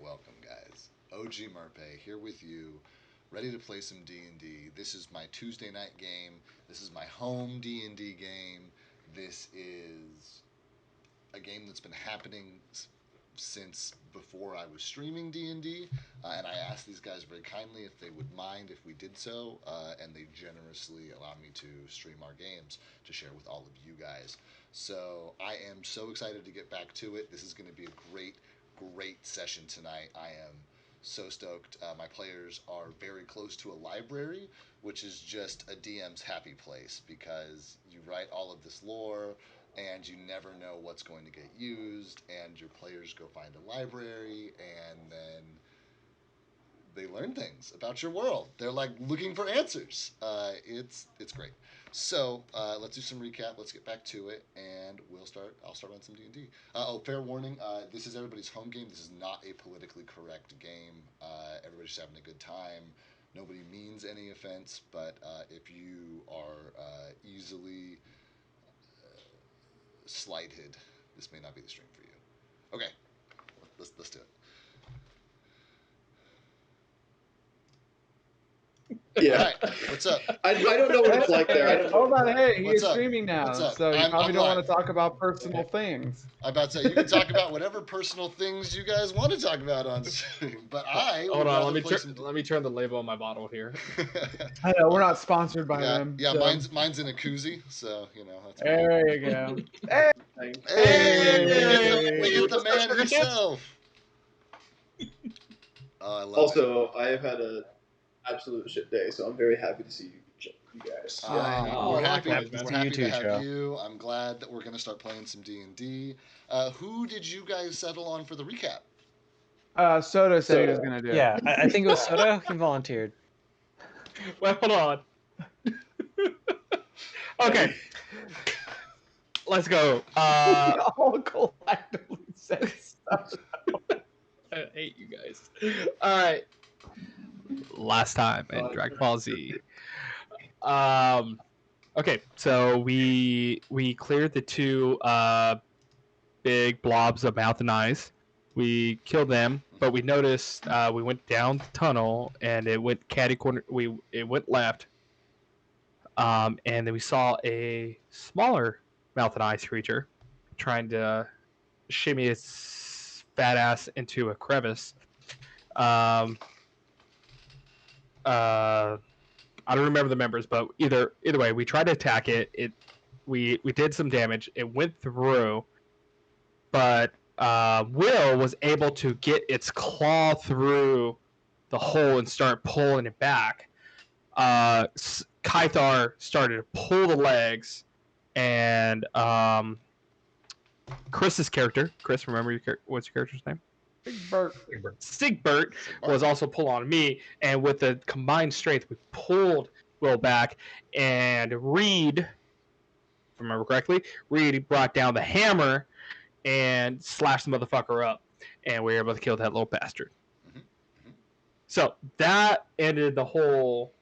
welcome, guys. OG Marpe here with you, ready to play some D&D. This is my Tuesday night game. This is my home D&D game. This is a game that's been happening since before I was streaming D&D, and I asked these guys very kindly if they would mind if we did so, and they generously allowed me to stream our games to share with all of you guys. So I am so excited to get back to it. This is going to be a great session tonight. I am so stoked. My players are very close to a library, which is just a DM's happy place because you write all of this lore and you never know what's going to get used, and your players go find a library, and then they learn things about your world. They're like looking for answers. It's great. So let's do some recap. Let's get back to it, and we'll start. I'll start on some D&D. Fair warning. This is everybody's home game. This is not a politically correct game. Everybody's just having a good time. Nobody means any offense, but if you are easily slighted, this may not be the stream for you. Okay, let's do it. Yeah. All right, what's up? I don't know what it's like there. I don't know. Hold on, hey, What's he's up? streaming now, What's up? so you I'm probably don't live. want to talk about personal things. I'm about to say you can talk about whatever personal things you guys want to talk about on stream, but I Hold would on. rather Let play some. me turn the label on my bottle here. I know we're not sponsored by yeah, them. yeah. so. Mine's in a koozie, so you know that's. There you go. Hey, Hey, we Hey. get the man himself. Oh, I love it. Also, I have had a absolute shit day, so I'm very happy to see you guys. We're happy. likewise, man. We're See happy you to too, have Joe. you. I'm glad that we're going to start playing some D&D. Who did you guys settle on for the recap? Soda said he was gonna do it. Yeah, I think it was Soda. He volunteered. Well, hold on. Okay. Let's go. We all collectively said stuff. I hate you guys. All right. Last time in Dragon Ball Z. Okay, so we cleared the two big blobs of mouth and eyes. We killed them, but we noticed we went down the tunnel and it went catty corner. It went left, and then we saw a smaller mouth and eyes creature trying to shimmy its fat ass into a crevice. I don't remember the members, but either way, we tried to attack it. We did some damage. It went through, but Will was able to get its claw through the hole and start pulling it back. Kythar started to pull the legs, and Chris's character, Chris, remember what's your character's name? Sigbert was also pull on me, and with the combined strength, we pulled Will back, and Reed, if I remember correctly, Reed brought down the hammer and slashed the motherfucker up, and we were able to kill that little bastard. Mm-hmm. Mm-hmm. So that ended the whole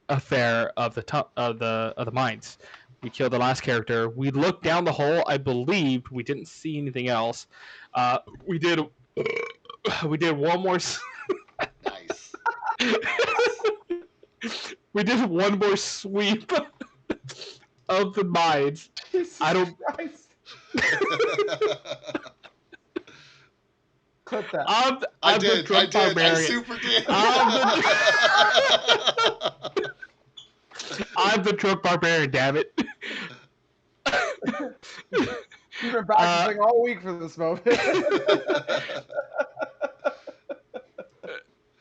affair of the mines. We killed the last character. We looked down the hole. I believed we didn't see anything else. We did one more. Nice. We did one more sweep of the mines. I don't. Clip that. I the drunk barbarian. I super did. I'm the drunk barbarian. Damn it. You've been practicing all week for this moment.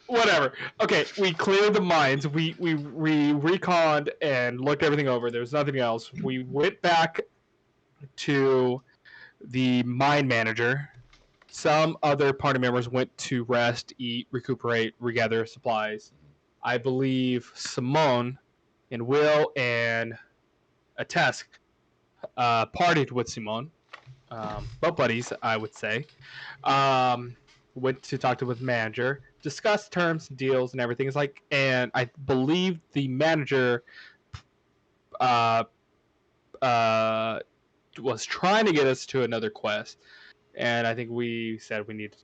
Whatever. Okay, we cleared the mines. We reconned and looked everything over. There was nothing else. We went back to the mine manager. Some other party members went to rest, eat, recuperate, regather supplies. I believe Simone and Will and Atesk partied with Simone. Both buddies, I would say. Went to talk to the manager, discuss terms, deals, and everything. And I believe the manager was trying to get us to another quest, and I think we said we needed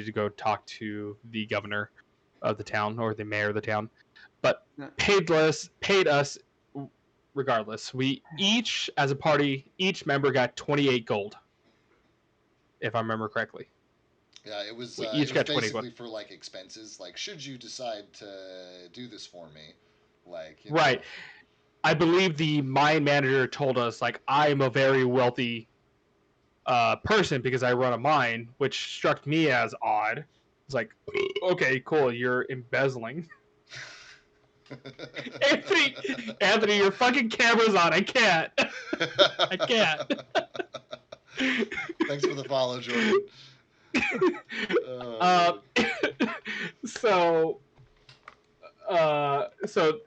to go talk to the governor of the town or the mayor of the town, but Yeah. paid us regardless. We each, as a party, each member got 28 gold, if I remember correctly. Yeah, it was We each got 20 basically for like expenses. Like, should you decide to do this for me, like Right. I believe the mine manager told us like I'm a very wealthy person because I run a mine, which struck me as odd. It's like, okay, cool, you're embezzling. Anthony, your fucking camera's on. I can't. I can't. Thanks for the follow, Jordan. So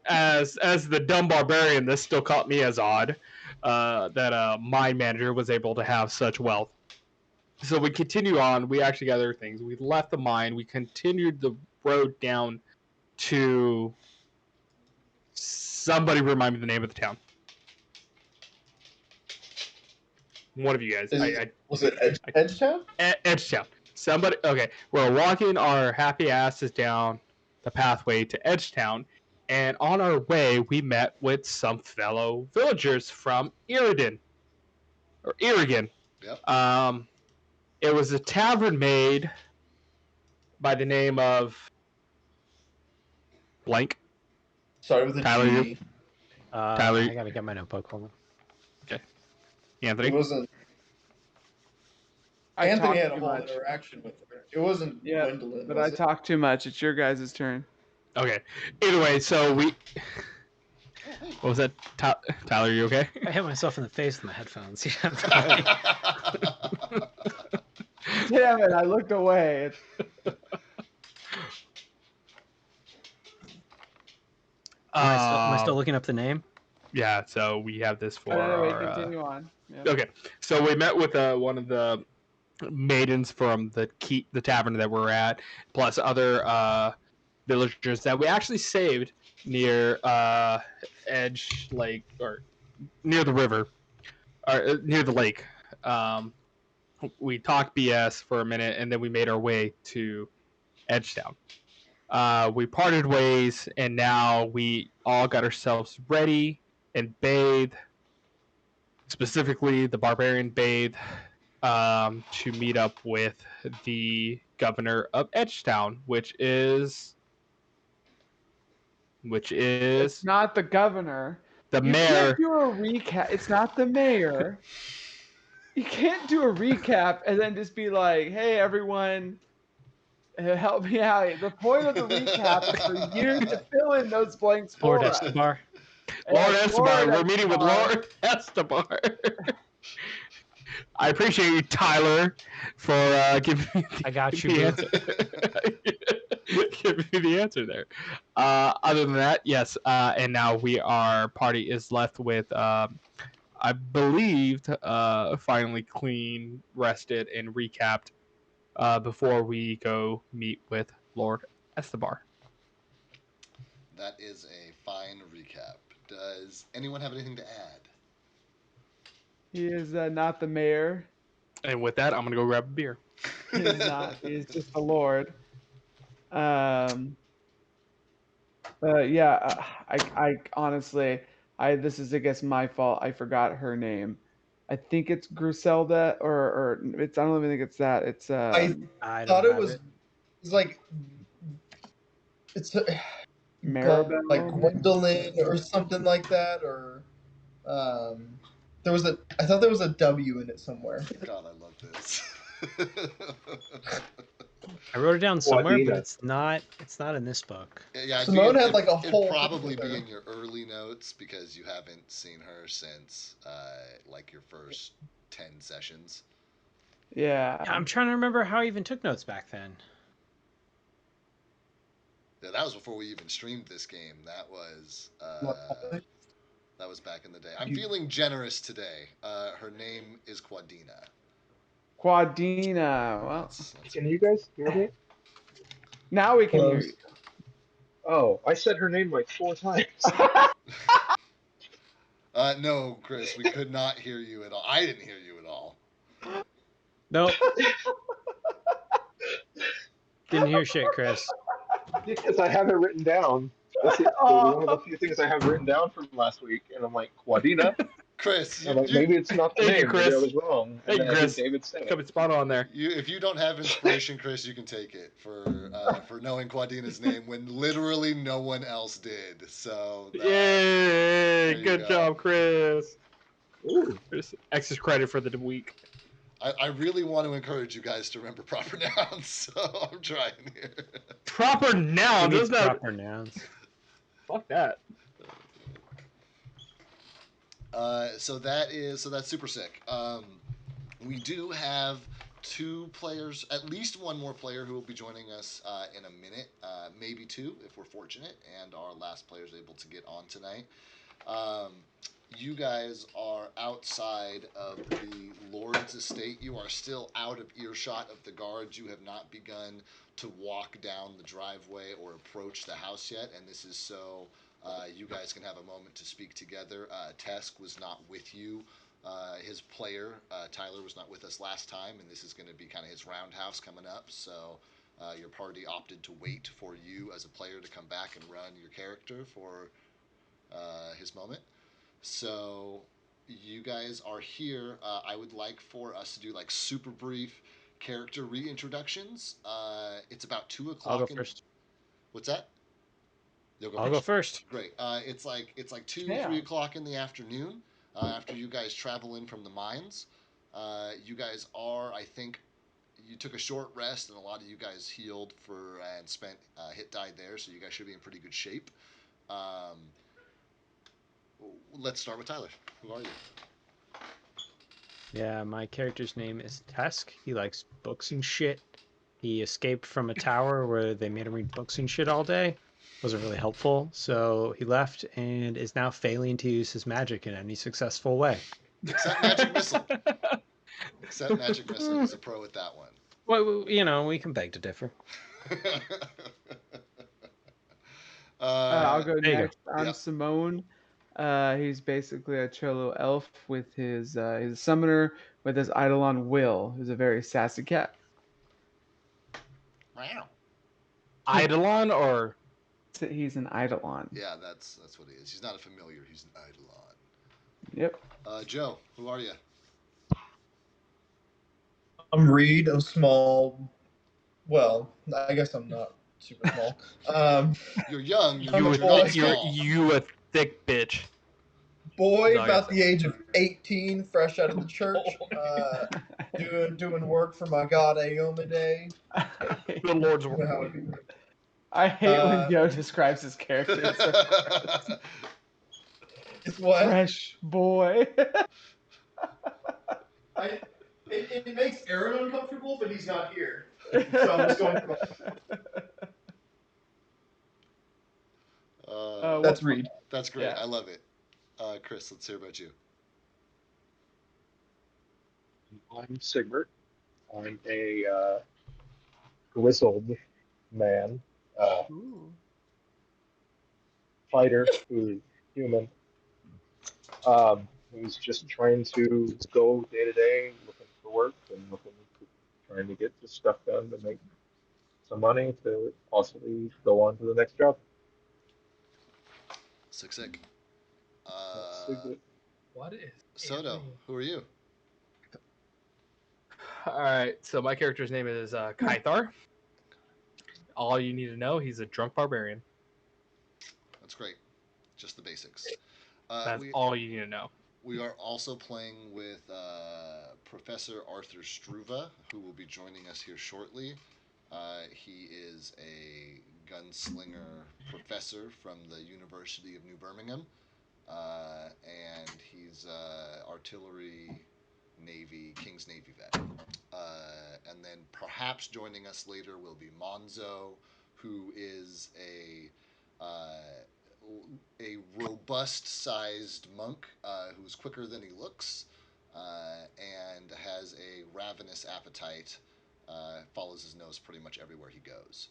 as the dumb barbarian, this still caught me as odd that a mine manager was able to have such wealth. So we continue on. We actually got other things. We left the mine. We continued the road down to. Somebody remind me the name of the town. One of you guys. Was it Edgetown? Edgetown. Somebody. Okay, we're walking our happy asses down the pathway to Edgetown, and on our way, we met with some fellow villagers from Iridan. Yep. It was a tavern made by the name of blank. Sorry, with a Tyler, G. Tyler, I gotta get my notebook. Hold on. Anthony. It wasn't. I Anthony talk had a too whole much. interaction with her. It wasn't Gwendolyn. But was I it? talk too much. It's your guys' turn. Okay. Anyway, so we. What was that, Tyler? You okay? I hit myself in the face with my headphones. Damn it! I looked away. Am I still looking up the name? Yeah. So we have this for. Anyway, our, continue on. Yeah. Okay. So we met with one of the maidens from the tavern that we're at, plus other villagers that we actually saved near Edge Lake or near the river or near the lake. We talked BS for a minute, and then we made our way to Edgetown. We parted ways, and now we all got ourselves ready and bathed. Specifically, the barbarian bathed to meet up with the governor of Edgetown, which is It's not the governor. the You mayor. can't do a recap. It's not the mayor. You can't do a recap and then just be like, "Hey, everyone, help me out." The point of the recap is for you to fill in those blanks for Lord us. Estebar. Lord And Estebar. We're meeting with Lord Estebar. I appreciate you, Tyler, for giving me I got you, the boo. answer. Giving me the answer there. Other than that, yes. And now our party is left with, I believed, finally clean, rested, and recapped before we go meet with Lord Estebar. That is a fine recap. Does anyone have anything to add? He is not the mayor. And with that, I'm gonna go grab a beer. He is not. He is just the Lord. Yeah. I honestly, this is I guess my fault. I forgot her name. I think it's Griselda, or it's. I don't even think it's that. It's. I Thought don't it have was. It's like. It's Maribel. like Gwendolyn or something like that, or there was a. I thought there was a W in it somewhere. God, I love this. I wrote it down somewhere, but Juanita. it's not. It's not in this book. Yeah, I Simone figured had like a whole it'd probably thing be there. in your early notes because you haven't seen her since like your first 10 sessions. Yeah. I'm trying to remember how I even took notes back then. Yeah, that was before we even streamed this game. That was back in the day. I'm feeling generous today. Her name is Quadina. Quadina. Well, That's Can you guys hear me? now we can hear you. Oh, I said her name like 4 times. no, Chris, we could not hear you at all. I didn't hear you at all. Nope. Didn't hear shit, Chris. Because I have it written down. That's it. One of the few things I have written down from last week, and I'm like, Quadina. Chris, I'm like, maybe it's not the Thank you, name. Maybe I Chris. was wrong. And Thank then you, I think Chris. David said it. Coming spot on there. if you don't have inspiration, Chris, you can take it for knowing Quadina's name when literally no one else did. So Yay! you Good go. job, Chris. Ooh. There's extra credit for the week. I really want to encourage you guys to remember proper nouns, so I'm trying here. Proper We noun. need Doesn't that? proper nouns. Fuck that. So that's super sick. We do have two players, at least one more player who will be joining us in a minute, maybe two if we're fortunate, and our last player is able to get on tonight. You guys are outside of the Lord's estate. You are still out of earshot of the guards. You have not begun to walk down the driveway or approach the house yet, and this is so you guys can have a moment to speak together. Tesk was not with you. His player, Tyler, was not with us last time, and this is going to be kind of his roundhouse coming up, so your party opted to wait for you as a player to come back and run your character for his moment. So you guys are here. I would like for us to do like super brief character reintroductions. It's about 2 o'clock. I'll go first. What's that? You'll go I'll first. go first. Great. It's like 2, Yeah. 3 o'clock in the afternoon. After you guys travel in from the mines, you guys are. I think you took a short rest, and a lot of you guys healed and spent hit die there, so you guys should be in pretty good shape. Um, let's start with Tyler. Who are you? Yeah, my character's name is Tesk. He likes books and shit. He escaped from a tower where they made him read books and shit all day. Wasn't really helpful, so he left and is now failing to use his magic in any successful way. Except magic missile. Except magic missile. He's a pro at that one. Well, you know, we can beg to differ. I'll go there you go. next. I'm Yep. Simone. He's basically a Cholo elf with his he's a summoner with his Eidolon Will, who's a very sassy cat. Wow. Eidolon or So he's an Eidolon. Yeah, that's what he is. He's not a familiar. He's an Eidolon. Yep. Joe, who are you? I'm Reed, a small. Well, I guess I'm not super small. You're young. I'm You're a not boy. small. you a thick bitch. Boy, No, about the age of 18, fresh out of the church, doing work for my god Aomade. The Lord's You know how it is. I hate when Uh, Joe describes his character as a It's what? fresh boy. It makes Aaron uncomfortable, but he's not here. So I'm just going for That's Reed. That's great. Yeah. I love it. Chris, let's hear about you. I'm Sigbert. I'm a grizzled man, Ooh. fighter who's human, who's just trying to go day to day, looking for work and trying to get this stuff done to make some money to possibly go on to the next job. Sick. That's Sigbert. What is Soto, who are you? All right, so my character's name is Kythar. All you need to know, he's a drunk barbarian. That's great. Just the basics. That's all you need to know. We are also playing with Professor Arthur Struve, who will be joining us here shortly. He is a gunslinger professor from the University of New Birmingham, and he's artillery Navy, King's Navy vet. And then perhaps joining us later will be Monzo, who is a robust-sized monk who's quicker than he looks and has a ravenous appetite. Follows his nose pretty much everywhere he goes.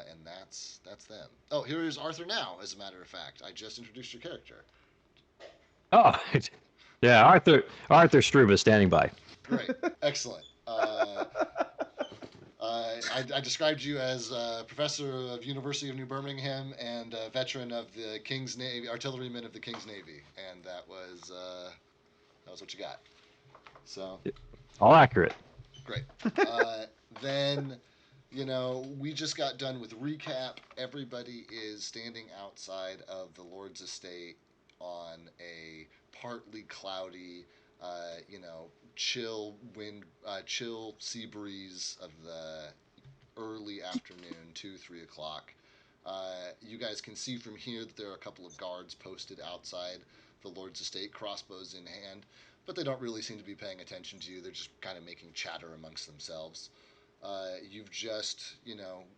And that's them. Oh, here is Arthur now, as a matter of fact. I just introduced your character. Oh, yeah, Arthur Struve is standing by. Great. Excellent. I described you as a professor of University of New Birmingham and a veteran of the King's Navy, artilleryman of the King's Navy, and that was what you got. So All accurate. great. Then, we just got done with recap. Everybody is standing outside of the Lord's estate on a partly cloudy, chill wind, chill sea breeze of the early afternoon, 2-3 o'clock. You guys can see from here that there are a couple of guards posted outside the Lord's estate, crossbows in hand, but they don't really seem to be paying attention to you. They're just kind of making chatter amongst themselves. You've just,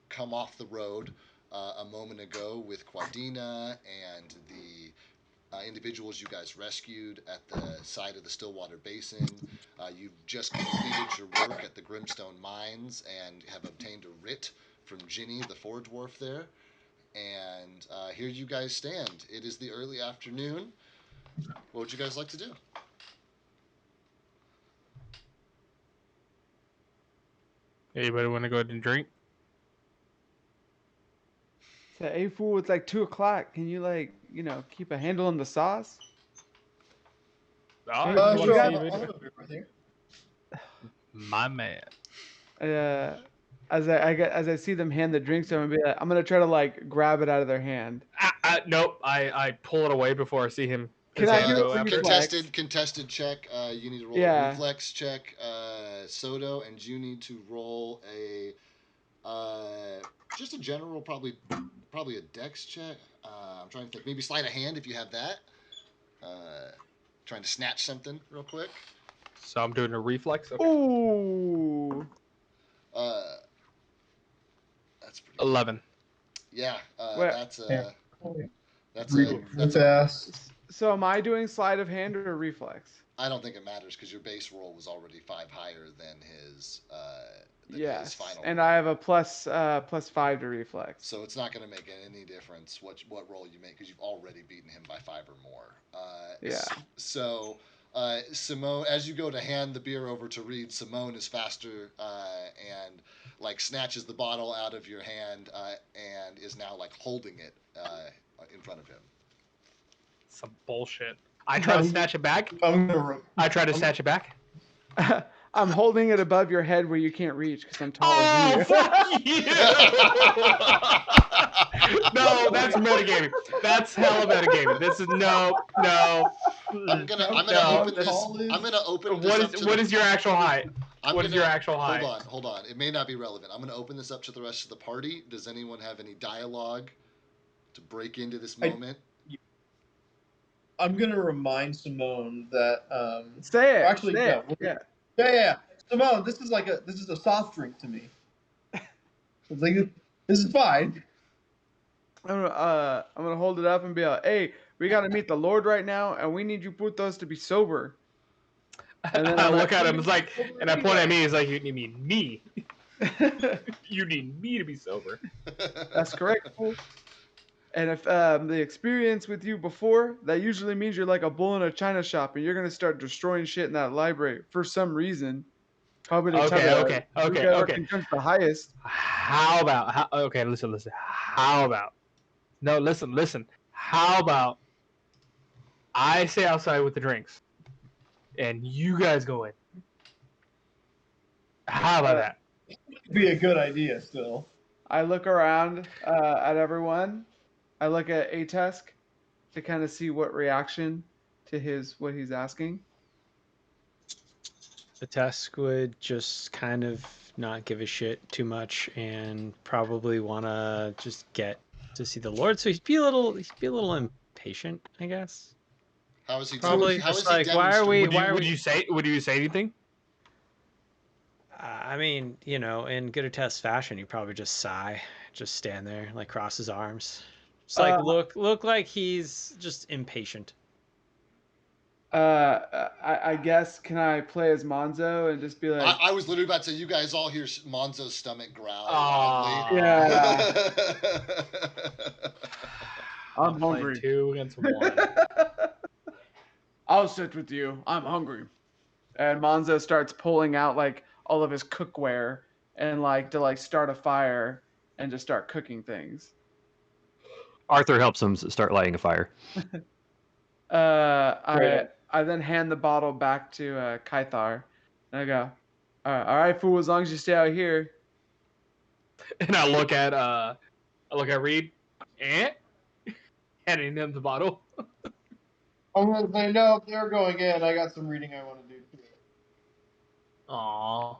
come off the road a moment ago with Quadina and the individuals you guys rescued at the side of the Stillwater Basin. You've just completed your work at the Grimstone Mines and have obtained a writ from Ginny, the Forge Dwarf there. And here you guys stand. It is the early afternoon. What would you guys like to do? Anybody want to go ahead and drink? So, hey, fool, it's like 2 o'clock. Can you, keep a handle on the sauce? All Hey, right, you Sure, got- I'll have a beer with you. My man. As I see them hand the drinks, I'm gonna try to grab it out of their hand. Nope. I pull it away before I see him. Can his I hand do go it after. reflex? Contested check. You need to roll Yeah. a reflex check, Soto, and you need to roll a just a general, probably a dex check. I'm trying to think. Maybe sleight of hand if you have that. Trying to snatch something real quick. So I'm doing a reflex. Okay. Ooh. That's pretty good. 11. Yeah, Wait. that's Yeah. that's Really a fast. So am I doing sleight of hand or reflex? I don't think it matters because your base roll was already 5 higher than his his Yes. final. And roll. I have a +5 to reflex. So it's not going to make any difference what roll you make because you've already beaten him by 5 or more. Yeah. So Simone, as you go to hand the beer over to Reed, Simone is faster and snatches the bottle out of your hand and is now holding it in front of him. Some bullshit. I try to snatch it back. I'm gonna. I try to snatch it back. I'm holding it above your head where you can't reach because I'm taller Oh, than you. fuck you! No, that's metagaming. That's hella metagaming. This is no. I'm gonna No. open this. Tall is- I'm gonna open this up to What is your actual height? What is gonna- your actual height? Hold on. It may not be relevant. I'm gonna open this up to the rest of the party. Does anyone have any dialogue to break into this moment? I'm gonna remind Simone that. Say it. Actually, say no. it. Yeah. Yeah. Simone, this is a soft drink to me. It's like this is fine. I'm gonna hold it up and be like, "Hey, we gotta meet the Lord right now, and we need you putos to be sober." And then I I'm look like, at him. It's like, and I point at me. It's like, you mean me? You need me to be sober. That's correct, fool. And if the experience with you before, that usually means you're like a bull in a china shop, and you're gonna start destroying shit in that library for some reason. Probably to tell Okay. whoever can punch the highest. How about? Okay, listen. How about? No, listen. How about? I stay outside with the drinks, and you guys go in. How about that? Be a good idea still. I look around at everyone. I look at Atesk to kind of see what reaction to what he's asking. The Tusk would just kind of not give a shit too much and probably want to just get to see the Lord. So he'd be a little impatient, I guess. How is he? Probably How is just he like, why are we? demonstrating- Would you say anything? I mean, in good Test fashion, he'd probably just sigh, just stand there, cross his arms, just look like he's just impatient. I guess, can I play as Monzo and just be like, I was literally about to say, you guys all hear Monzo's stomach growl Aw. loudly. yeah, I'm Playing hungry. 2 against 1. I'll sit with you. I'm hungry. And Monzo starts pulling out all of his cookware and like to like start a fire and just start cooking things. Arthur helps him start lighting a fire. I then hand the bottle back to Kythar, and I go, all right, fool. As long as you stay out here. And I look at Reed, handing him the bottle. I'm gonna say no. If they're going in, I got some reading I want to do too. Aww.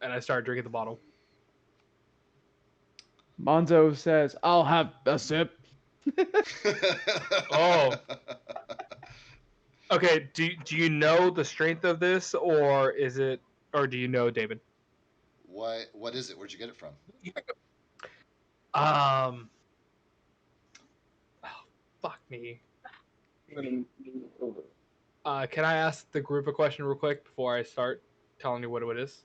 And I start drinking the bottle. Monzo says, "I'll have a sip." Oh. Okay. Do you know the strength of this, or do you know, David? What is it? Where'd you get it from? Oh, fuck me. Can I ask the group a question real quick before I start telling you what it is?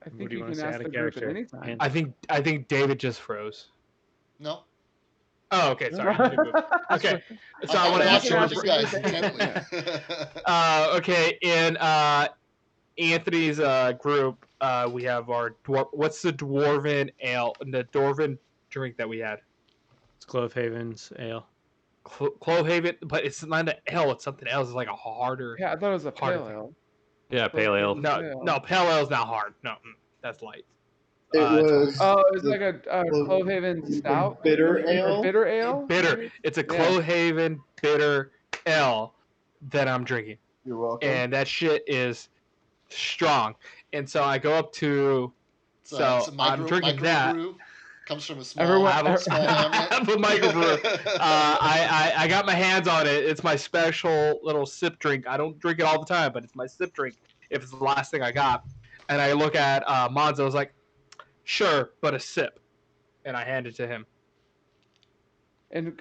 I What think do you you wanna can say ask out the of group at character? any time. I think David just froze. No. Oh, okay. Sorry. You didn't move. Okay. So I I'm want to ask watching you. you guys intently. Okay. In Anthony's group, we have our what's the dwarven ale? The dwarven drink that we had. It's Clove Haven's ale. Clovehaven, but it's not an ale. It's something else. It's like a harder. Yeah, I thought it was a Harder pale thing. ale. Yeah, pale ale. No, pale ale's not hard. No, that's light. It It's was. Oh, it's the like a Clovehaven stout. bitter Or ale. bitter ale. bitter. It's a Yeah. Clovehaven bitter ale that I'm drinking, You're welcome. and that shit is strong. And so I go up to. It's a I'm drinking that. microbrew. Comes from a small, Everyone- small I hamlet. have a microbrew. I got my hands on it. It's my special little sip drink. I don't drink it all the time, but it's my sip drink if it's the last thing I got. And I look at Monzo. I was like, sure, but a sip. And I hand it to him. In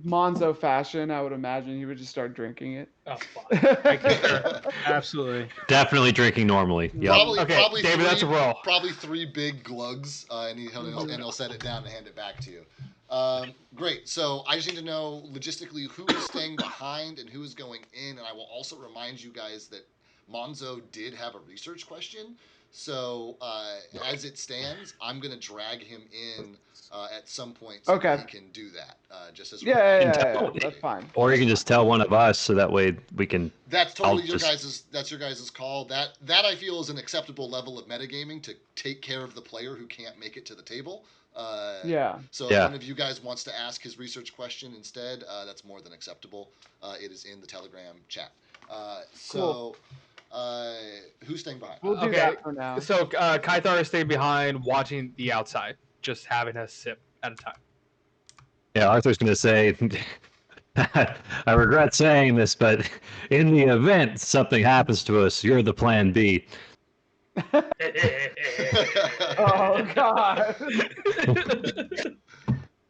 Monzo fashion, I would imagine he would just start drinking it. Oh, fuck. I concur. Absolutely. Definitely drinking normally. Yep. Okay, Probably David, three, that's a roll. Probably 3 big glugs, and he'll set it down and hand it back to you. Great. So I just need to know logistically who is staying behind and who is going in, and I will also remind you guys that Monzo did have a research question. So as it stands, I'm going to drag him in at some point so that he can do that. Just as Yeah, tell- that's fine. Or you can just tell one of us, so that way we can. That's totally I'll your just- guys' call. That I feel is an acceptable level of metagaming to take care of the player who can't make it to the table. Yeah. So Yeah. if one of you guys wants to ask his research question instead, that's more than acceptable. It is in the Telegram chat. So who's staying behind? We'll do that for now. So Kythar is staying behind, watching the outside, just having a sip at a time. Yeah, Arthur's going to say, I regret saying this, but in the event something happens to us, you're the plan B. Oh God.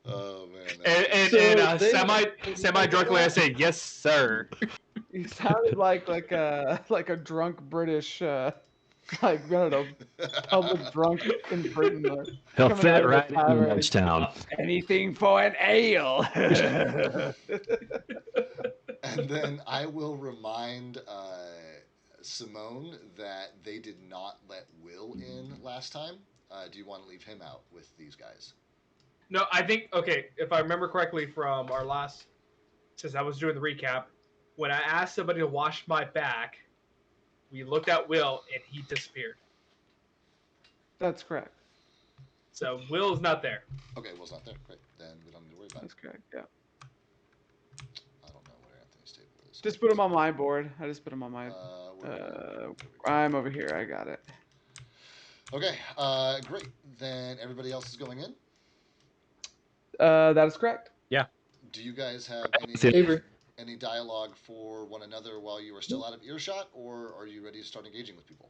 Oh man. And semi drunkenly, I say, "Yes, sir." He sounded like a drunk British like I don't know public drunk in Britain. He'll Coming fit out of the right in tavern. Lunchtown. Anything for an ale. And then I will remind Simone that they did not let Will in last time. Do you want to leave him out with these guys? No, I think if I remember correctly from our last, since I was doing the recap, when I asked somebody to wash my back, we looked at Will and he disappeared. That's correct. So Will's not there. Okay, Will's not there. Great. Then we don't need to worry about it. That's correct. Yeah. I don't know where Anthony's table is. Just put him on my board. I just put him on my. Where- I'm over here. I got it. Okay, great. Then everybody else is going in. That is correct. Do you guys have any dialogue for one another while you are still out of earshot, or are you ready to start engaging with people?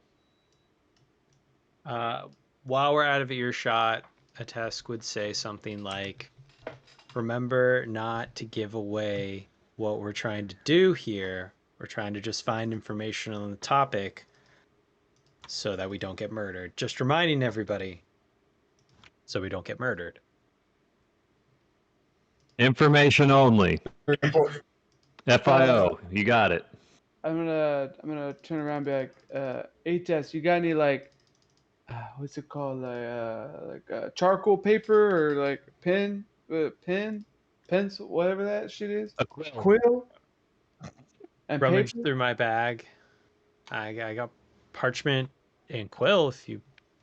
While we're out of earshot, a Tesk would say something like, remember not to give away what we're trying to do here. We're trying to just find information on the topic so that we don't get murdered. Just reminding everybody so we don't get murdered. Information only. FIO, you got it. I'm gonna turn around and be like, Ates, you got any like what's it called? Like charcoal paper or like pencil, whatever that shit is. A quill. Quill and Rummage paper. through my bag. I got parchment and quill if you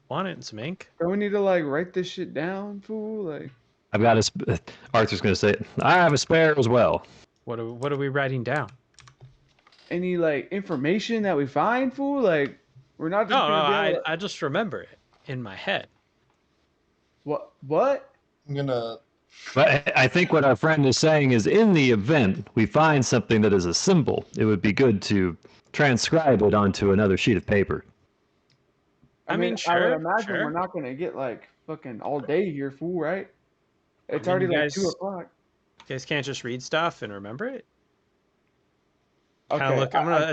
want it and some ink. Don't we need to like write this shit down, fool? Like I've got a. Arthur's going to say, I have a spare as well. What are we writing down? any like information that we find, fool? Like we're not just No, gonna be able to, I just remember it in my head. what? I'm gonna. But I think what our friend is saying is, in the event we find something that is a symbol, it would be good to transcribe it onto another sheet of paper. I mean, I sure, would imagine sure. we're not gonna get like fucking all day here, fool, right? It's mean, already you like guys- 2 o'clock. You guys can't just read stuff and remember it. Okay,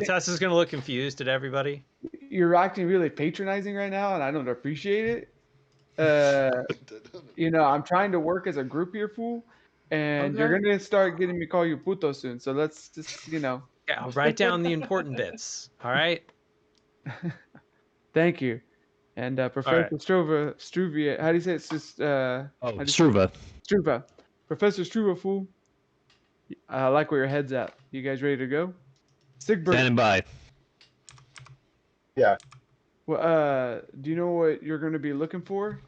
Tess is gonna look confused at everybody. you're acting really patronizing right now, and I don't appreciate it. I'm trying to work as a group here, fool, and you're Okay. gonna start getting me call you puto soon. So let's just, Yeah, I'll write down the important bits. All right. Thank you. And Professor Struvia, how do you say it? It's just Struva. Struva. Professor Struva, fool. I like where your head's at. You guys ready to go? Sigbert. Standing by. Yeah, Well, do you know what you're going to be looking for?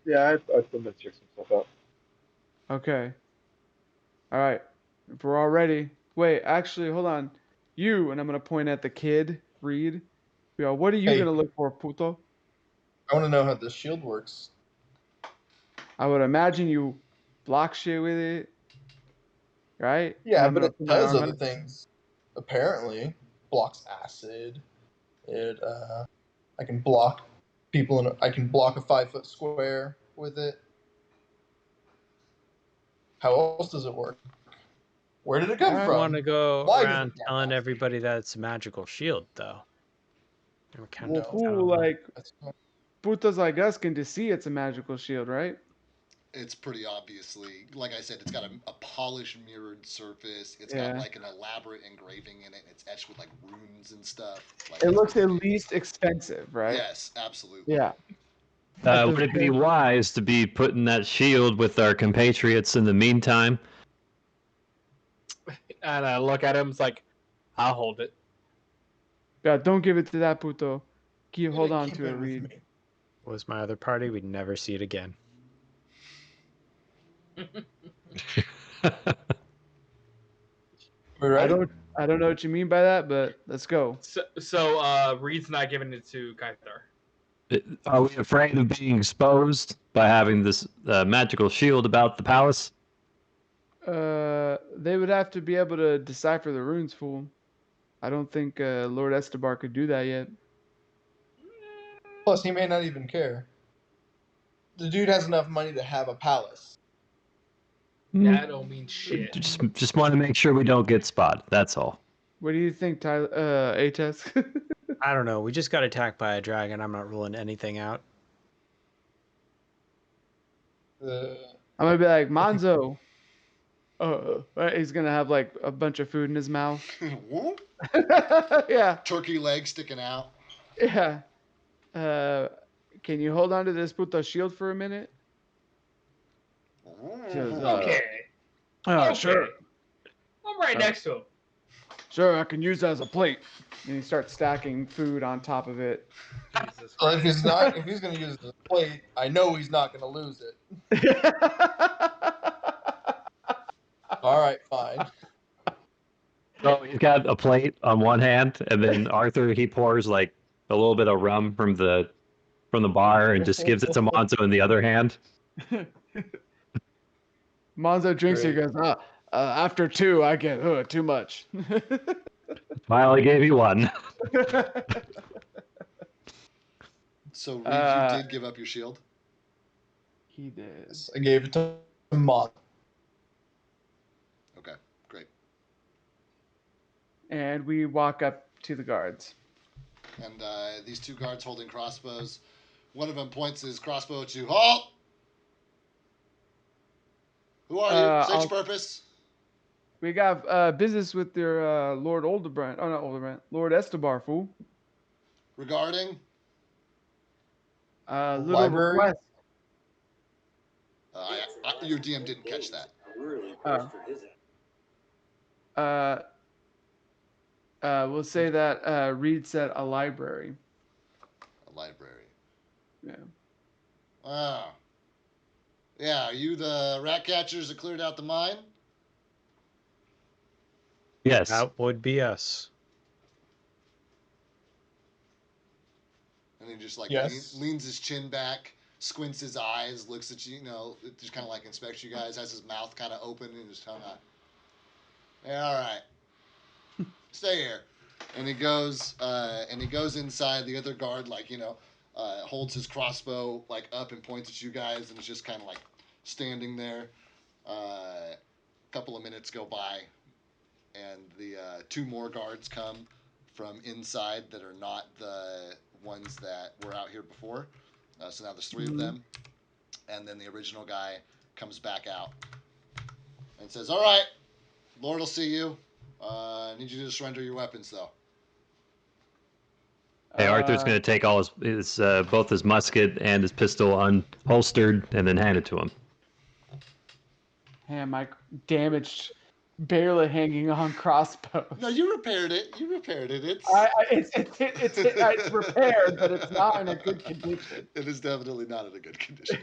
yeah, I've been to check some stuff out. Okay. All right. If we're all ready. Wait, actually, hold on. You, and I'm going to point at the kid, Reed. What are you Hey. going to look for, puto? I want to know how this shield works. I would imagine you block shit with it, right? Yeah, And but I'm it gonna put my does arm other on- things. Apparently, blocks acid. It I can block people I can block a 5-foot square with it. How else does it work? Where did it come I from? want to go Why does around it telling gas? everybody that it's a magical shield, though. And we're kind Well, of fool, like That's putos like us can just see it's a magical shield, right? It's pretty obviously, like I said, it's got a polished mirrored surface. It's Yeah. got like an elaborate engraving in it. It's etched with like runes and stuff. Like, It it's looks at pretty- least expensive, right? Yes, absolutely. Yeah. Would it be wise to be putting that shield with our compatriots in the meantime? And I look at him. It's like, I'll hold it. Yeah, don't give it to that puto. Hold on Keep to it, with Reed. me. was my other party. We'd never see it again. We ready? I don't know what you mean by that, but let's go. So Reed's not giving it to Kaithar. Are we afraid of being exposed by having this magical shield about the palace? They would have to be able to decipher the runes, fool. I don't think Lord Estebar could do that yet. Plus, he may not even care. The dude has enough money to have a palace. That don't mean shit. Just want to make sure we don't get spotted. That's all. What do you think, Tyler? Ates? I don't know. We just got attacked by a dragon. I'm not ruling anything out. I'm gonna be like Monzo. Right, he's gonna have like a bunch of food in his mouth. Whoop. Yeah, Turkey leg sticking out. yeah. Can you hold on to this puto shield for a minute? Just, Okay. Oh, Okay. sure. I'm right next to him. Sure, I can use that as a plate. And he starts stacking food on top of it. Jesus Well, if Christ. he's gonna use the plate, I know he's not gonna lose it. All right, fine. So he's got a plate on one hand, and then Arthur he pours like a little bit of rum from the bar and just gives it to Monzo in the other hand. Monzo drinks it. He Great. goes, after two, I get too much. I only gave you one. So Reed, Uh, you did give up your shield. He did. I gave it to Mon. Okay, great. And we walk up to the guards. And these two guards holding crossbows. One of them points his crossbow at you. Halt! Who are you? State your purpose. We got business with your Lord Olderbrand. Oh, not Olderbrand. Lord Estebar, fool. Regarding, Little library? request. your DM didn't catch that. Uh, we'll say that Reed said a library. A library. Yeah. Ah. Yeah, are you the rat catchers that cleared out the mine? Yes. That would be us. And he just like Yes. leans his chin back, squints his eyes, looks at you, just kind of like inspects you guys, has his mouth kind of open and his tongue out. Yeah, all right. Stay here. And he goes inside. The other guard, holds his crossbow like up and points at you guys, and is just kind of like standing there. A couple of minutes go by, and the two more guards come from inside that are not the ones that were out here before. So now there's 3 of them, and then the original guy comes back out and says, "All right, Lord will see you. I need you to surrender your weapons, though." Hey, Arthur's going to take all his both his musket and his pistol unholstered and then hand it to him. Hey, my damaged, barely hanging on crossbows. No, you repaired it. You repaired it. It's repaired, but it's not in a good condition. It is definitely not in a good condition.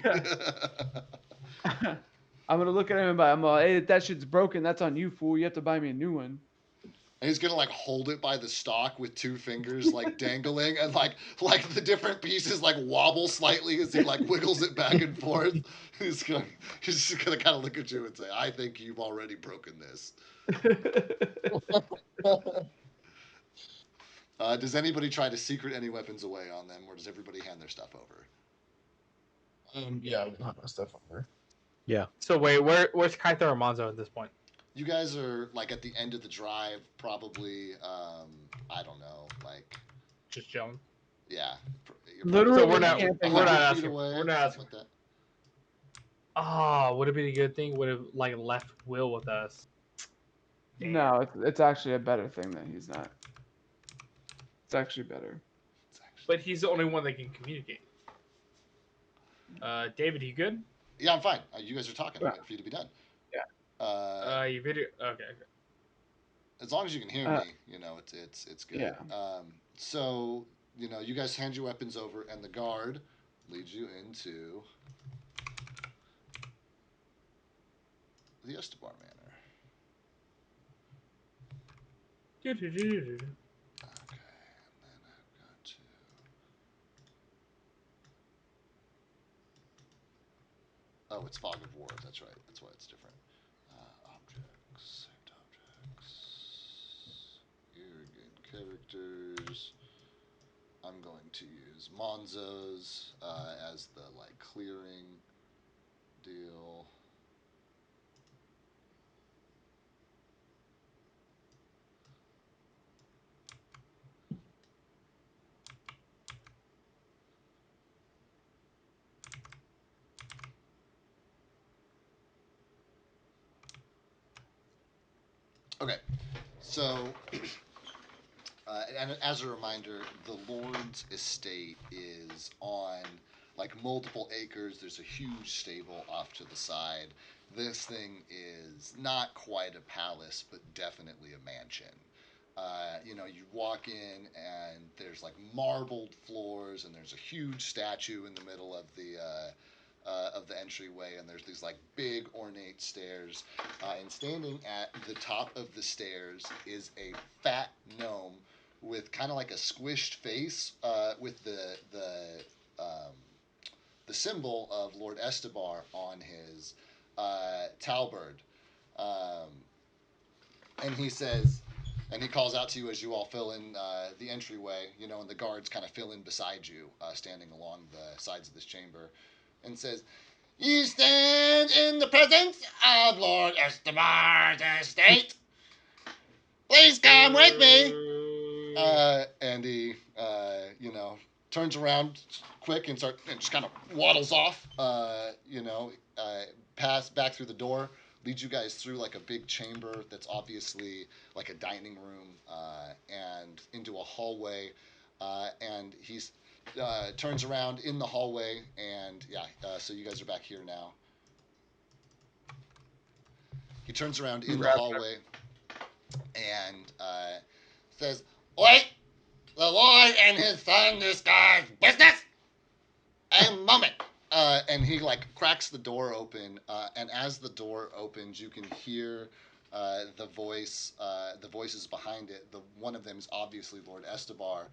I'm gonna look at him and I'm like, hey, that shit's broken. That's on you, fool. You have to buy me a new one. And he's gonna like hold it by the stock with 2 fingers like dangling, and like the different pieces like wobble slightly as he like wiggles it back and forth. He's just gonna kind of look at you and say, "I think you've already broken this." Does anybody try to secret any weapons away on them, or does everybody hand their stuff over? Yeah, we'll have my stuff over. Yeah. So wait, where's Kaito or Monzo at this point? You guys are like at the end of the drive, probably. I don't know, like Just chilling. yeah. Literally, So we're not camping. we're not 100 feet asking. away, We're not asking. like that. Would it be a good thing? Would have like left Will with us? No, it's actually a better thing that he's not. It's actually better. But he's the only one that can communicate. David, you good? Yeah, I'm fine. You guys are talking. I'm waiting for you to be done. Yeah. You video? Okay. As long as you can hear me, it's good. Yeah. So you guys hand your weapons over, and the guard leads you into the Estebar Manor. Okay, and then I've got to. Oh, it's Fog of War. That's right. That's why it's different. Objects, saved objects. Here again, characters. I'm going to use Monzo's as the like clearing deal. Okay, so and as a reminder, the Lord's estate is on like multiple acres. There's a huge stable off to the side. This thing is not quite a palace, but definitely a mansion. You walk in and there's like marbled floors, and there's a huge statue in the middle of the entryway, and there's these like big ornate stairs. And standing at the top of the stairs is a fat gnome with kind of like a squished face, with the symbol of Lord Estebar on his talberd. And he says, and he calls out to you as you all fill in the entryway, and the guards kind of fill in beside you, standing along the sides of this chamber, and says, "You stand in the presence of Lord Estebar's estate. Please come with me." And he, turns around quick and just kind of waddles off, pass back through the door. leads you guys through like a big chamber that's obviously like a dining room, and into a hallway, and he's turns around in the hallway, and so you guys are back here now. He turns around in the hallway and says, "Wait, the Lord and his son discuss business. A moment." And he like cracks the door open, and as the door opens, you can hear the voices behind it. One of them is obviously Lord Estebar,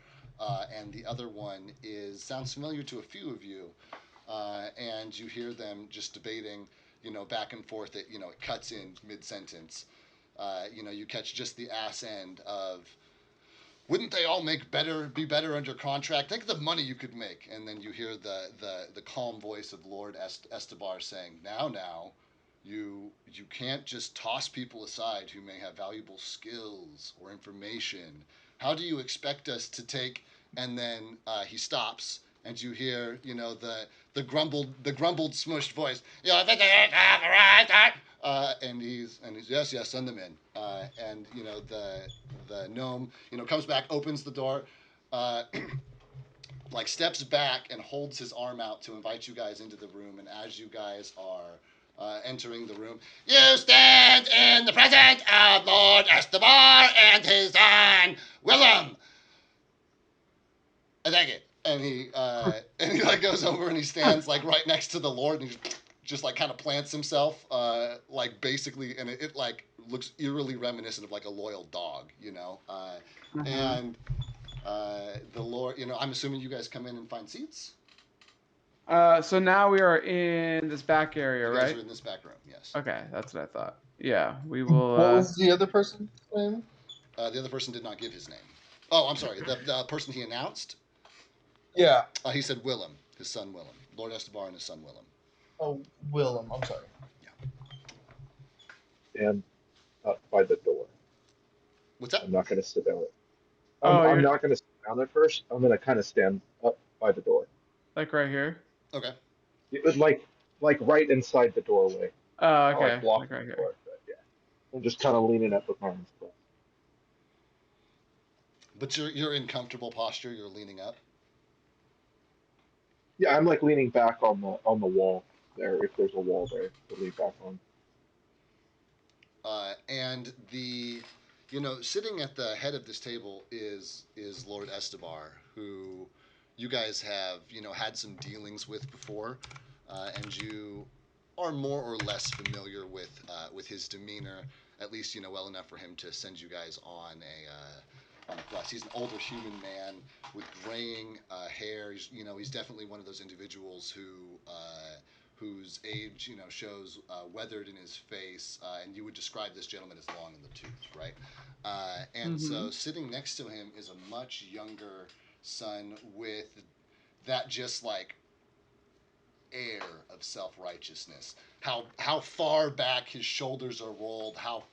and the other one sounds familiar to a few of you, and you hear them just debating, back and forth. It cuts in mid sentence. You catch just the ass end of, "Wouldn't they all be better under contract? Think of the money you could make." And then you hear the calm voice of Lord Estebar saying, Now, you can't just toss people aside who may have valuable skills or information. How do you expect us to take?" And then he stops, and you hear the grumbled smushed voice. And he's yes, send them in. And the gnome comes back, opens the door, like steps back and holds his arm out to invite you guys into the room. And as you guys are entering the room, "You stand in the presence of Lord Estebar and his son Willem." Thank you. And he like goes over and he stands like right next to the Lord, and he just like kind of plants himself, like basically, and it like looks eerily reminiscent of like a loyal dog, and the Lord, I'm assuming you guys come in and find seats. So now we are in this back area, You guys right? are in this back room, yes. Okay, that's what I thought. Yeah, we will. What was the other person's name? The other person did not give his name. Oh, I'm sorry. The person he announced. Yeah. He said Willem, his son Willem, Lord Estebar and his son Willem. Oh, Willem. I'm sorry. And up by the door. What's that? I'm not going to sit down. Oh, I'm you're not going to sit down at first. I'm going to kind of stand up by the door. like right here. Okay. It was like right inside the doorway. Oh, Not okay. like blocking Like right the here. door, but yeah. I'm just kind of leaning up with my arms crossed. But you're in comfortable posture. You're leaning up. Yeah, I'm like leaning back on the wall there, if there's a wall there to lean back on. And sitting at the head of this table is Lord Estebar, who you guys have had some dealings with before, and you are more or less familiar with his demeanor, at least well enough for him to send you guys on a quest. He's an older human man with graying hair. He's definitely one of those individuals whose age shows weathered in his face, and you would describe this gentleman as long in the tooth, right? And so sitting next to him is a much younger son with that just like air of self-righteousness. How far back his shoulders are rolled, how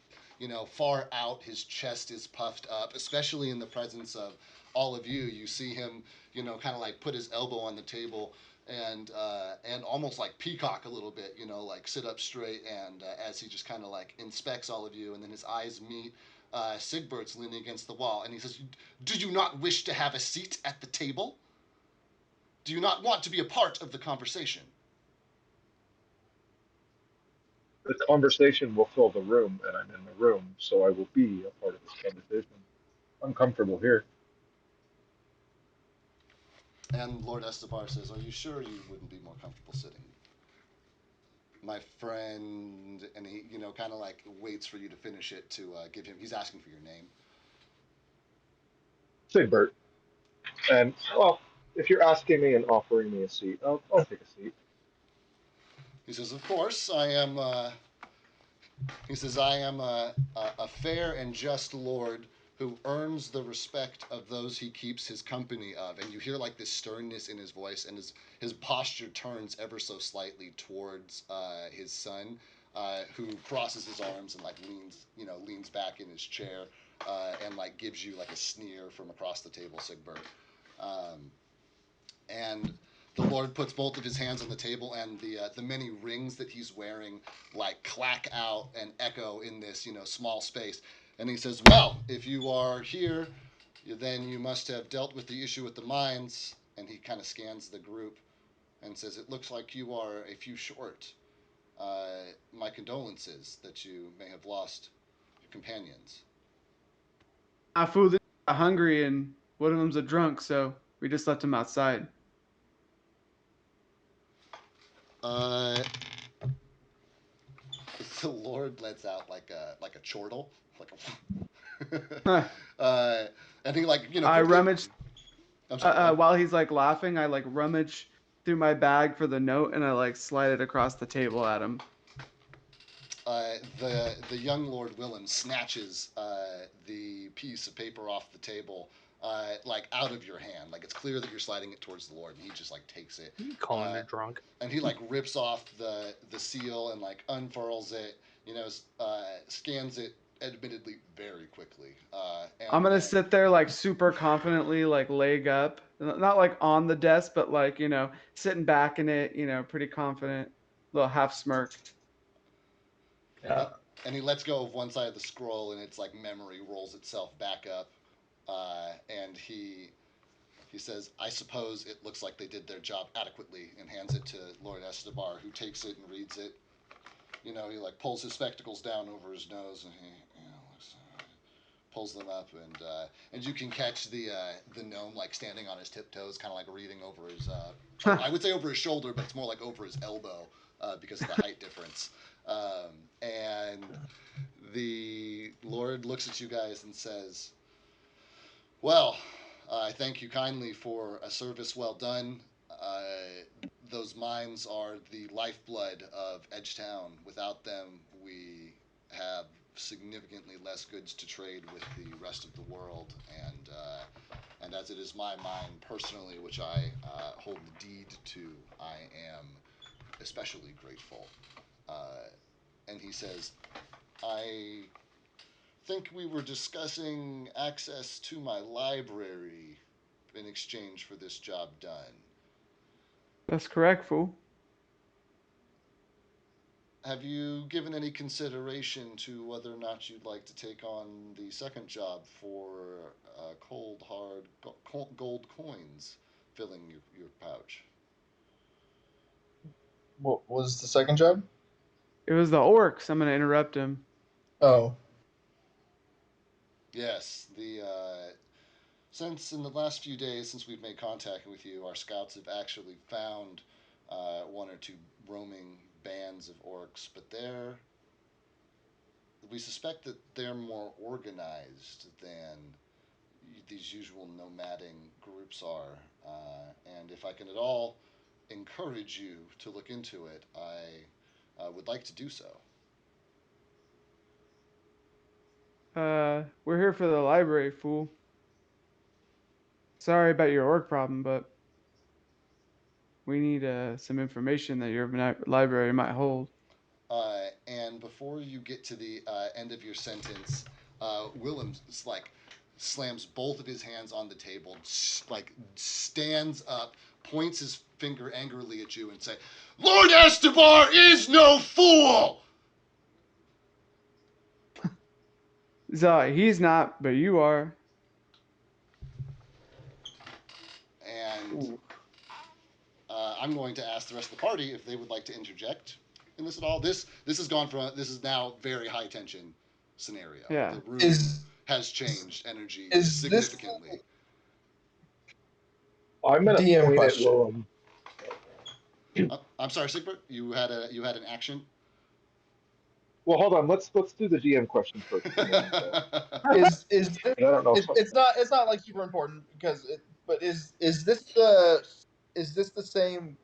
far out his chest is puffed up, especially in the presence of all of you. You see him kind of like put his elbow on the table and almost like peacock a little bit, like sit up straight, and as he just kind of like inspects all of you, and then his eyes meet Sigbert's leaning against the wall, and he says, "Do you not wish to have a seat at the table? Do you not want to be a part of the conversation?" The conversation will fill the room, and I'm in the room, so I will be a part of this conversation. I'm comfortable here. And Lord Estebar says, "Are you sure you wouldn't be more comfortable sitting, my friend?" And he, kind of like waits for you to finish it to give him. He's asking for your name. Sigbert. And, well, if you're asking me and offering me a seat, I'll take a seat. He says, "Of course, I am." He says, "I am a fair and just lord who earns the respect of those he keeps his company of." And you hear like this sternness in his voice, and his posture turns ever so slightly towards his son, who crosses his arms and like leans back in his chair, and like gives you like a sneer from across the table, Sigbert. And The Lord puts both of his hands on the table, and the many rings that he's wearing like clack out and echo in this small space. And he says, "Well, if you are here, then you must have dealt with the issue with the mines." And he kind of scans the group and says, "It looks like you are a few short. My condolences that you may have lost your companions." Food got hungry and one of them's a drunk, so we just left him outside. Uh, the Lord lets out like a chortle, like and he I quickly. rummaged I'm sorry. Go ahead. while he's like laughing. I like rummage through my bag for the note and I like slide it across the table at him. The young Lord Willem snatches the piece of paper off the table, like out of your hand. Like it's clear that you're sliding it towards the Lord, and he just like takes it. You calling me drunk? And he like rips off the seal and like unfurls it. Scans it admittedly very quickly. I'm gonna sit there like super confidently, like leg up, not like on the desk, but like sitting back in it, pretty confident, little half smirk. Yeah. And he lets go of one side of the scroll, and it's like memory rolls itself back up, and he says, "I suppose it looks like they did their job adequately," and hands it to Lord Estebar, who takes it and reads it. He like pulls his spectacles down over his nose, and he pulls them up, and you can catch the gnome like standing on his tiptoes, kind of like reading over his. I would say over his shoulder, but it's more like over his elbow because of the height difference. And the Lord looks at you guys and says, "Well, I thank you kindly for a service well done. Those mines are the lifeblood of Edgetown. Without them, we have significantly less goods to trade with the rest of the world. And as it is my mine personally, which I hold the deed to, I am especially grateful." And he says, "I think we were discussing access to my library in exchange for this job done. That's correct, fool. Have you given any consideration to whether or not you'd like to take on the second job for cold, hard gold coins filling your pouch?" What was the second job? It was the orcs. I'm gonna interrupt him. Oh, Yes, since in the last few days since we've made contact with you, our scouts have actually found one or two roaming bands of orcs, but we suspect that they're more organized than these usual nomading groups are. And if I can at all encourage you to look into it, I would like to do so. We're here for the library, fool. Sorry about your orc problem, but we need some information that your library might hold. And before you get to the end of your sentence, Willem like slams both of his hands on the table, like stands up, points his finger angrily at you, and say, "Lord Estebar is no fool." So he's not, but you are. And I'm going to ask the rest of the party if they would like to interject in this at all. This is now very high tension scenario. Yeah. The room Is- has changed energy is this- significantly. I'm gonna DM point question. at Willem. I'm sorry, Sigbert. You had an action. Well, hold on. Let's do the GM question first. is I don't know. it's not like super important because but is this the same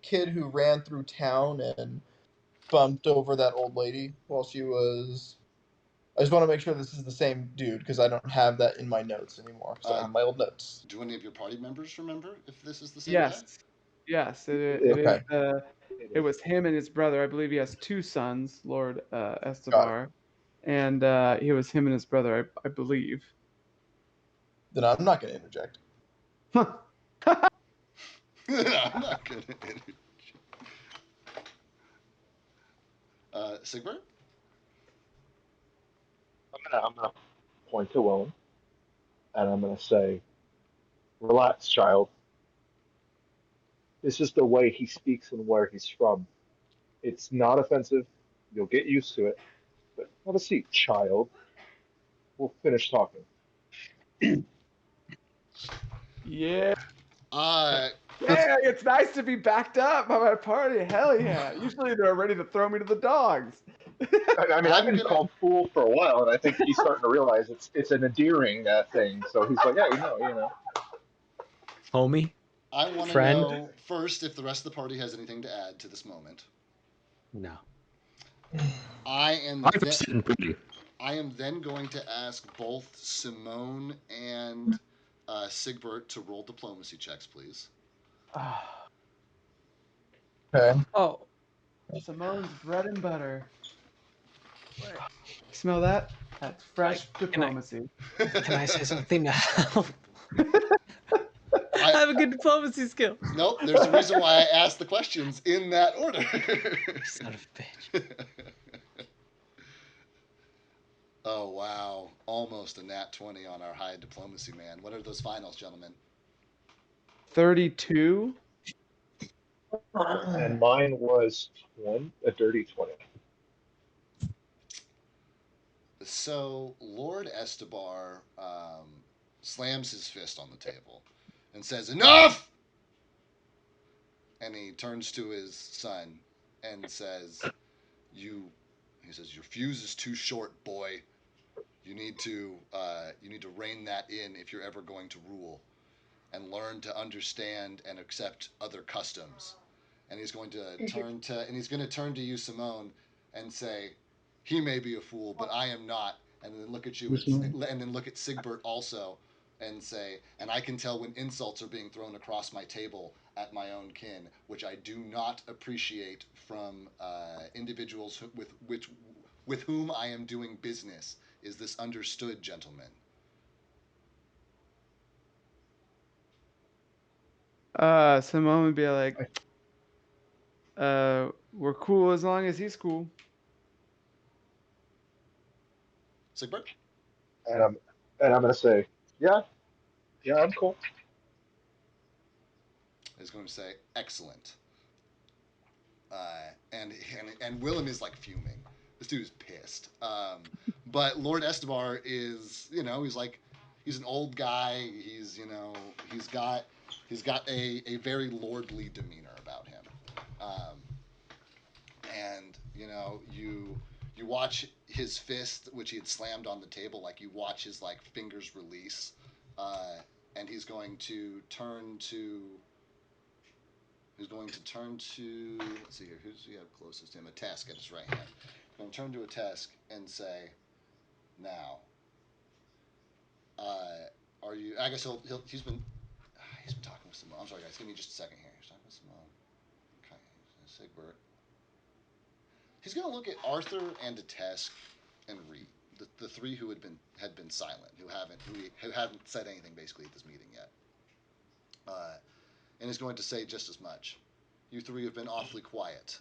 kid who ran through town and bumped over that old lady while she was? I just want to make sure this is the same dude because I don't have that in my notes anymore. So I have my old notes. Do any of your party members remember if this is the same Yes. guy? Yes, Okay. it was him and his brother. I believe he has two sons, Lord Got it. Estebar, and it was him and his brother, I believe. Then I'm not going to interject. I'm not good at energy. Sigbert? I'm gonna point to Willem, and I'm gonna say, "Relax, child. This is the way he speaks and where he's from. It's not offensive. You'll get used to it. But have a seat, child. We'll finish talking." Yeah. Uh, Yeah, it's nice to be backed up by my party. Hell yeah. Usually they're ready to throw me to the dogs. I mean, I've I'm been gonna. called fool for a while, and I think he's starting to realize it's an endearing thing. So he's like, "Yeah, you know." Homie, I want to friend. know first if the rest of the party has anything to add to this moment. No. I am Arthur's then. sitting pretty. I am then going to ask both Simone and Sigbert to roll diplomacy checks, please. Okay. Oh, Simone's bread and butter. Smell that? That's fresh diplomacy. can I say something to help? I- I have a good diplomacy skill. Nope, there's a reason why I asked the questions in that order. Son of a bitch. Oh, wow. Almost a nat 20 on our high diplomacy, man. What are those finals, gentlemen? 32. And mine was a dirty 20. So, Lord Estebar slams his fist on the table and says, "Enough!" And he turns to his son and says, he says, "Your fuse is too short, boy. You need to rein that in if you're ever going to rule, and learn to understand and accept other customs." And he's going to turn to you, Simone, and say, "He may be a fool, but I am not." And then look at you, and then look at Sigbert also, and say, "And I can tell when insults are being thrown across my table at my own kin, which I do not appreciate from individuals with whom I am doing business. Is this understood, gentlemen?" Simone would be like, we're cool as long as he's cool. Sigbert? And I'm gonna say, "Yeah, I'm cool." Is going to say, "Excellent." And Willem is like fuming. This dude is pissed. But Lord Estebar is, he's an old guy. He's got a very lordly demeanor about him. And you watch his fist, which he had slammed on the table, like you watch his like fingers release, and he's going to turn to. Let's see here. Who's he have closest to him? A Tesk at his right hand. He's going to turn to a Tesk and say, "Now, are you?" I guess he's been talking with Simone. I'm sorry, guys. Give me just a second here. He's talking with Simone. Okay, Sigbert. He's going to look at Arthur and a Tesk and Reed, the three who had been silent, who haven't said anything basically at this meeting yet, and he's going to say just as much. You three have been awfully quiet.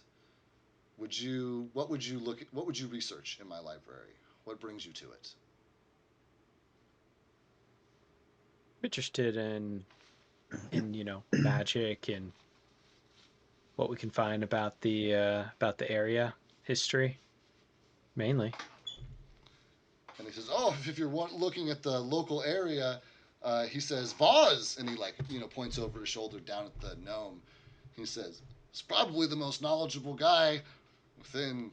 What would you research in my library? What brings you to it? I'm interested in magic and what we can find about the area, history, mainly. And he says, "Oh, if you're looking at the local area," he says, "Vaz," and he points over his shoulder down at the gnome. He says, "It's probably the most knowledgeable guy within,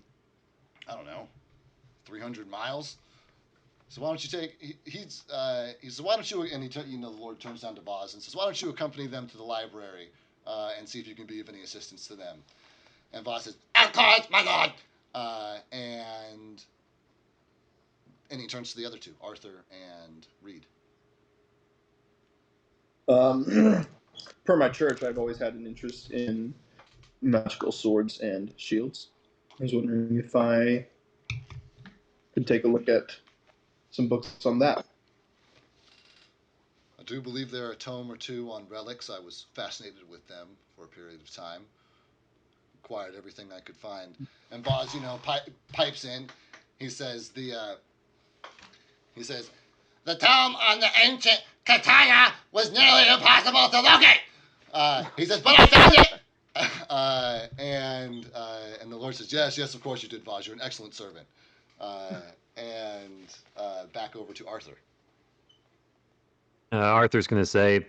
I don't know, 300 miles. So why don't you take?" He says, "Why don't you?" And the Lord turns down to Vaz and says, "Why don't you accompany them to the library and see if you can be of any assistance to them?" And Vaz says, "Of course, my lord." And he turns to the other two, Arthur and Reed. Per my church, I've always had an interest in magical swords and shields. I was wondering if I could take a look at some books on that. do believe there are a tome or two on relics. I was fascinated with them for a period of time. Acquired everything I could find. And Boz, pipes in. He says the tome on the ancient katana was nearly impossible to locate. He says, but I found it. And the Lord says, yes, of course you did, Voz. You're an excellent servant. Back over to Arthur. Arthur's going to say,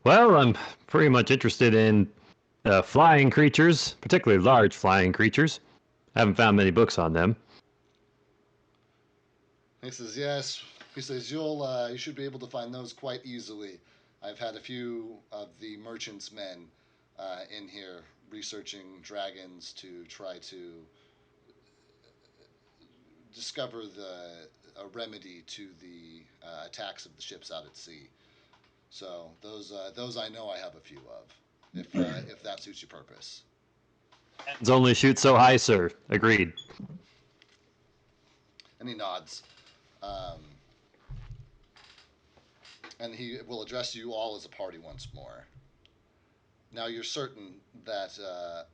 well, I'm pretty much interested in flying creatures, particularly large flying creatures. I haven't found many books on them. He says, yes. He says, you should be able to find those quite easily. I've had a few of the merchants' men in here researching dragons to try to discover a remedy to the attacks of the ships out at sea. So those I know I have a few of, if that suits your purpose. Hands only shoot so high, sir. Agreed. And he nods. And he will address you all as a party once more. Now you're certain that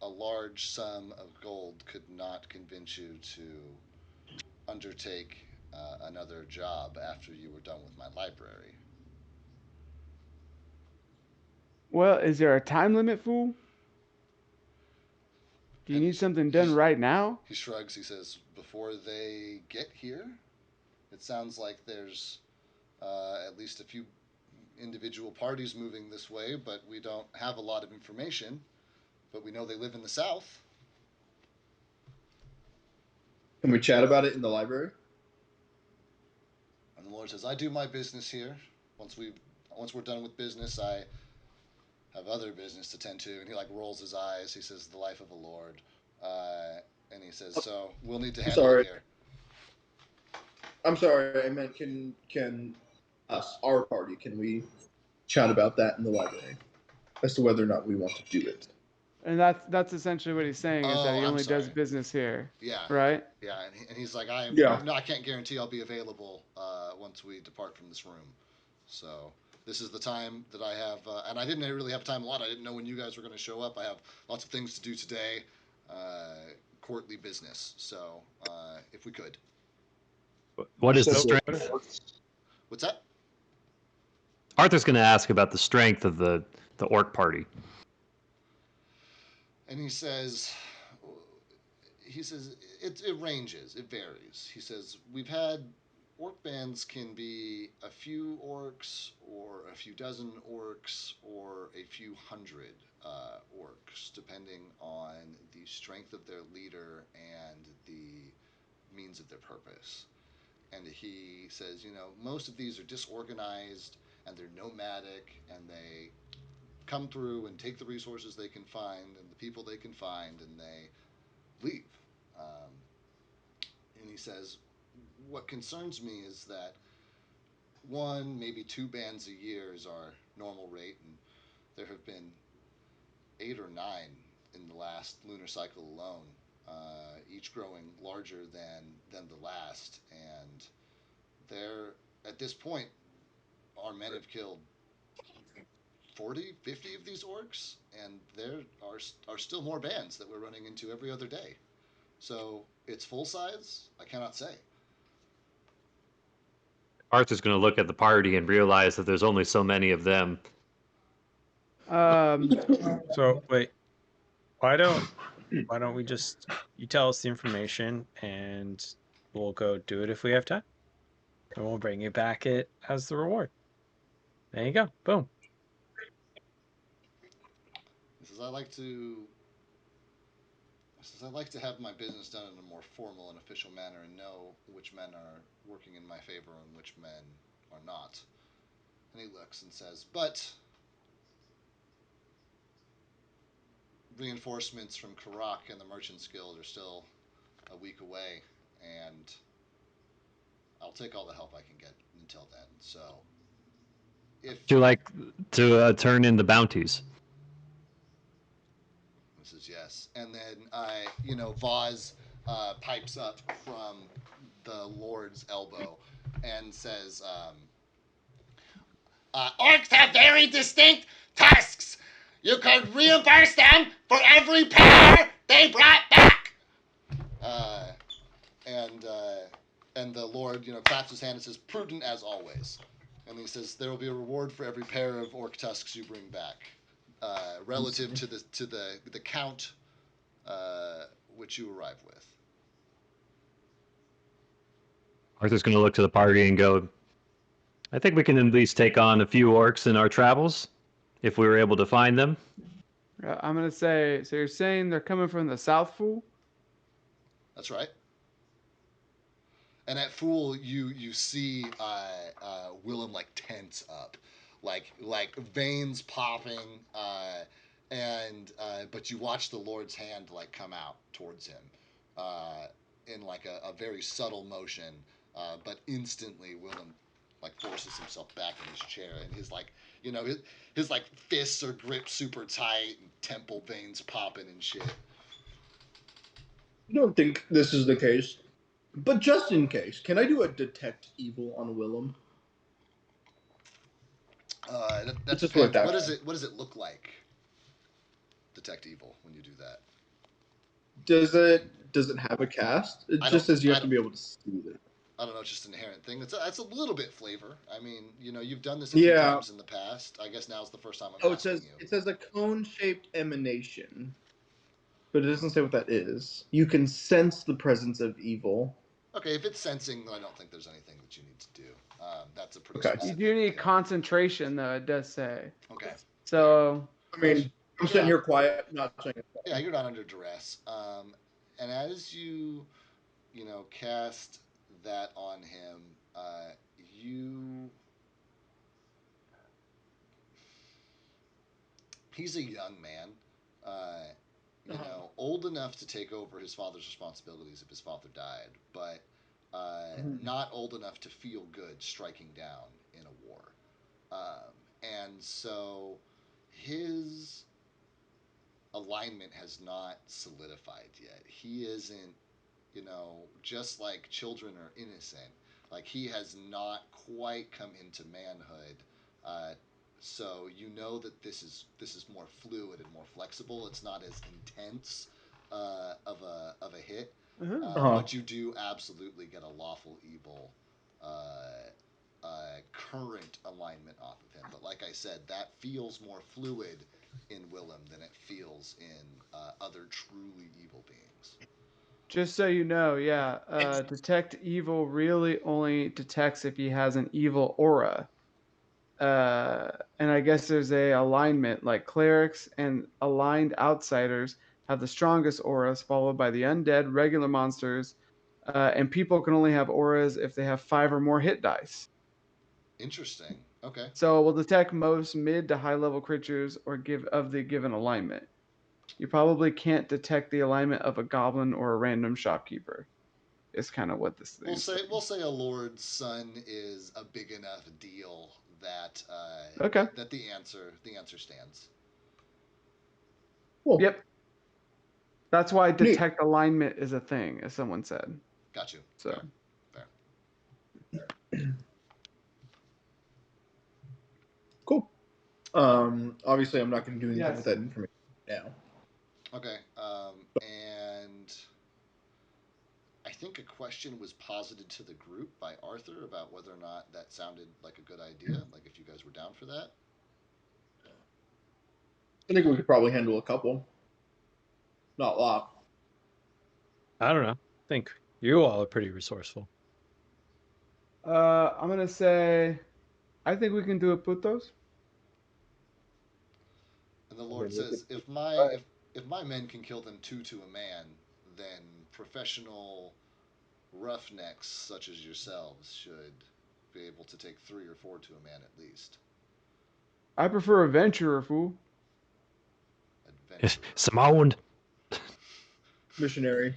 a large sum of gold could not convince you to undertake another job after you were done with my library. Well, is there a time limit, fool? Do you And need something done right now? He shrugs. He says, before they get here, it sounds like there's at least a few individual parties moving this way, but we don't have a lot of information. But we know they live in the south. Can we chat about it in the library? And the Lord says, I do my business here. Once we're done with business, I have other business to tend to. And he rolls his eyes. He says, the life of a lord. And he says, so we'll need to handle it here. I'm sorry. I meant can us, our party, can we chat about that in the library as to whether or not we want to do it? And that's essentially what he's saying, is that he I'm only does sorry. business here. Yeah. Right? Yeah, and he's like, I can't guarantee I'll be available once we depart from this room. So this is the time that I have, and I didn't really have time a lot. I didn't know when you guys were going to show up. I have lots of things to do today, courtly business. So if we could. What is the strength? What's that? Arthur's going to ask about the strength of the orc party. And he says it ranges, it varies. He says we've had orc bands can be a few orcs or a few dozen orcs or a few hundred orcs, depending on the strength of their leader and the means of their purpose. And he says, most of these are disorganized and they're nomadic and they come through and take the resources they can find and the people they can find and they leave. And he says, what concerns me is that one, maybe two bands a year is our normal rate, and there have been 8 or 9 in the last lunar cycle alone, each growing larger than the last. And they're, at this point, our men have killed 40, 50 of these orcs, and there are still more bands that we're running into every other day. So it's full size? I cannot say. Arthur's going to look at the party and realize that there's only so many of them. So wait, why don't we just, you tell us the information and we'll go do it if we have time, and we'll bring you back it as the reward. There you go. Boom. He says, I like to have my business done in a more formal and official manner and know which men are working in my favor and which men are not. And he looks and says, but reinforcements from Karak and the Merchants Guild are still a week away, and I'll take all the help I can get until then. So, if Would you like to turn in the bounties? He says yes, and then Voz pipes up from the Lord's elbow and says, Orcs have very distinct tusks. You could reimburse them for every pair they brought back. Uh, and the Lord, claps his hand and says, "Prudent as always." And he says, "There will be a reward for every pair of orc tusks you bring back, relative to the count which you arrive with." Arthur's going to look to the party and go, I think we can at least take on a few orcs in our travels, if we were able to find them. I'm gonna say. So you're saying they're coming from the South, fool? That's right. And at Fool, you see Willem like tense up, like veins popping, and but you watch the Lord's hand like come out towards him, in like a very subtle motion, but instantly Willem like forces himself back in his chair, and his like his like fists are gripped super tight, and temple veins popping and shit. I don't think this is the case. But just in case, can I do a detect evil on Willem? That Just worth depends. that. What does it look like? Detect evil when you do that. Does it have a cast? It just says you have to be able to see it. I don't know. It's just an inherent thing. It's a little bit flavor. I mean, you've done this a few Yeah. times in the past. I guess now's the first time I'm Oh, asking you. it says a cone-shaped emanation, but it doesn't say what that is. You can sense the presence of evil. Okay, if it's sensing, then I don't think there's anything that you need to do. That's a pretty Okay. You specific do need thing. concentration, though. It does say. Okay. So I mean, I'm sitting here quiet, not saying it. Yeah, you're not under duress. And as you cast that on him, he's a young man, old enough to take over his father's responsibilities if his father died, but not old enough to feel good striking down in a war. And so his alignment has not solidified yet. He isn't, just like children are innocent, like he has not quite come into manhood. So that this is more fluid and more flexible. It's not as intense of a hit, but you do absolutely get a lawful evil current alignment off of him. But like I said, that feels more fluid in Willem than it feels in other truly evil beings. just so you know, detect evil really only detects if he has an evil aura. And I guess there's a alignment, like clerics and aligned outsiders have the strongest auras, followed by the undead, regular monsters, and people can only have auras if they have 5 or more hit dice. Interesting. Okay. So it will detect most mid to high level creatures of the given alignment. You probably can't detect the alignment of a goblin or a random shopkeeper. Is kind of what this thing is. We'll say a lord's son is a big enough deal that Okay. that the answer stands. Cool. Yep. That's why detect alignment is a thing, as someone said. Got you. So. Fair. Cool. Obviously, I'm not going to do anything with that information now. Okay. And I think a question was posited to the group by Arthur about whether or not that sounded like a good idea. Like if you guys were down for that. I think we could probably handle a couple. Not a lot. I don't know. I think you all are pretty resourceful. I'm gonna say, I think we can do it, putos. And the Lord says, if my men can kill them two to a man, then professional roughnecks such as yourselves should be able to take 3 or 4 to a man at least. I prefer adventurer, fool. Adventurer. Simone. Missionary.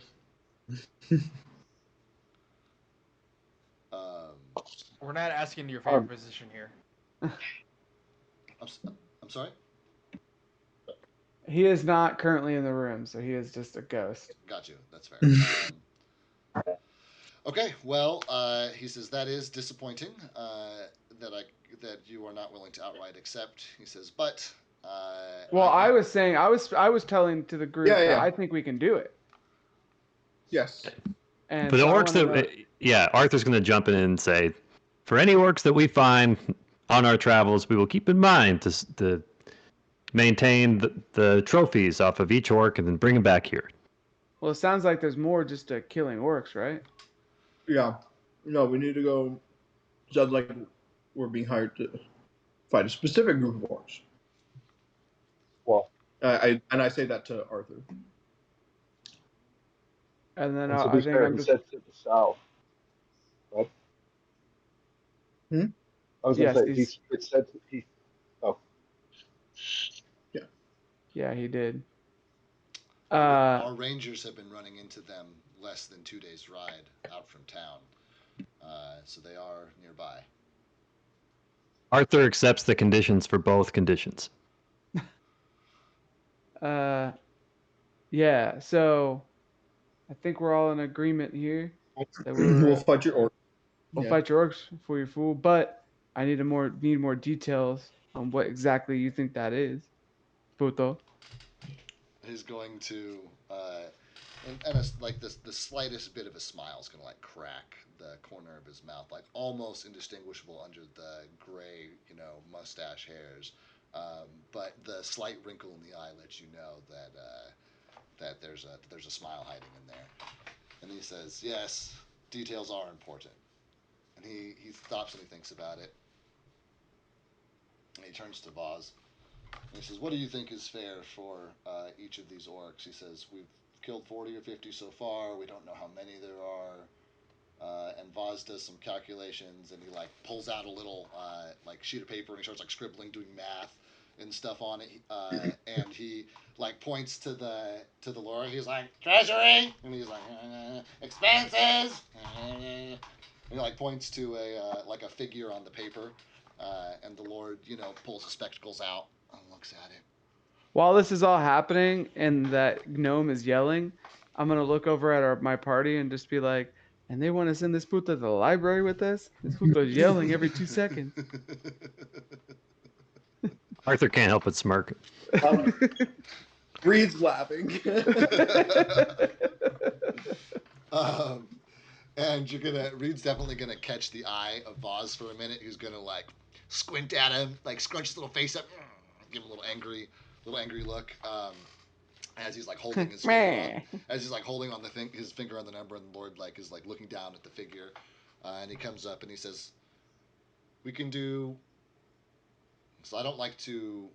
We're not asking your favorite position here. I'm sorry? He is not currently in the room, so he is just a ghost. Got you. That's fair. Okay, well, he says that is disappointing. that you are not willing to outright accept. He says, but Well, I was saying, I was telling to the group Yeah, that yeah. I think we can do it. Yes. And For the so I orcs wanna know- that, yeah, Arthur's going to jump in and say, for any orcs that we find on our travels, we will keep in mind to maintain the trophies off of each orc and then bring them back here. well, it sounds like there's more just to killing orcs, right? Yeah. No, we need to go. Sounds like we're being hired to fight a specific group of orcs. Well, I say that to Arthur. And then and to I be think fair, I'm he just said to the south, right? Hmm? I was going yes, to say, he's it said he. Oh, yeah, he did. our rangers have been running into them less than 2 days' ride out from town, so they are nearby. Arthur accepts the conditions for both conditions. Yeah, so I think we're all in agreement here that We'll fight your orcs. we'll Yeah. fight your orcs for your fool, but I need more details on what exactly you think that is, puto. He's going to, and it's like the slightest bit of a smile is going to like crack the corner of his mouth, like almost indistinguishable under the gray, mustache hairs. But the slight wrinkle in the eye lets you know that there's a smile hiding in there. And he says, "Yes, details are important." And he stops and he thinks about it. And he turns to Vaz. And he says, "What do you think is fair for each of these orcs?" He says, "We've killed 40 or 50 so far. We don't know how many there are." And Vaz does some calculations, and he pulls out a little sheet of paper, and he starts scribbling, doing math and stuff on it. And he points to the Lord. He's like, "Treasury," and he's like, "Expenses." And he points to a figure on the paper. And the Lord, pulls his spectacles out and looks at it. While this is all happening and that gnome is yelling, I'm gonna look over at my party and just be like, and they want to send this puto to the library with us? This puto is yelling every 2 seconds. Arthur can't help but smirk. Reed's laughing. And Reed's definitely gonna catch the eye of Vaz for a minute. He's gonna squint at him, scrunch his little face up, give him a little angry look. As he's holding his finger on his finger on the number, and the Lord is looking down at the figure, and he comes up and he says, "We can do." So I don't like to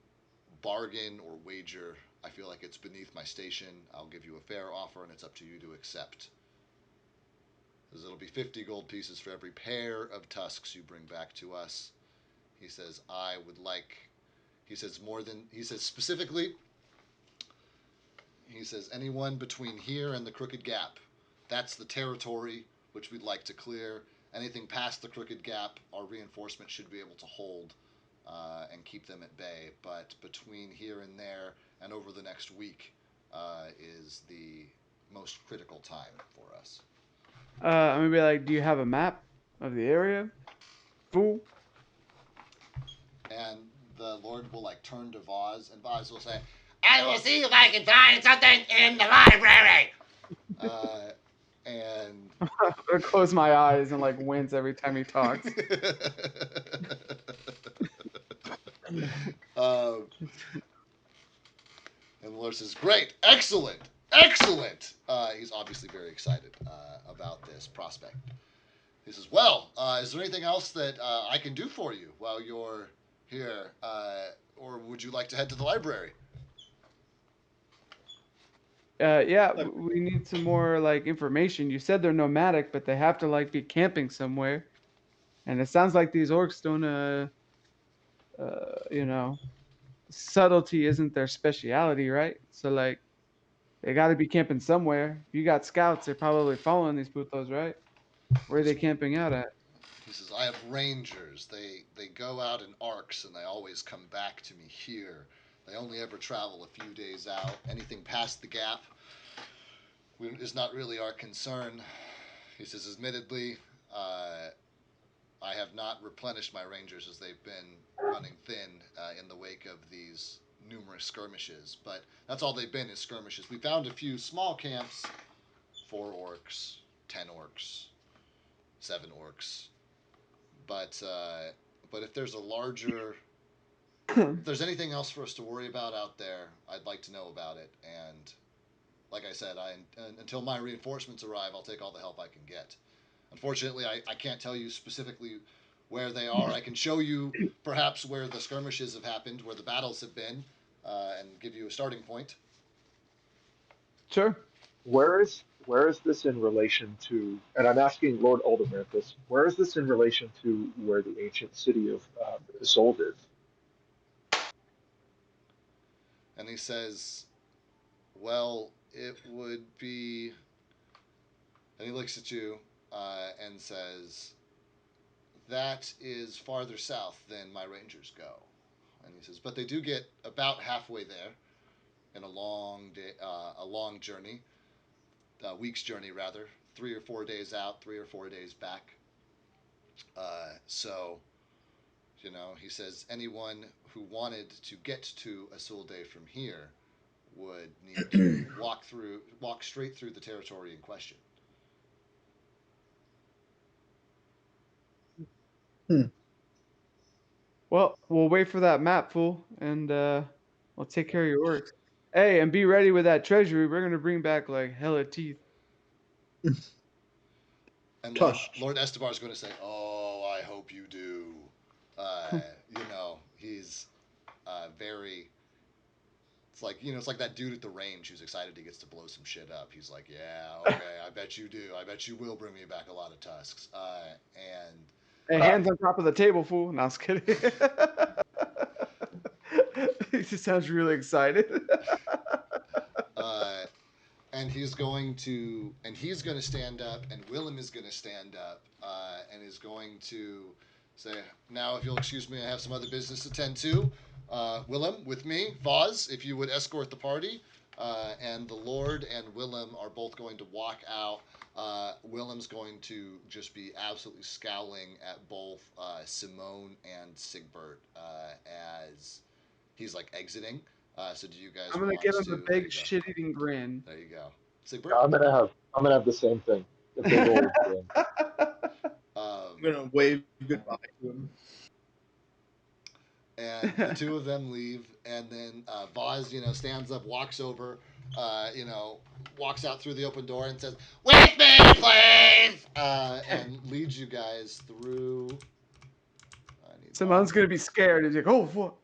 bargain or wager. I feel like it's beneath my station. I'll give you a fair offer, and it's up to you to accept. Says it'll be 50 gold pieces for every pair of tusks you bring back to us. He says, I would like, he says specifically, he says anyone between here and the Crooked Gap. That's the territory which we'd like to clear. Anything past the Crooked Gap, our reinforcement should be able to hold and keep them at bay. But between here and there and over the next week is the most critical time for us. I'm gonna be like, do you have a map of the area? Fool. And the Lord will turn to Vaz, and Vaz will say, "I will see if I can find something in the library." And I close my eyes and wince every time he talks. And the Lord says, "Great, excellent, excellent." He's obviously very excited about this prospect. He says, "Well, is there anything else that I can do for you while you're here, or would you like to head to the library?" Yeah, we need some more information. You said they're nomadic, but they have to be camping somewhere. And it sounds like these orcs don't subtlety isn't their speciality, right? So they got to be camping somewhere. If you got scouts, they're probably following these putos, right? Where are they camping out at? He says, "I have rangers. They go out in arcs, and they always come back to me here. They only ever travel a few days out. Anything past the gap is not really our concern." He says, "Admittedly, I have not replenished my rangers as they've been running thin in the wake of these numerous skirmishes. But that's all they've been is skirmishes. We found a few small camps, 4 orcs, 10 orcs, 7 orcs. But if there's a larger, if there's anything else for us to worry about out there, I'd like to know about it. And like I said, until my reinforcements arrive, I'll take all the help I can get. Unfortunately, I can't tell you specifically where they are. I can show you perhaps where the skirmishes have happened, where the battles have been, and give you a starting point. Sure. Where is this in relation to? And I'm asking Lord Aldermere this. Where is this in relation to where the ancient city of Isolde is? And he says, well, it would be. And he looks at you and says, that is farther south than my rangers go. And he says, but they do get about halfway there in a long journey, a week's journey rather, 3 or 4 days out, 3 or 4 days back. So, he says anyone who wanted to get to Isolde from here would need to walk straight through the territory in question. Well, we'll wait for that map, fool, and we'll take care of your orcs. Hey, and be ready with that treasury. We're gonna bring back like hella teeth. And Tush. Lord Estebar is going to say, "Oh, I hope you do." He's very. It's like that dude at the range who's excited he gets to blow some shit up. He's like, "Yeah, okay, I bet you do. I bet you will bring me back a lot of tusks." Hey, hands on top of the table, fool. No, I was kidding. He just sounds really excited. And he's going to stand up, and Willem is going to stand up, and is going to say, "Now, if you'll excuse me, I have some other business to tend to. Willem, with me, Voz, if you would escort the party." And the Lord and Willem are both going to walk out. Willem's going to just be absolutely scowling at both Simone and Sigbert as he's like exiting. So do you guys I'm gonna want give him to? a There big you go. shit-eating grin. There you go. Yeah, Sigbert? I'm gonna have the same thing. A big old grin. I'm gonna wave goodbye to him. And the two of them leave, and then Voz, stands up, walks over, walks out through the open door and says, "With me, please!" And leads you guys through. Simone's gonna be scared. He's like, "Oh, what?"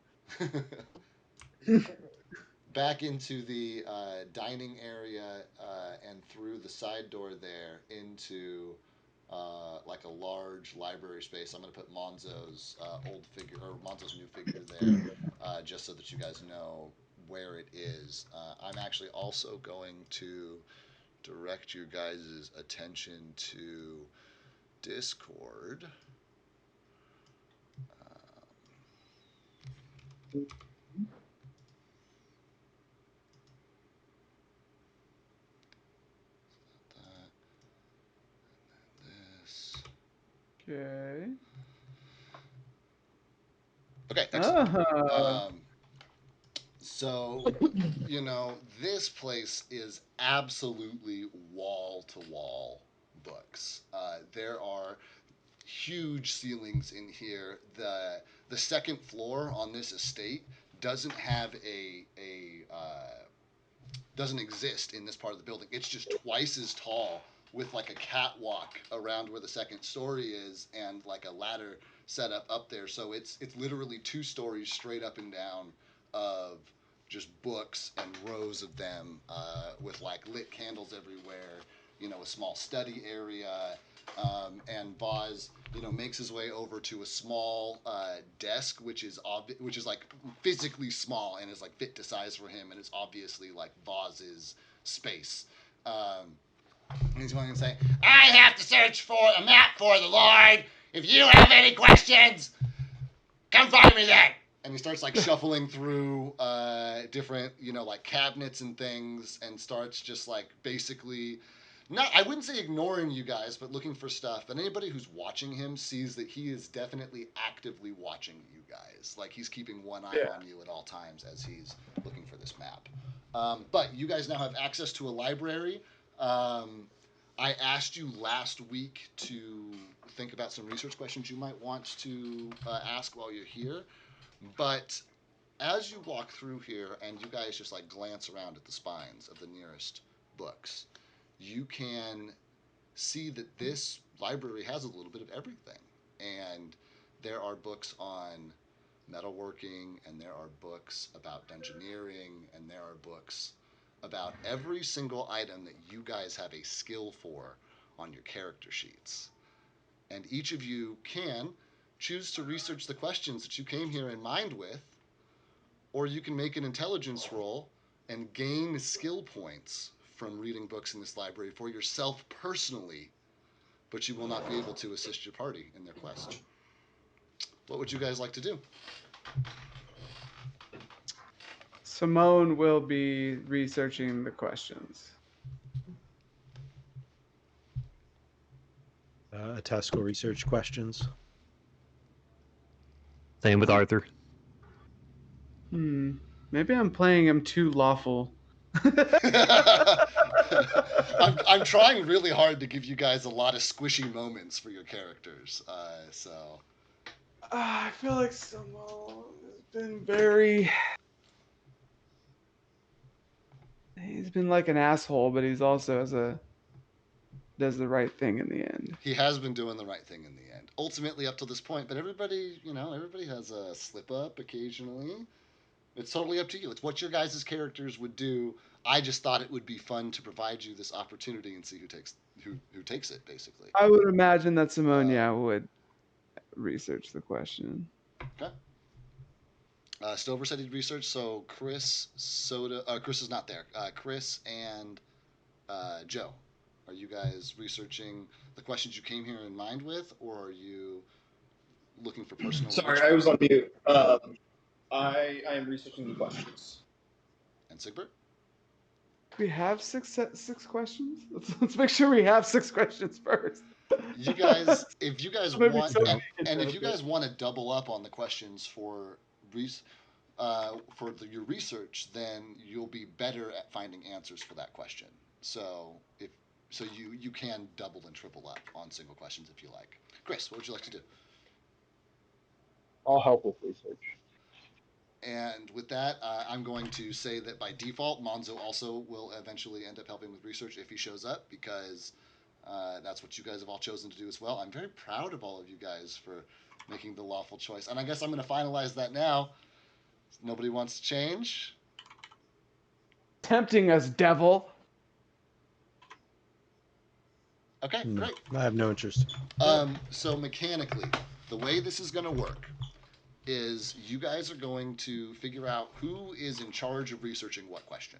Back into the dining area and through the side door there into like a large library space. I'm going to put Monzo's old figure or Monzo's new figure there just so that you guys know where it is. I'm actually also going to direct you guys' attention to Discord. This. Okay. Okay, excellent. Uh-huh. So, this place is absolutely wall to wall books. There are huge ceilings in here. The second floor on this estate doesn't have doesn't exist in this part of the building. It's just twice as tall with like a catwalk around where the second story is and like a ladder set up there. So it's literally 2 stories straight up and down of just books and rows of them with like lit candles everywhere. A small study area. And Voz, makes his way over to a small desk, which is like physically small and is like fit to size for him, and it's obviously like Voz's space. And he's going to say, "I have to search for a map for the Lord. If you have any questions, come find me then." And he starts like shuffling through different, like cabinets and things, and starts just like basically I wouldn't say ignoring you guys, but looking for stuff. And anybody who's watching him sees that he is definitely actively watching you guys. Like he's keeping one eye Yeah. on you at all times as he's looking for this map. But you guys now have access to a library. I asked you last week to think about some research questions you might want to ask while you're here. But as you walk through here and you guys just like glance around at the spines of the nearest books, you can see that this library has a little bit of everything. And there are books on metalworking, and there are books about dungeoneering, and there are books about every single item that you guys have a skill for on your character sheets. And each of you can choose to research the questions that you came here in mind with, or you can make an intelligence roll and gain skill points from reading books in this library for yourself personally, but you will not be able to assist your party in their quest. What would you guys like to do? Simone will be researching the questions. Tesco research questions. Same with Arthur. Maybe I'm playing him too lawful. I'm trying really hard to give you guys a lot of squishy moments for your characters. I feel like Simone has been very... He's been like an asshole, but he's also does the right thing in the end. He has been doing the right thing in the end. Ultimately, up to this point, but everybody has a slip up occasionally. It's totally up to you. It's what your guys' characters would do. I just thought it would be fun to provide you this opportunity and see who takes it, basically. I would imagine that Simone, would research the question. Okay. Stover said he'd research, so Chris is not there. Chris and Joe, are you guys researching the questions you came here in mind with, or are you looking for personal? Sorry, I was on mute. I am researching the questions. And Sigbert? Do we have six questions? Let's make sure we have 6 questions first. You guys, if you guys Maybe want, so. and if you guys want to double up on the questions for your research, then you'll be better at finding answers for that question. So you can double and triple up on single questions if you like. Chris, what would you like to do? I'll help with research. And with that, I'm going to say that by default, Monzo also will eventually end up helping with research if he shows up, because that's what you guys have all chosen to do as well. I'm very proud of all of you guys for making the lawful choice. And I guess I'm going to finalize that now. Nobody wants to change? Tempting us, devil. Okay, great. I have no interest. So mechanically, the way this is going to work is you guys are going to figure out who is in charge of researching what question.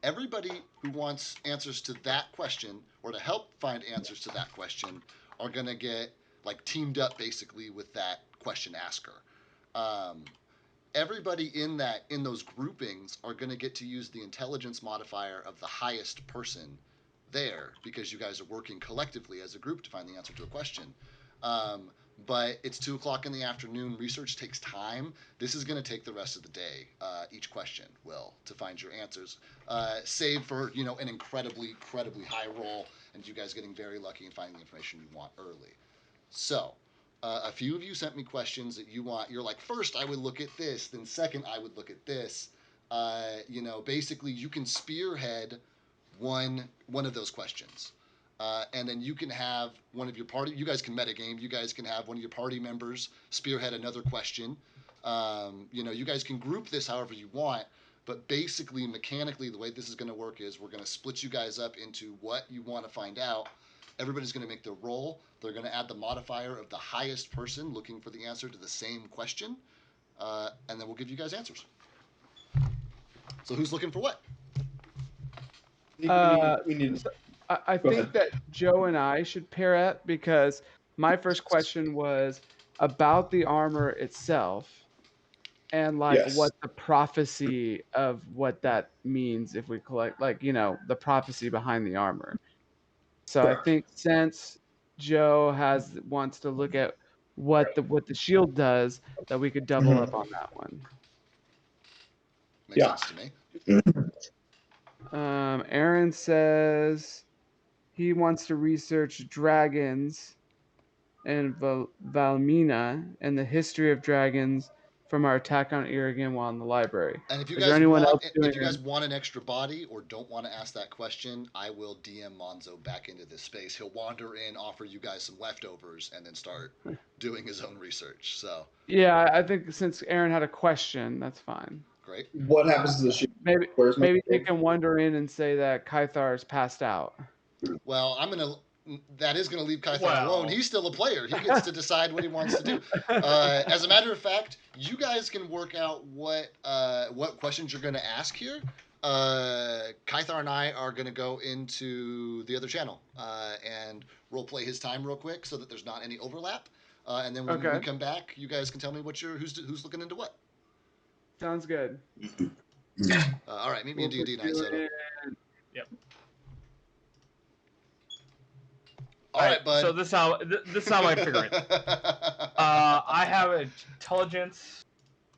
Everybody who wants answers to that question, or to help find answers to that question, are going to get like teamed up basically with that question asker. Everybody in those groupings are going to get to use the intelligence modifier of the highest person there, because you guys are working collectively as a group to find the answer to a question. But it's 2:00 in the afternoon. Research takes time. This is going to take the rest of the day. Each question will, to find your answers. Save for an incredibly high roll, and you guys getting very lucky and finding the information you want early. So, a few of you sent me questions that you want. You're like, first I would look at this, then second I would look at this. Basically you can spearhead one of those questions. And then you can have one of your party, you guys can metagame, you guys can have one of your party members spearhead another question. You guys can group this however you want, but basically, mechanically, the way this is going to work is we're going to split you guys up into what you want to find out. Everybody's going to make their roll. They're going to add the modifier of the highest person looking for the answer to the same question, and then we'll give you guys answers. So who's looking for what? We need I think that Joe and I should pair up, because my first question was about the armor itself, and like Yes. what the prophecy of what that means if we collect, like, the prophecy behind the armor. So I Correct. think since Joe wants to look at what the shield does, that we could double Mhm. up on that one. Makes Yeah. sense to me. Aaron says he wants to research dragons and Valmina and the history of dragons from our attack on Irrigan while in the library. And if you Is there guys anyone want, else doing if you guys it? want an extra body or don't want to ask that question, I will DM Monzo back into this space. He'll wander in, offer you guys some leftovers, and then start doing his own research. So Yeah, I think since Aaron had a question, that's fine. great. What happens to the shield? Maybe Where's my maybe he shield? can wander in and say that Kythar's passed out. Well, that is gonna leave Kythar Well. alone. He's still a player. He gets to decide what he wants to do. As a matter of fact, you guys can work out what questions you're gonna ask here. Kythar and I are gonna go into the other channel and role play his time real quick so that there's not any overlap. And then when we Okay. come back, you guys can tell me who's looking into what. Sounds good. All right, meet me We'll in put D&D night, you Soto. in- All right, bud. So this is how I figure it. I have an intelligence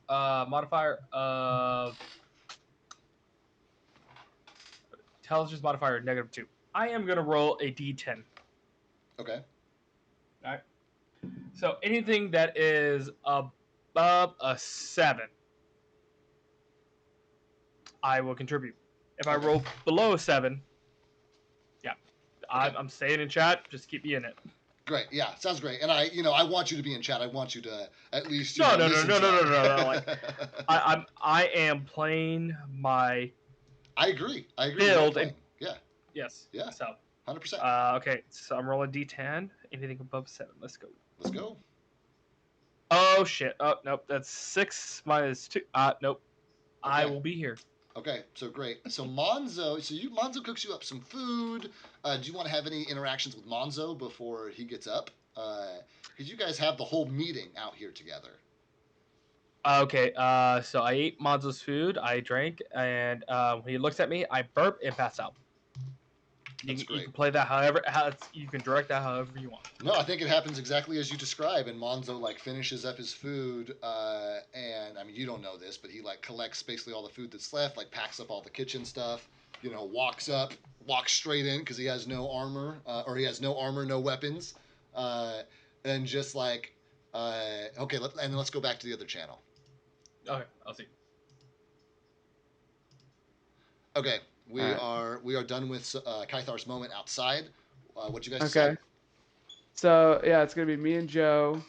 modifier of intelligence modifier -2. I am gonna roll a d10. Okay. All right. So anything that is above a 7, I will contribute. If I Okay. roll below a 7, yeah, Okay. I'm staying in chat. Just keep me in it. Great. Yeah, sounds great. And I want you to be in chat. I want you to at least No. listen to it. Like, I am playing my I agree. I agree. build You're and playing. Yeah. yes. Yeah. So 100%. okay. So I'm rolling d10. Anything above 7. Let's go. Let's go. Oh shit. Oh nope. That's 6 minus 2. Nope. I Okay. will be here. Okay. So great. So Monzo cooks you up some food. Do you want to have any interactions with Monzo before he gets up? Because you guys have the whole meeting out here together. Okay, so I ate Monzo's food, I drank, and when he looks at me, I burp and pass out. That's You great. can play that you can direct that however you want. No, I think it happens exactly as you describe. And Monzo finishes up his food, and I mean you don't know this, but he collects basically all the food that's left, packs up all the kitchen stuff. Walks straight in because he has no armor, or he has no armor, no weapons, and just okay, and then let's go back to the other channel. Okay, I'll see. Okay, we Alright. are done with Kythar's moment outside. What you guys Okay. decide? So yeah, it's gonna be me and Joe.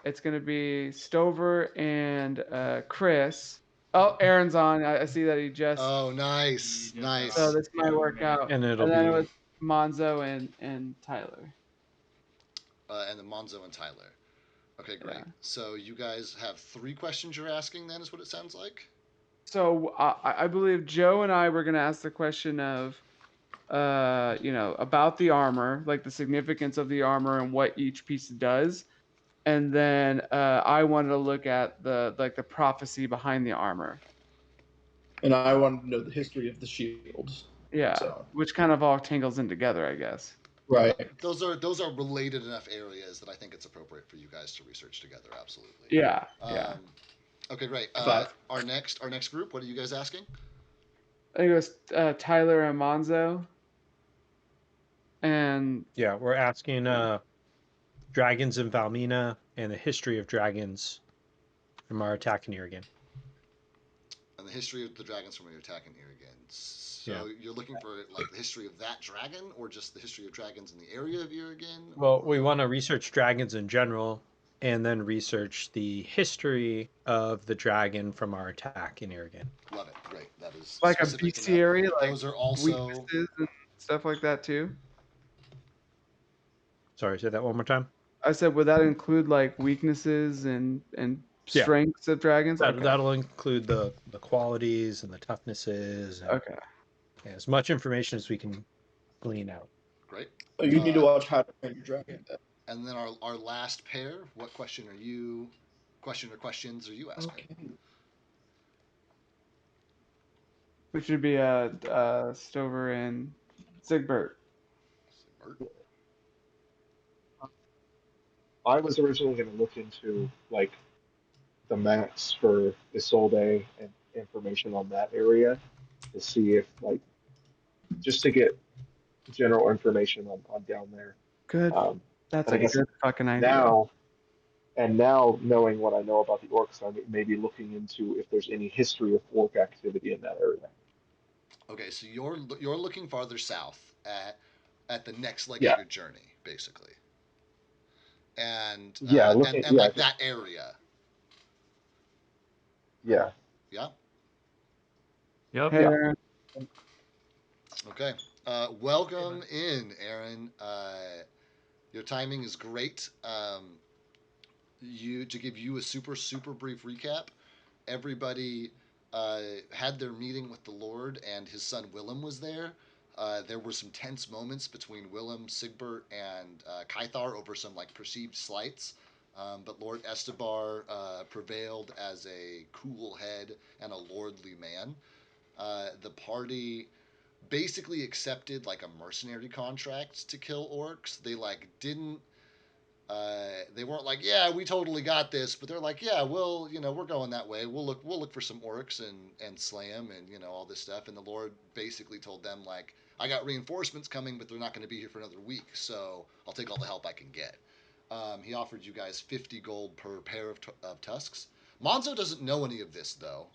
It's gonna be Stover and Chris. Oh, Aaron's on. I see that he just. Oh, nice, Yeah. nice. So this might work out. And it'll then it be was Monzo and Tyler. And then Monzo and Tyler. Okay, great. Yeah. So you guys have 3 questions you're asking then, is what it sounds like? So I believe Joe and I were gonna ask the question of, about the armor, like the significance of the armor and what each piece does, and then I wanted to look at the prophecy behind the armor. And I wanted to know the history of the shield. Yeah, So. which kind of all tangles in together, I guess. Right. Those are related enough areas that I think it's appropriate for you guys to research together. Absolutely. Yeah. Yeah. Okay, great. 5. Our next group. What are you guys asking? I think it was Tyler and Monzo. And yeah, we're asking dragons in Valmina and the history of dragons from our attack in Irrigan. And the history of the dragons from your attack in Irrigan. So Yeah. you're looking for the history of that dragon, or just the history of dragons in the area of Irrigan? Well, we want to research dragons in general, and then research the history of the dragon from our attack in Irrigan. Love it. Great. That is like a specific bestiary, enough. like Those are also weaknesses and stuff like that too. Sorry, say that one more time. I said, would that include like weaknesses and Yeah. strengths of dragons? Okay. That'll include the qualities and the toughnesses. And, Okay. yeah, as much information as we can glean out. great. So you need to watch How to Train Your Dragon. And then our last pair. What question or questions are you asking? Okay. Which would be Stover and Sigbert. I was originally going to look into like the maps for Isolde and information on that area to see if like just to get general information on down there. Good. Um, That's but I a guess good fucking idea. now knowing what I know about the orcs, I may be looking into if there's any history of orc activity in that area. Okay, so you're looking farther south at the next leg of Yeah, your journey, basically, and yeah, looking, and yeah, like that area. yeah, Yeah. Yep. Hey, yeah. Aaron. Okay. Welcome in, Aaron. Your timing is great. To give you a super brief recap, everybody had their meeting with the Lord, and his son Willem was there. There were some tense moments between Willem, Sigbert, and Kythar over some like perceived slights. But Lord Estebar prevailed as a cool head and a lordly man. The party basically accepted like a mercenary contract to kill orcs. They like didn't they weren't like, yeah, we totally got this, but they're like, yeah, well, we're going that way. We'll look for some orcs and slay them and all this stuff. And the Lord basically told them like, I got reinforcements coming, but they're not going to be here for another week, so I'll take all the help I can get. He offered you guys 50 gold per pair of tusks. Monzo doesn't know any of this though,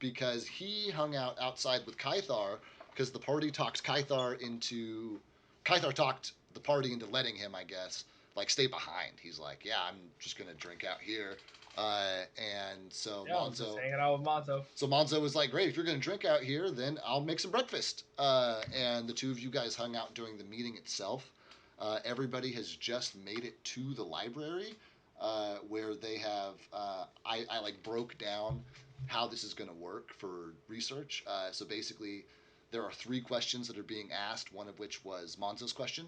because he hung out outside with Kythar because the party talked Kythar talked the party into letting him, I guess, like stay behind. He's like, yeah, I'm just gonna drink out here, and so Yeah, I'm just Monzo. hanging out with Monzo. So Monzo was like, great, if you're gonna drink out here, then I'll make some breakfast. And the two of you guys hung out during the meeting itself. Everybody has just made it to the library, where they have. I like broke down how this is going to work for research. So basically, there are 3 questions that are being asked. One of which was Monzo's question.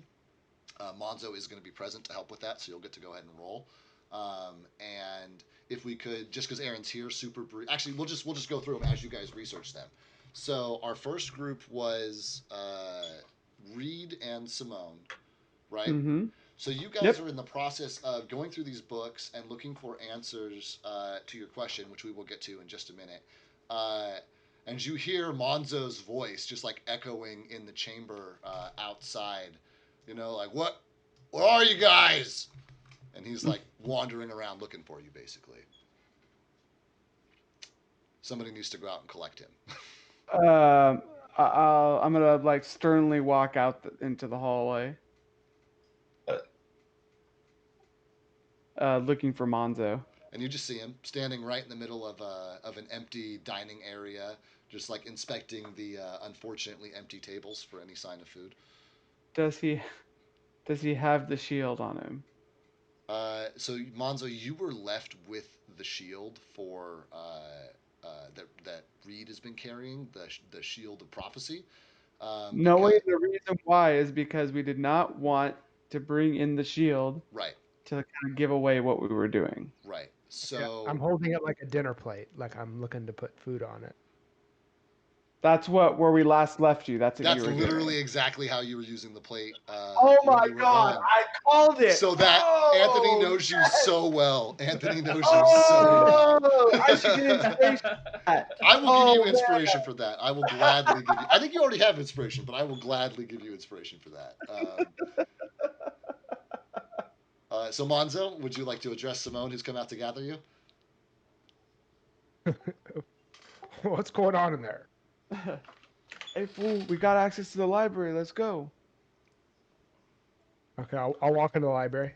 Monzo is going to be present to help with that, so you'll get to go ahead and roll. And if we could, just because Aaron's here, super brief. Actually, we'll just go through them as you guys research them. So our first group was Reed and Simone, right? Mm-hmm. So you guys Yep. are in the process of going through these books and looking for answers to your question, which we will get to in just a minute. And you hear Monzo's voice just like echoing in the chamber outside. Like where are you guys? And he's like wandering around looking for you, basically. Somebody needs to go out and collect him. I'm gonna like sternly walk out into the hallway, looking for Monzo. And you just see him standing right in the middle of an empty dining area, just like inspecting the unfortunately empty tables for any sign of food. Does he have the shield on him? So Monzo, you were left with the shield for that Reed has been carrying, the shield of prophecy. Knowing the reason why is because we did not want to bring in the shield Right, to kind of give away what we were doing. right. Yeah, So I'm holding it like a dinner plate, like I'm looking to put food on it. That's where we last left you. That's what that's you were literally doing. exactly how you were using the plate. Oh when my you were god! home. I called it. So that Anthony knows you yes! so well. Anthony knows you so well. Oh, I should get inspiration for that. I will give you Oh, inspiration man. for that. I will gladly give you. I think you already have inspiration, but I will gladly give you inspiration for that. So Monzo, would you like to address Simone, who's come out to gather you? What's going on in there? Hey fool, we got access to the library. Let's go. Okay, I'll walk into the library.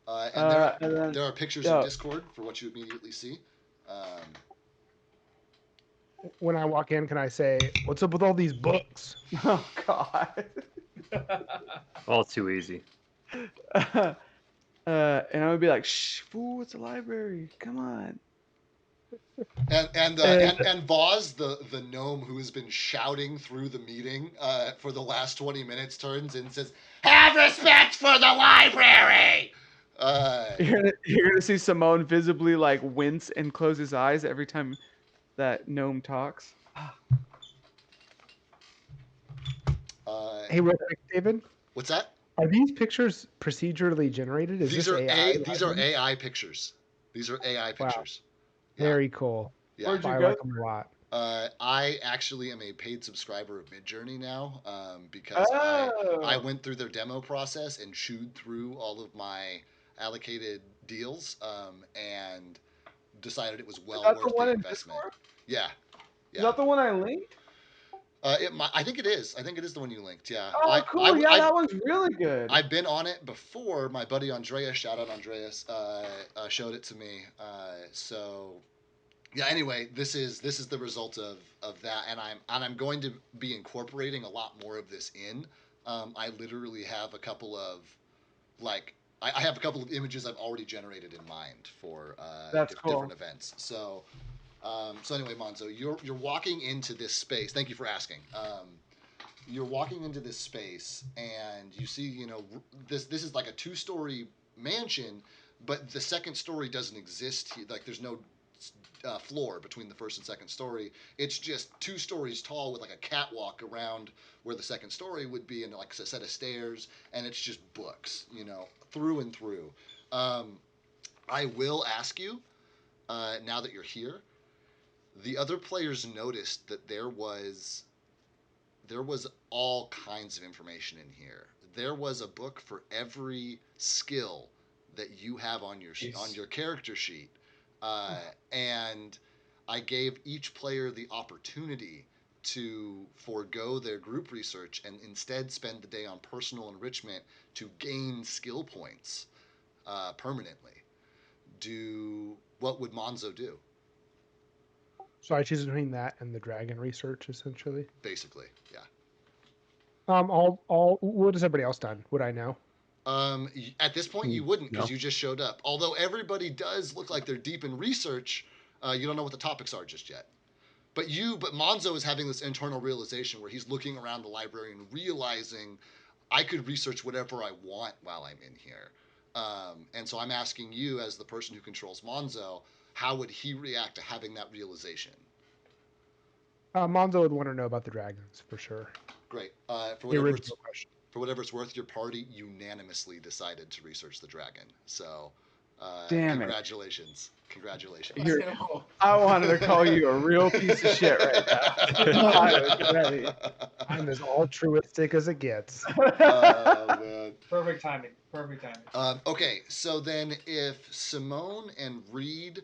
And there, And then, there are pictures yeah. in Discord for what you immediately see. When I walk in, can I say, "What's up with all these books?" Oh god. All too easy. And I would be like, "Shh, fool, it's a library. Come on." And Voz, the gnome who has been shouting through the meeting for the last 20 minutes, turns and says, "Have respect for the library." You're gonna see Simone visibly like wince and close his eyes every time that gnome talks. Hey, real quick, David. What's that? Are these pictures procedurally generated? Is These this are AI? these are AI pictures. These are AI Wow, pictures. Yeah, very cool. yeah. Where'd you I go? like them a lot. I actually am a paid subscriber of Midjourney now because I Oh, went through their demo process and chewed through all of my allocated deals and decided it was is well that the worth one the in investment. Discord? Yeah, Is yeah. that the one I linked? I think it is. I think it is the one you linked. Yeah. Oh, cool. Yeah, that one's really good. I've been on it before. My buddy Andreas, shout out Andreas, showed it to me. So yeah. Anyway, this is the result of that, and I'm going to be incorporating a lot more of this in. I literally have a couple of like I have a couple of images I've already generated in mind for That's cool. different events. So anyway, Monzo, you're walking into this space. Thank you for asking. You're walking into this space, and you see, this is like a 2-story mansion, but the second story doesn't exist. Like, there's no floor between the first and second story. It's just 2 stories tall with like a catwalk around where the second story would be, and like a set of stairs, and it's just books, through and through. I will ask you, now that you're here, the other players noticed that there was all kinds of information in here. There was a book for every skill that you have on your character sheet, and I gave each player the opportunity to forego their group research and instead spend the day on personal enrichment to gain skill points permanently. What would Monzo do? So I choose between that and the dragon research, essentially. Basically, yeah. What has everybody else done? Would I know? At this point, you wouldn't because No. you just showed up. Although everybody does look like they're deep in research, you don't know what the topics are just yet. But Monzo is having this internal realization where he's looking around the library and realizing I could research whatever I want while I'm in here. And so I'm asking you, as the person who controls Monzo, how would he react to having that realization? Monzo would want to know about the dragons for sure. Great. The original question. For whatever it's worth, your party unanimously decided to research the dragon. So, Damn it. congratulations. Congratulations. I wanted to call you a real piece of shit right now. I was ready. I'm as altruistic as it gets. Man. Perfect timing. Perfect timing. Okay, so then if Simone and Reed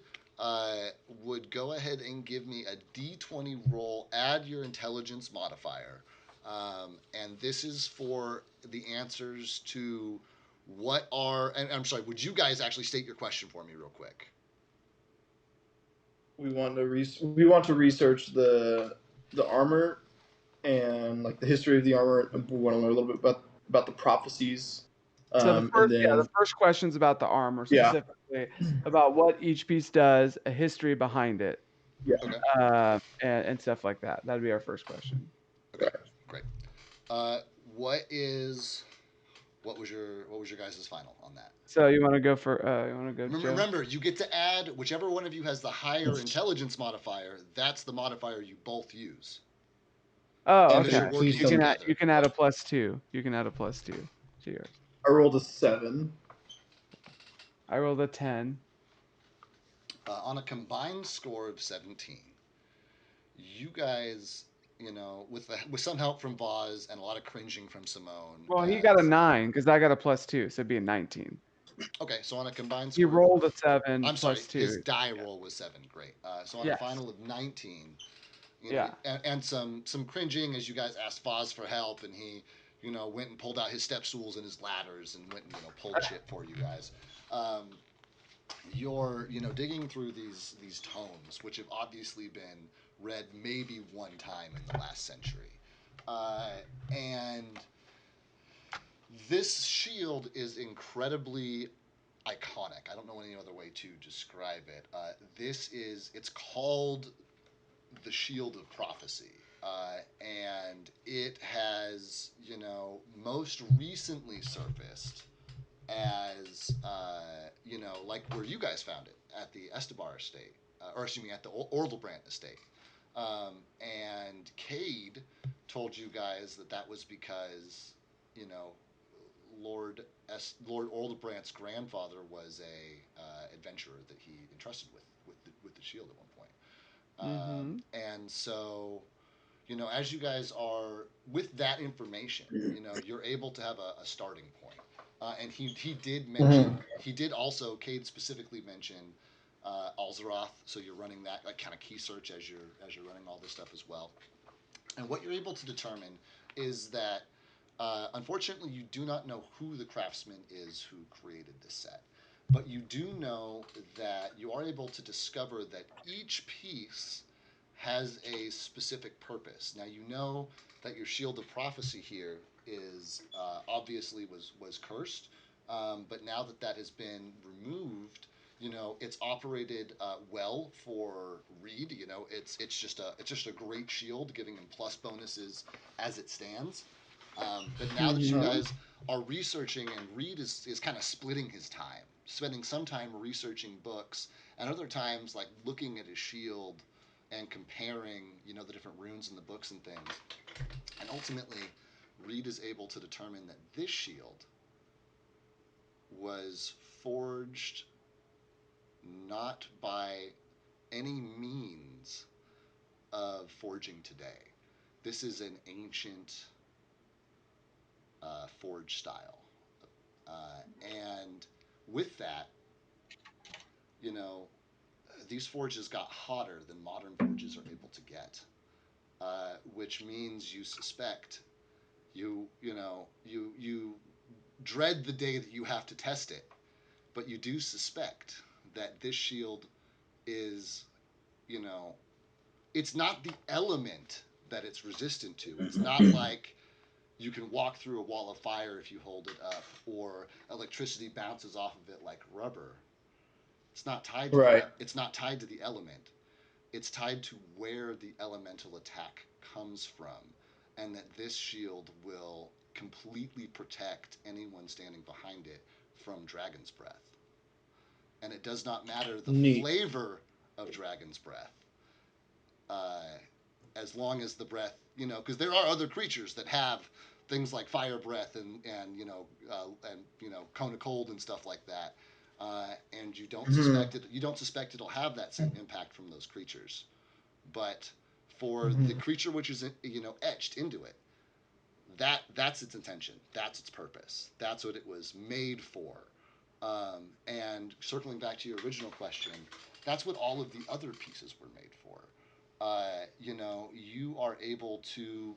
would go ahead and give me a D20 roll, add your intelligence modifier. And this is for the answers to what are. And I'm sorry, would you guys actually state your question for me real quick? We want to research the armor and like the history of the armor. We want to learn a little bit about the prophecies. So the and first question's about the armor, Yeah. specifically about what each piece does, a history behind it, Yeah. Okay. and stuff like that. That'd be our first question. Okay. Great. What was your guys' final on that? So you want to go Joe? Remember, you get to add whichever one of you has the higher intelligence modifier. That's the modifier you both use. Oh, And as okay. you're working You can add, together. you can add a +2. You can add a +2 to yours. I rolled a 7. I rolled a 10. On a combined score of 17, you guys, with some help from Vaz and a lot of cringing from Simone. Well, he got a 9 because I got a +2, so it'd be a 19. Okay, so on a combined He score. rolled a 7 I'm sorry, +2. his die roll was 7. Great. So on a Yes. final of 19, Yeah. and some cringing as you guys asked Foz for help, and he, went and pulled out his step stools and his ladders and went and pulled shit for you guys. You're digging through these tomes, which have obviously been read maybe one time in the last century, and this shield is incredibly iconic. I don't know any other way to describe it. It's called the Shield of Prophecy. And it has, most recently surfaced as, like where you guys found it at the Estebar estate, or excuse me, at the Ordelbrand estate. And Cade told you guys that that was because, you know, Lord Oldebrandt's grandfather was a adventurer that he entrusted with the shield at one point. Mm-hmm. And so, you know, as you guys are with that information, you know, you're able to have a starting point. And he did mention, he did also, Cade specifically mention Alzeroth, so you're running that like kind of key search as you're running all this stuff as well. And what you're able to determine is that, unfortunately, you do not know who the craftsman is who created this set. But you do know that you are able to discover that each piece has a specific purpose. Now you know that your shield of prophecy here is obviously was cursed, but now that that has been removed, you know it's operated well for Reed. You know it's just a great shield, giving him plus bonuses as it stands. But now that you guys are researching, and Reed is kind of splitting his time, spending some time researching books, and other times like looking at his shield and comparing, you know, the different runes in the books and things. And ultimately, Reed is able to determine that this shield was forged not by any means of forging today. This is an ancient forge style. And with that, you know, these forges got hotter than modern forges are able to get, which means you suspect, you dread the day that you have to test it, but you do suspect that this shield is, you know, it's not the element that it's resistant to. It's not like you can walk through a wall of fire if you hold it up, or electricity bounces off of it like rubber. It's not tied to Right. it's not tied to the element. It's tied to where the elemental attack comes from, and that this shield will completely protect anyone standing behind it from dragon's breath. And it does not matter the Neat. flavor of dragon's breath, uh, as long as the breath, you know, because there are other creatures that have things like fire breath and cone of cold and stuff like that, and you don't suspect it. You don't suspect it'll have that same impact from those creatures, but for the creature which is, you know, etched into it, that's its intention. That's its purpose. That's what it was made for. And circling back to your original question, that's what all of the other pieces were made for. You know, you are able to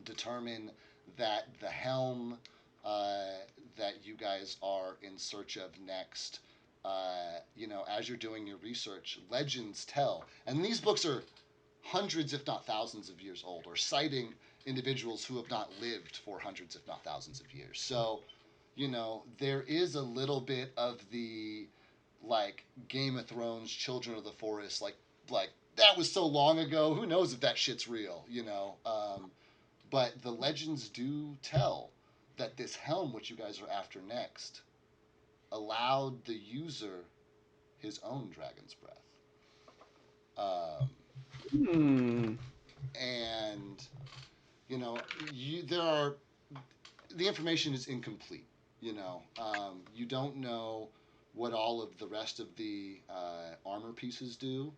determine that the helm that you guys are in search of next, you know, as you're doing your research, legends tell, and these books are hundreds, if not thousands of years old, or citing individuals who have not lived for hundreds, if not thousands of years. So, you know, there is a little bit of the like Game of Thrones, Children of the Forest, like that was so long ago. Who knows if that shit's real, you know? But the legends do tell that this helm, which you guys are after next, allowed the user his own dragon's breath. And you know, the information is incomplete. You know, you don't know what all of the rest of the armor pieces do.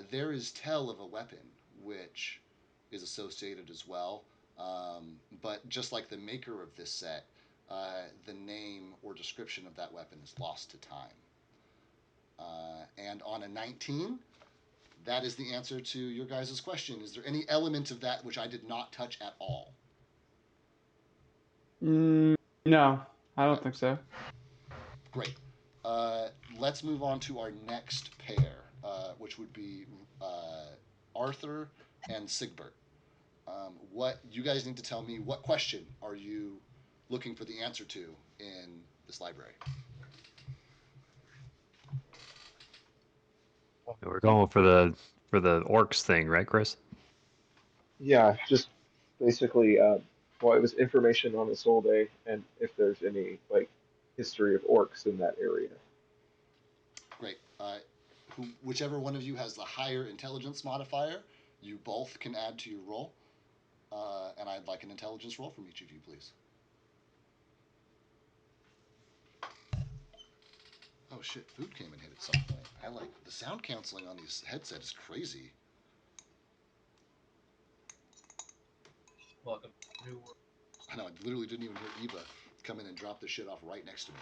There is tell of a weapon which is associated as well, but just like the maker of this set, the name or description of that weapon is lost to time. And on a 19, that is the answer to your guys' question. Is there any element of that which I did not touch at all? No, I don't think so. Great. Let's move on to our next pair, which would be Arthur and Sigbert. What you guys need to tell me? What question are you looking for the answer to in this library? We're going for the orcs thing, right, Chris? Yeah, just basically, well, it was information on Isolde and if there's any like history of orcs in that area. Great. Whichever one of you has the higher intelligence modifier, you both can add to your roll. And I'd like an intelligence roll from each of you, please. Oh shit! Food came and hit at some point. I like the sound canceling on these headsets is crazy. Welcome to New World. I know. I literally didn't even hear Eva come in and drop the shit off right next to me.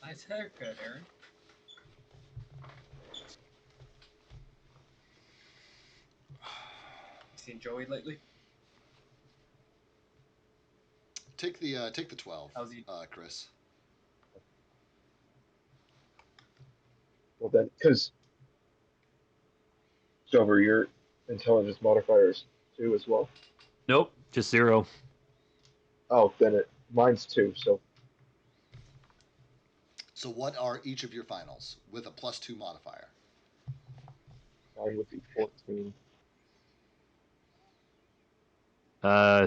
Nice haircut, Aaron. Seen Joey lately? Take the 12. How's he? Chris. Well, then, because Silver, your intelligence modifiers 2 as well. Nope, just 0. Oh, then mine's 2. So So what are each of your finals with a +2 modifier? mine would be 14.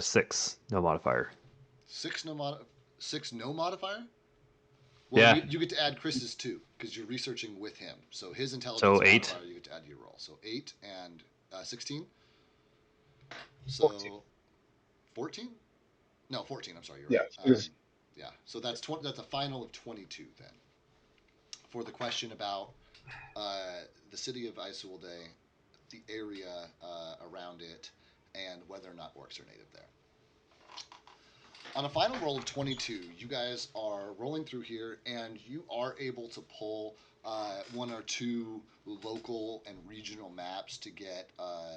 6, no modifier. 6 no modifier. Well, Yeah. you get to add Chris's too because you're researching with him. So his intelligence So 8. modifier you get to add to your roll. So 8 and 16. So 14. No, 14. I'm sorry, you're Yeah, right. Yeah. So that's 20. That's a final of 22 then. For the question about the city of Isolde, the area around it, and whether or not orcs are native there. On a final roll of 22, you guys are rolling through here, and you are able to pull one or two local and regional maps to get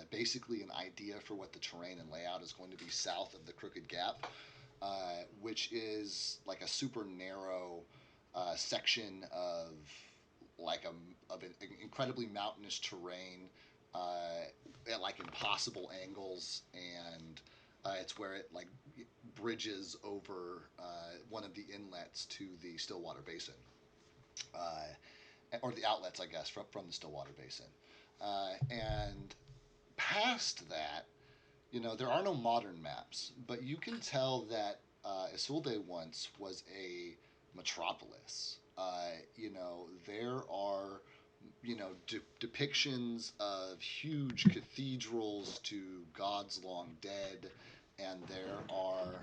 basically an idea for what the terrain and layout is going to be south of the Crooked Gap, which is like a super narrow section of an incredibly mountainous terrain at like impossible angles, and it's where it like bridges over one of the inlets to the Stillwater Basin, or the outlets, I guess, from the Stillwater Basin. And past that, there are no modern maps, but you can tell that Isolde once was a metropolis. There are depictions of huge cathedrals to gods long dead, and there are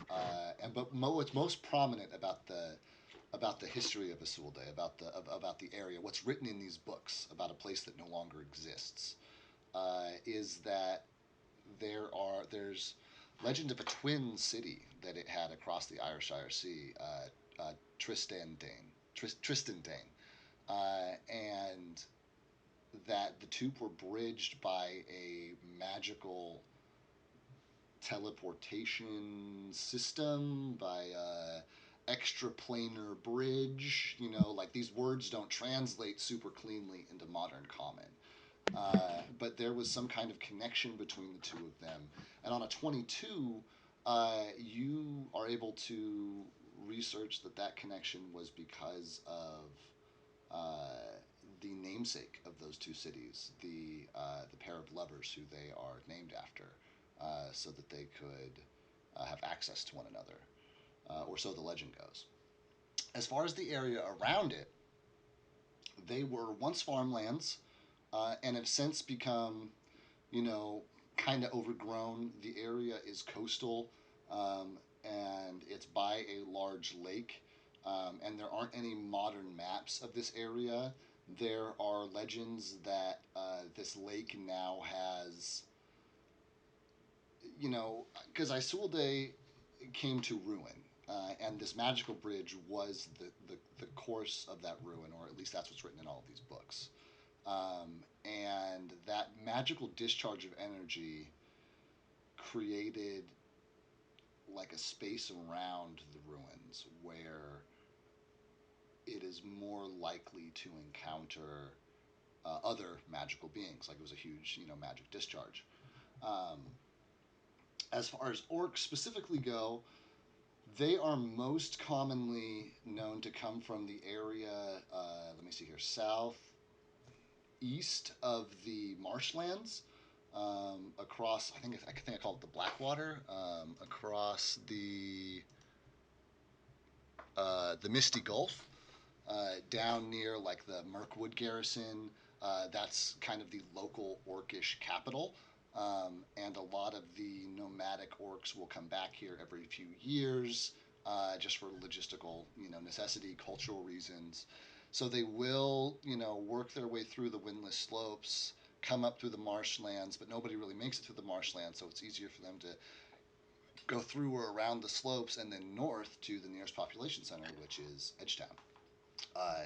what's most prominent about the history of Isolde, about the area, what's written in these books about a place that no longer exists, is that there's legend of a twin city that it had across the Ayrshire Sea, Tristandane, and that the two were bridged by a magical teleportation system, by a extraplanar bridge. Like these words don't translate super cleanly into modern common. But there was some kind of connection between the two of them. And on a 22, you are able to research that connection was because of the namesake of those two cities, the pair of lovers who they are named after, so that they could have access to one another, or so the legend goes. As far as the area around it, they were once farmlands, and have since become, kind of overgrown. The area is coastal, and it's by a large lake, and there aren't any modern maps of this area. There are legends that this lake now has, because Isolde came to ruin, and this magical bridge was the course of that ruin, or at least that's what's written in all of these books. And that magical discharge of energy created like a space around the ruins where it is more likely to encounter other magical beings. Like it was a huge, magic discharge. As far as orcs specifically go, they are most commonly known to come from the area, let me see here, southeast of the marshlands, across, I call it the Blackwater, across the Misty Gulf, down near like the Mirkwood garrison. That's kind of the local orcish capital. And a lot of the nomadic orcs will come back here every few years, just for logistical, necessity, cultural reasons. So they will, work their way through the windless slopes, come up through the marshlands, but nobody really makes it through the marshlands, so it's easier for them to go through or around the slopes and then north to the nearest population center, which is Edgetown.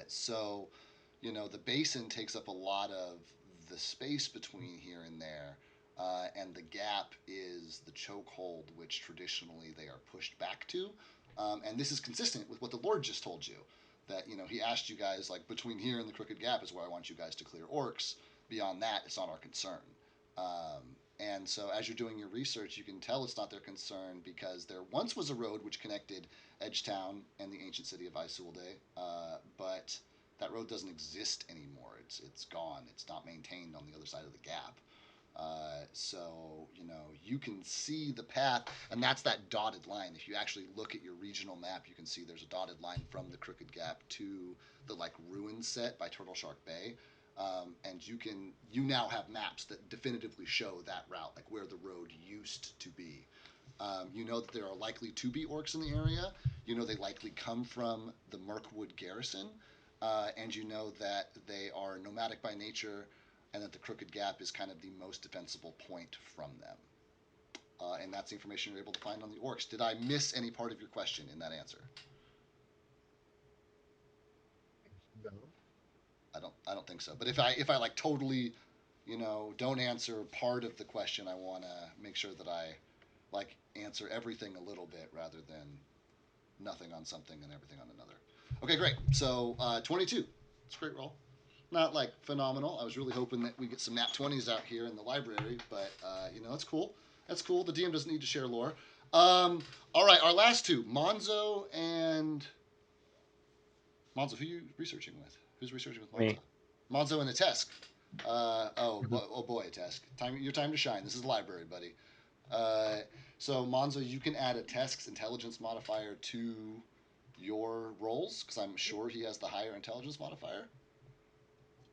So, the basin takes up a lot of the space between here and there, and the gap is the chokehold, which traditionally they are pushed back to. And this is consistent with what the Lord just told you. That, he asked you guys, like, between here and the Crooked Gap is where I want you guys to clear orcs. Beyond that, it's not our concern. And so as you're doing your research, you can tell it's not their concern because there once was a road which connected Edgetown and the ancient city of Isulde, but that road doesn't exist anymore. It's gone. It's not maintained on the other side of the gap. So, you can see the path, and that's that dotted line. If you actually look at your regional map, you can see there's a dotted line from the Crooked Gap to the, like, ruin set by Turtle Shark Bay. And you now have maps that definitively show that route, like where the road used to be. You know that there are likely to be orcs in the area. You know they likely come from the Mirkwood garrison. And you know that they are nomadic by nature, and that the Crooked Gap is kind of the most defensible point from them. And that's the information you're able to find on the orcs. Did I miss any part of your question in that answer? No. I don't think so. But if I like totally, don't answer part of the question, I want to make sure that I like answer everything a little bit rather than nothing on something and everything on another. Okay, great. So 22. It's a great roll. Not like phenomenal. I was really hoping that we get some nat 20s out here in the library, but that's cool. That's cool. The DM doesn't need to share lore. All right, our last two, Monzo and Monzo. Who are you researching with? Who's researching with Monzo? Me. Monzo and the Tesk. Oh boy, Tesk. Your time to shine. This is the library, buddy. So Monzo, you can add a Tesk's intelligence modifier to your rolls because I'm sure he has the higher intelligence modifier.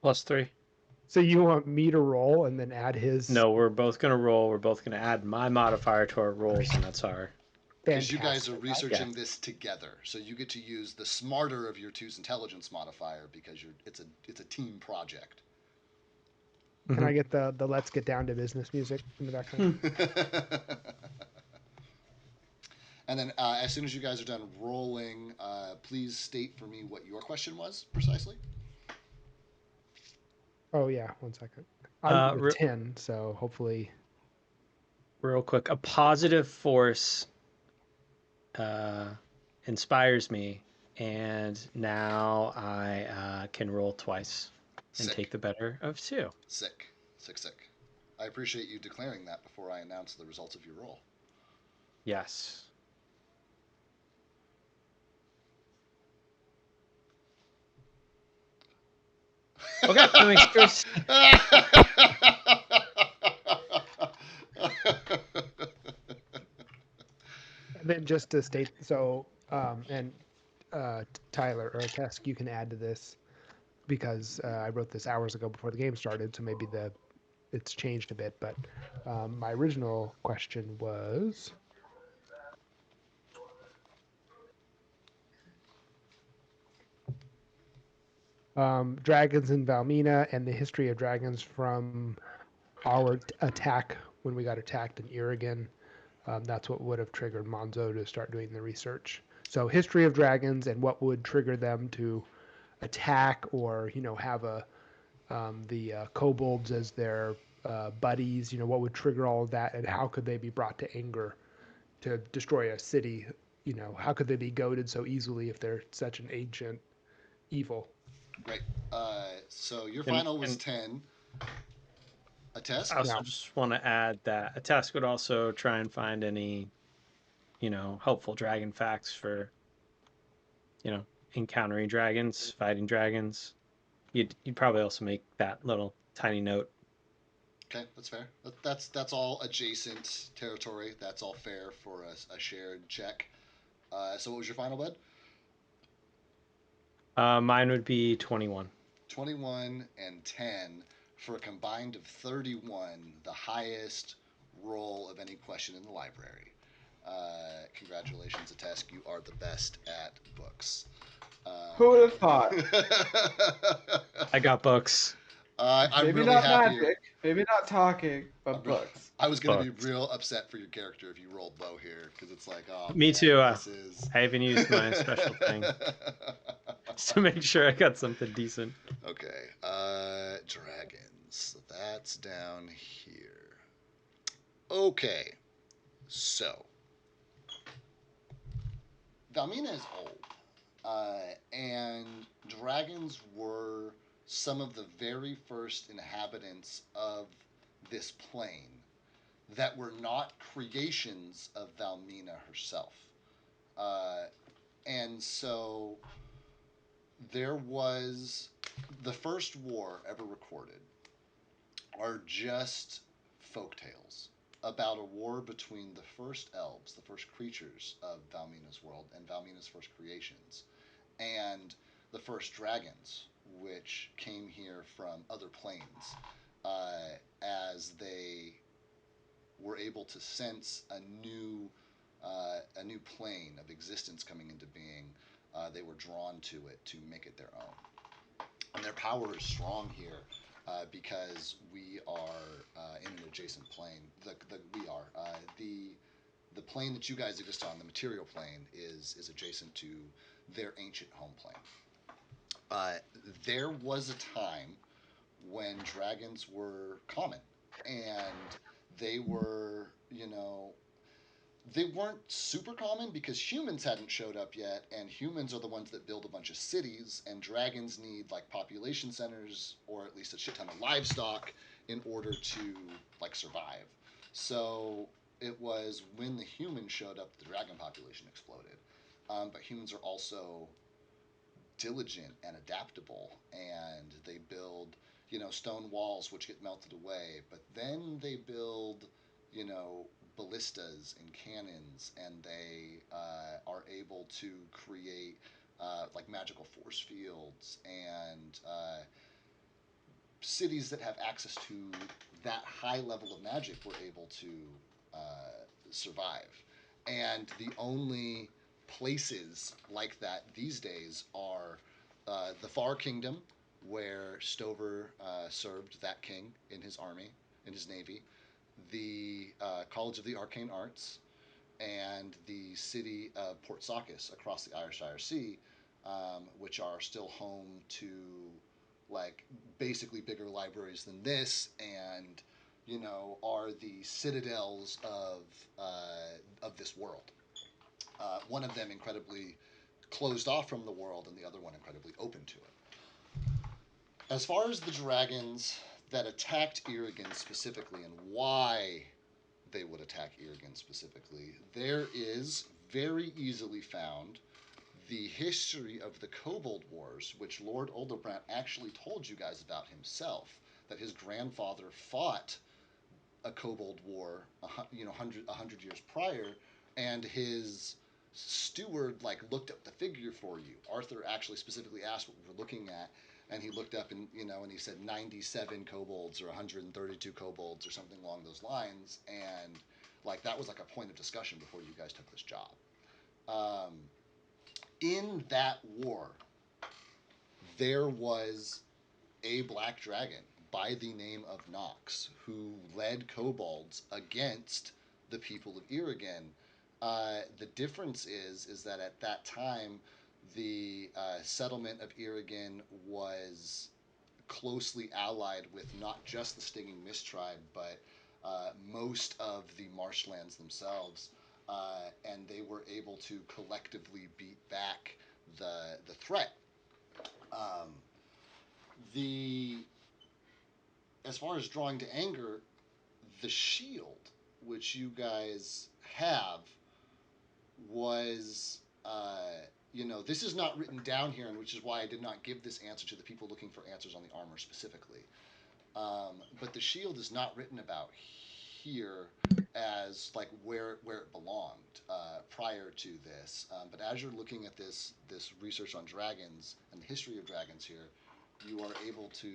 +3. So you want me to roll and then add his? No, we're both gonna roll. We're both gonna add my modifier to our rolls, and that's our. Because you guys are Fantastic. researching this together, so you get to use the smarter of your two's intelligence modifier because it's a team project. Can I get the let's get down to business music in the background? And then as soon as you guys are done rolling, please state for me what your question was precisely. Oh yeah, 1 second. I'm Re- 10, so hopefully. Real quick, a positive force inspires me, and now I can roll twice and Sick. take the better of 2. Sick. I appreciate you declaring that before I announce the results of your roll. Yes. Okay, let me just... And then just to state, so and Tyler or Tesk, you can add to this because I wrote this hours ago before the game started, so maybe it's changed a bit. But my original question was, dragons in Valmina and the history of dragons from our attack when we got attacked in Irigan. That's what would have triggered Monzo to start doing the research. So history of dragons and what would trigger them to attack or have the kobolds as their buddies. What would trigger all of that, and how could they be brought to anger to destroy a city? How could they be goaded so easily if they're such an ancient evil? Great. So your final was 10. A test? I also Yeah. just want to add that a task would also try and find any, helpful dragon facts for, encountering dragons, fighting dragons. You'd probably also make that little tiny note. Okay, that's fair. That's all adjacent territory. That's all fair for a shared check. So what was your final, bud? Mine would be 21. 21 and 10 for a combined of 31, the highest roll of any question in the library. Congratulations, Atesk. You are the best at books. Who would have thought? I got books. I'm Maybe really not happy. magic, maybe not talking, but books. I was going to be Books. real upset for your character if you rolled low here, because it's like, oh, Me man, too. This is... I haven't used my special thing just to make sure I got something decent. Okay, dragons. So that's down here. Okay, so Valmina is old, and dragons were some of the very first inhabitants of this plane that were not creations of Valmina herself. And so there was the first war ever recorded are just folk tales about a war between the first elves, the first creatures of Valmina's world, and Valmina's first creations, and the first dragons, which came here from other planes, as they were able to sense a new plane of existence coming into being. They were drawn to it to make it their own, and their power is strong here because we are in an adjacent plane. The plane that you guys exist on, the material plane, is adjacent to their ancient home plane. There was a time when dragons were common, and they were, they weren't super common because humans hadn't showed up yet, and humans are the ones that build a bunch of cities, and dragons need like population centers or at least a shit ton of livestock in order to like survive. So it was when the humans showed up that the dragon population exploded. But humans are also diligent and adaptable, and they build stone walls which get melted away, but then they build ballistas and cannons, and they are able to create like magical force fields and cities that have access to that high level of magic were able to survive. And the only places like that these days are the Far Kingdom, where Stover served that king in his army, in his navy, the College of the Arcane Arts, and the city of Port Sockis across the Ayrshire Sea, which are still home to like basically bigger libraries than this, and are the citadels of this world. One of them incredibly closed off from the world, and the other one incredibly open to it. As far as the dragons that attacked Irrigan specifically and why they would attack Irrigan specifically, there is very easily found the history of the Kobold Wars, which Lord Olderbrandt actually told you guys about himself, that his grandfather fought a Kobold War, 100 years prior, and his steward like looked up the figure for you. Arthur actually specifically asked what we were looking at, and he looked up and and he said 97 kobolds or 132 kobolds or something along those lines, and like that was like a point of discussion before you guys took this job. In that war, there was a black dragon by the name of Nox who led kobolds against the people of Irrigan. The difference is that at that time, the settlement of Irrigan was closely allied with not just the Stinging Mist tribe, but most of the marshlands themselves, and they were able to collectively beat back the threat. The As far as drawing to anger, the shield which you guys have was this is not written down here, and which is why I did not give this answer to the people looking for answers on the armor specifically. But the shield is not written about here as like where it belonged prior to this. But as you're looking at this research on dragons and the history of dragons here, you are able to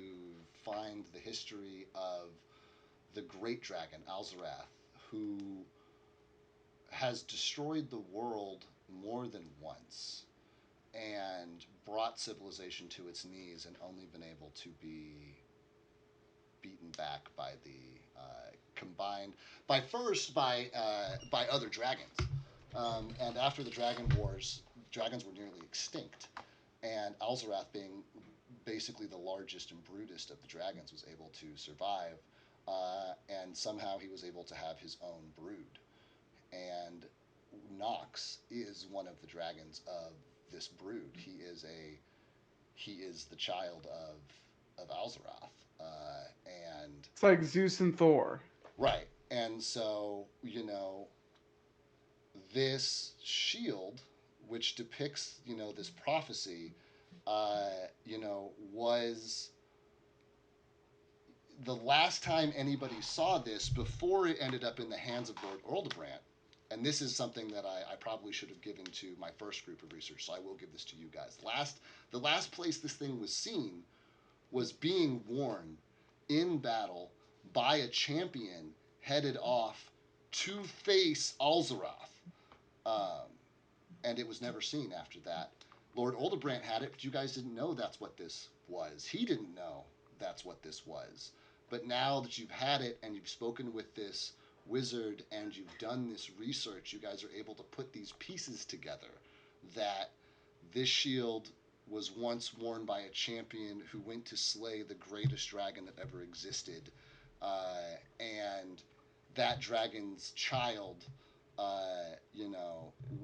find the history of the great dragon Alzarath, who has destroyed the world more than once and brought civilization to its knees and only been able to be beaten back by the combined by other dragons. And after the Dragon Wars, dragons were nearly extinct, and Alzarath, being basically the largest and brutest of the dragons, was able to survive, and somehow he was able to have his own brood. And Nox is one of the dragons of this brood. He is the child of Alzarath, and It's like Zeus and Thor. right. And so this shield, which depicts this prophecy, was the last time anybody saw this before it ended up in the hands of Lord Orldebrand. And this is something that I probably should have given to my first group of research, so I will give this to you guys. The last place this thing was seen was being worn in battle by a champion headed off to face Alzarath. Um, and it was never seen after that. Lord Oldebrand had it, but you guys didn't know that's what this was. He didn't know that's what this was. But now that you've had it and you've spoken with this wizard and you've done this research, you guys are able to put these pieces together that this shield was once worn by a champion who went to slay the greatest dragon that ever existed. And that dragon's child,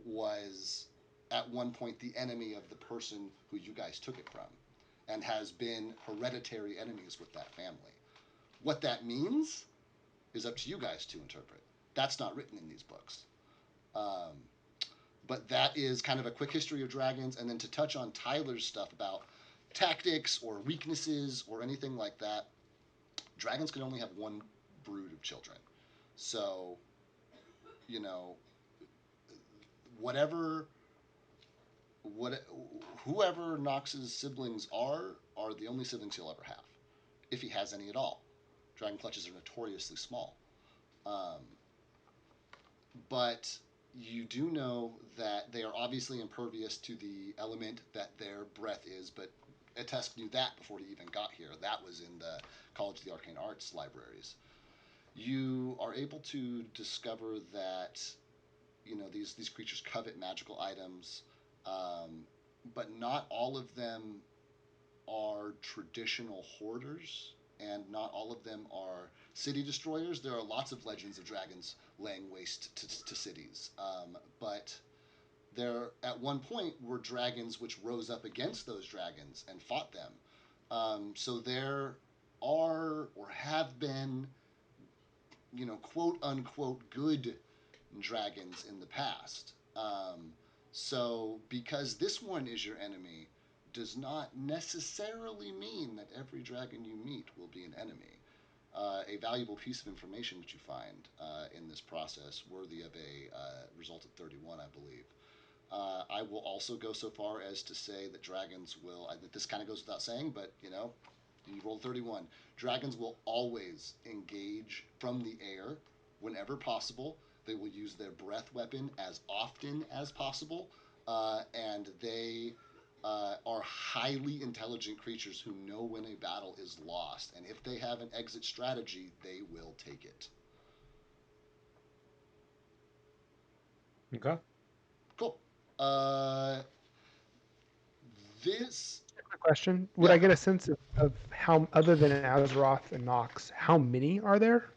was at one point the enemy of the person who you guys took it from and has been hereditary enemies with that family. What that means is up to you guys to interpret. That's not written in these books. Um, but that is kind of a quick history of dragons. And then to touch on Tyler's stuff about tactics or weaknesses or anything like that, dragons can only have one brood of children. So, whatever what whoever Nox's siblings are the only siblings he'll ever have, if he has any at all. Dragon clutches are notoriously small. Um, but you do know that they are obviously impervious to the element that their breath is, but Etesk knew that before he even got here. That was in the College of the Arcane Arts libraries. You are able to discover that these creatures covet magical items, but not all of them are traditional hoarders, and not all of them are city destroyers. There are lots of legends of dragons laying waste to cities, but there at one point were dragons which rose up against those dragons and fought them. So there are or have been, quote unquote, good dragons in the past. So because this one is your enemy does not necessarily mean that every dragon you meet will be an enemy. A valuable piece of information that you find in this process, worthy of a result of 31, I believe. I will also go so far as to say that dragons will, this kind of goes without saying, but you roll 31. Dragons will always engage from the air whenever possible. They will use their breath weapon as often as possible, and they are highly intelligent creatures who know when a battle is lost. And if they have an exit strategy, they will take it. Okay. Cool. This. Quick question: would Yeah. I get a sense of how, other than Azeroth and Nox, how many are there?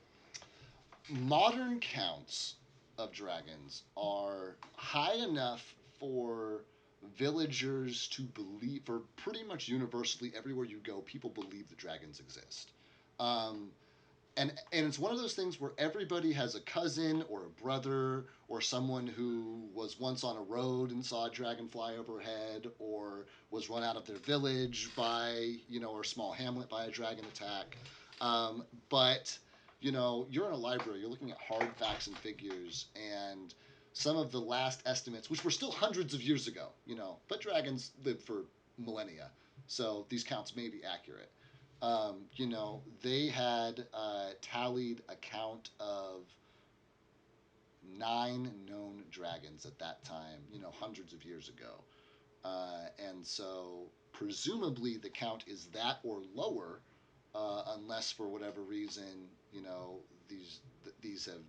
Modern counts of dragons are high enough for villagers to believe, for pretty much universally everywhere you go, people believe that dragons exist. Um, and it's one of those things where everybody has a cousin or a brother or someone who was once on a road and saw a dragon fly overhead, or was run out of their village by or small hamlet by a dragon attack. But you're in a library, you're looking at hard facts and figures, and some of the last estimates, which were still hundreds of years ago, but dragons live for millennia, so these counts may be accurate. They had tallied a count of 9 known dragons at that time, hundreds of years ago. And so presumably the count is that or lower, unless for whatever reason, these have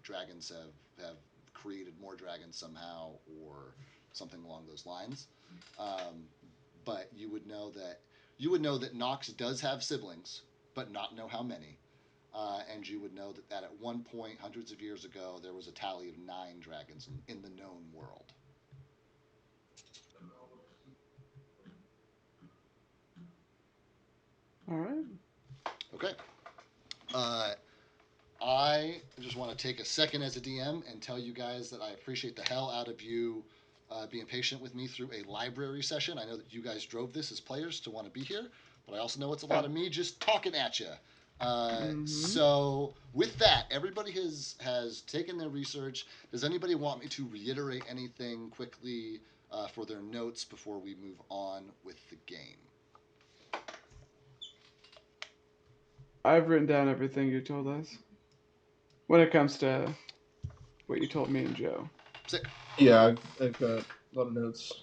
created more dragons somehow or something along those lines. But you would know that Nox does have siblings, but not know how many. And you would know that at one point, hundreds of years ago, there was a tally of 9 dragons in the known world. All right. Okay. I just want to take a second as a DM and tell you guys that I appreciate the hell out of you being patient with me through a library session. I know that you guys drove this as players to want to be here, but I also know it's a lot of me just talking at you. So with that, everybody has taken their research. Does anybody want me to reiterate anything quickly for their notes before we move on with the game? I've written down everything you told us when it comes to what you told me and Joe. Sick. Yeah, I've got a lot of notes.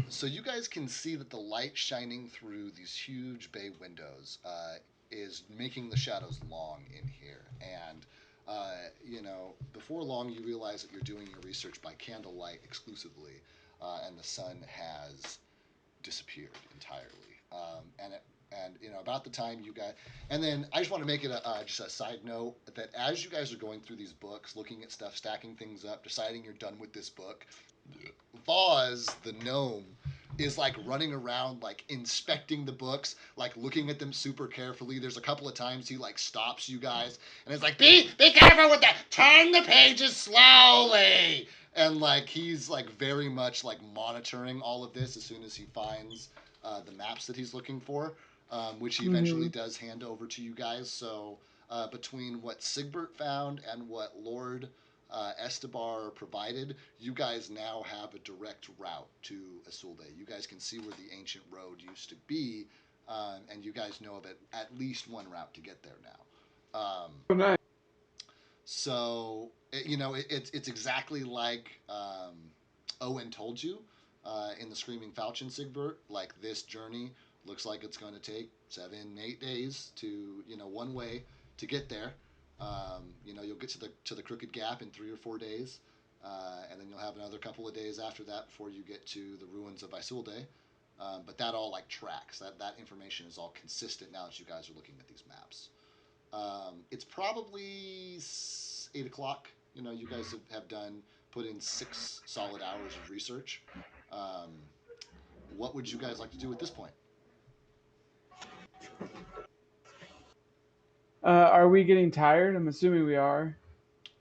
So you guys can see that the light shining through these huge bay windows is making the shadows long in here. And, before long you realize that you're doing your research by candlelight exclusively, and the sun has disappeared entirely. About the time you guys, and then I just want to make it just a side note that as you guys are going through these books, looking at stuff, stacking things up, deciding you're done with this book, Vaz, the gnome, is like running around, like inspecting the books, like looking at them super carefully. There's a couple of times he like stops you guys and it's like, be careful with that. Turn the pages slowly. And like he's like very much like monitoring all of this as soon as he finds the maps that he's looking for, which he eventually does hand over to you guys. So between what Sigbert found and what Lord Estebar provided, you guys now have a direct route to Isolde. You guys can see where the ancient road used to be, and you guys know of at least one route to get there now. Oh, nice. So it's exactly like Owen told you in the Screaming Falchion, Sigbert. Like this journey looks like it's going to take 7-8 days to one way to get there. You'll get to the Crooked Gap in 3 or 4 days, and then you'll have another couple of days after that before you get to the ruins of Isolde. But that all like tracks. That information is all consistent now that you guys are looking at these maps. It's probably 8 o'clock. You guys have put in 6 solid hours of research. What would you guys like to do at this point? Are we getting tired? I'm assuming we are.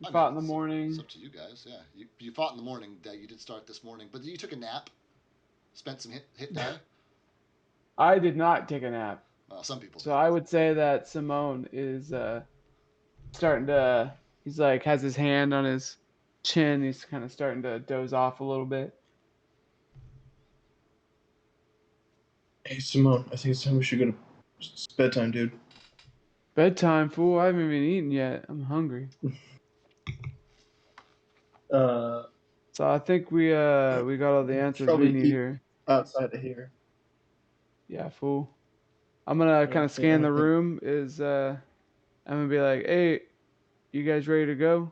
You fought in the morning. It's up to you guys. Yeah, you fought in the morning. You did start this morning, but you took a nap, spent some hit die. I did not take a nap. Well, some people. So I would say that Simone is starting to. He's like has his hand on his chin. He's kind of starting to doze off a little bit. Hey, Simone, I think it's time we should go to it's bedtime, dude. Bedtime, fool. I haven't even eaten yet. I'm hungry. So I think we got all the answers we need here. Outside of here. Yeah, fool. I'm gonna kind of scan the room. I'm gonna be like, hey, you guys ready to go?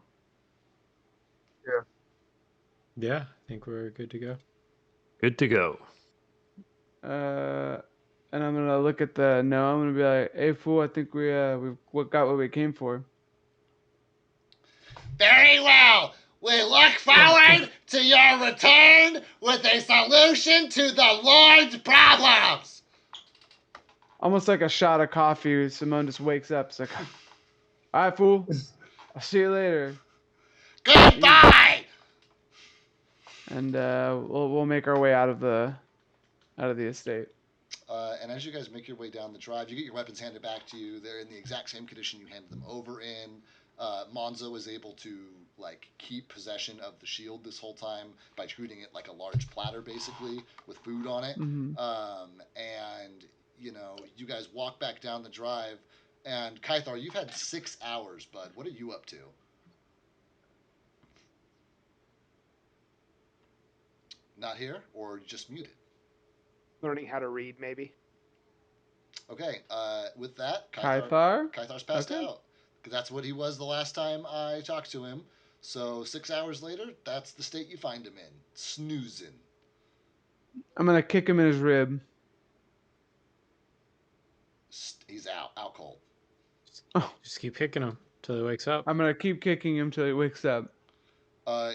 Yeah, I think we're good to go. Good to go. And I'm gonna look at I'm gonna be like, hey, fool, I think we've got what we came for. Very well. We look forward to your return with a solution to the Lord's problems. Almost like a shot of coffee. Simone just wakes up. It's like, all right, fool. I'll see you later. Goodbye. And we'll make our way out of the estate. And as you guys make your way down the drive, you get your weapons handed back to you. They're in the exact same condition you handed them over in. Monzo is able to like keep possession of the shield this whole time by treating it like a large platter, basically with food on it. Mhm. And you guys walk back down the drive. And Kythar, you've had 6 hours, bud. What are you up to? Not here, or just muted? Learning how to read, maybe. Okay. With that, Kythar? Kythar's passed Okay. out. That's what he was the last time I talked to him. So 6 hours later, that's the state you find him in, snoozing. I'm gonna kick him in his rib. He's out cold. Oh, Just keep kicking him till he wakes up. I'm gonna keep kicking him till he wakes up.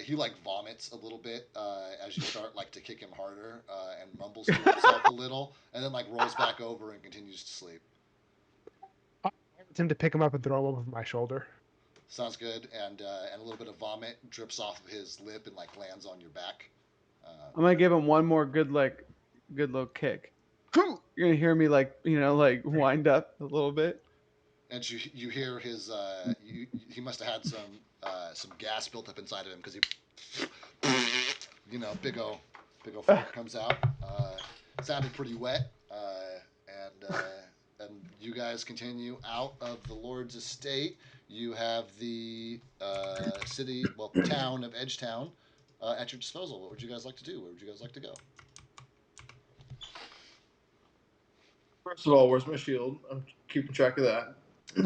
He like vomits a little bit as you start like to kick him harder and mumbles to himself a little, and then like rolls back over and continues to sleep. I want him to pick him up and throw him over my shoulder. Sounds good, and a little bit of vomit drips off of his lip and like lands on your back. I'm gonna give him one more good little kick. You're gonna hear me like wind up a little bit. And you hear his he must have had some gas built up inside of him because he big o fart comes out. Sounded pretty wet, and you guys continue out of the Lord's estate. You have the town of Edgetown at your disposal. What would you guys like to do? Where would you guys like to go? First of all, where's my shield? I'm keeping track of that.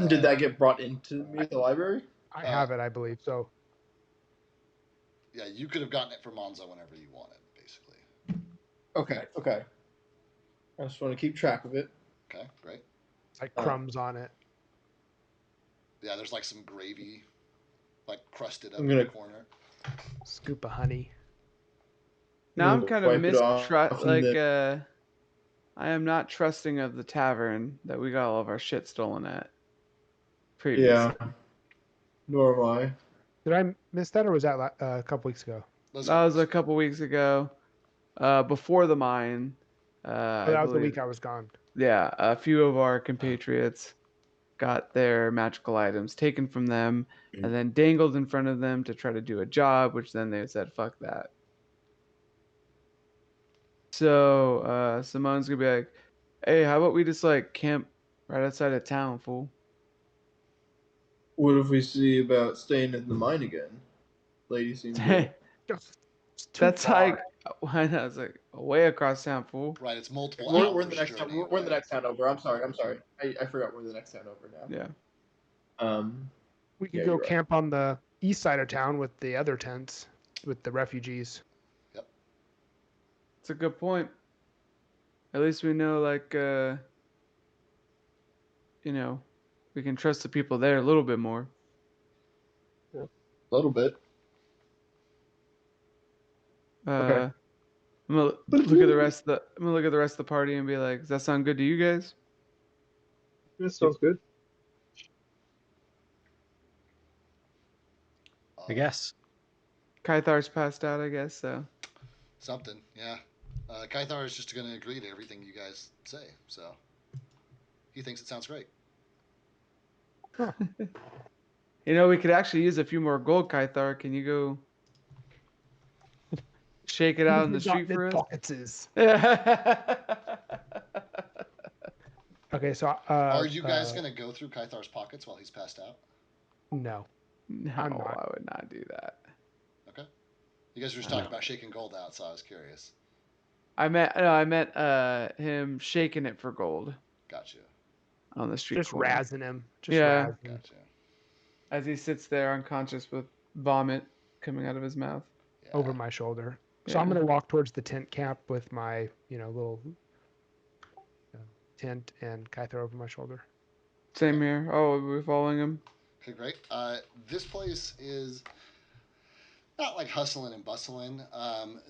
Did that get brought into me at the library? I have it, I believe. So Yeah, you could have gotten it from Monzo whenever you wanted, basically. Okay. I just want to keep track of it. Okay, great. it's like crumbs on it. Yeah, there's like some gravy, like crusted up I'm in the gonna- corner. Scoop of honey. Now I'm kind of wipe it off mistrust. and then- I am not trusting of the tavern that we got all of our shit stolen at. Yeah. Previously. Nor am I. Did I miss that, or was that a couple weeks ago? That was a couple weeks ago, before the mine. Oh, that was the week I was gone. Yeah, a few of our compatriots got their magical items taken from them and then dangled in front of them to try to do a job, which then they said, fuck that. So Simone's gonna be like, hey, how about we just like camp right outside of town, fool? What if we see about staying in the mine again? Lady seems good. It's too That's far. like, why not? It's like way across town, fool. Right, it's multiple We're hours in the next town. journey We're in the away. next town over. I'm sorry. I forgot we're in the next town over now. Yeah. We could Yeah, go you're right. camp on the east side of town with the other tents, with the refugees. It's a good point. At least we know, like, we can trust the people there a little bit more. A little bit. Okay. I'm gonna look at the rest of the party and be like, does that sound good to you guys? That sounds good. I guess. Kythar's passed out, I guess, so. Something, yeah. Kythar is just going to agree to everything you guys say, so he thinks it sounds great. We could actually use a few more gold, Kythar. Can you go shake it out in the street for us? Pockets. Okay, so Are you guys going to go through Kythar's pockets while he's passed out? No. No, I'm not. I would not do that. Okay. You guys were just talking about shaking gold out, so I was curious. I meant him shaking it for gold Gotcha. on the street Just corner. razzing him. Just Yeah. razzing him. Gotcha. As he sits there unconscious with vomit coming out of his mouth. Yeah. Over my shoulder. So I'm Yeah. going to walk towards the tent camp with my, little tent and Kyther over my shoulder. Same here. Oh, we're following him. Okay, great. This place is not like hustling and bustling.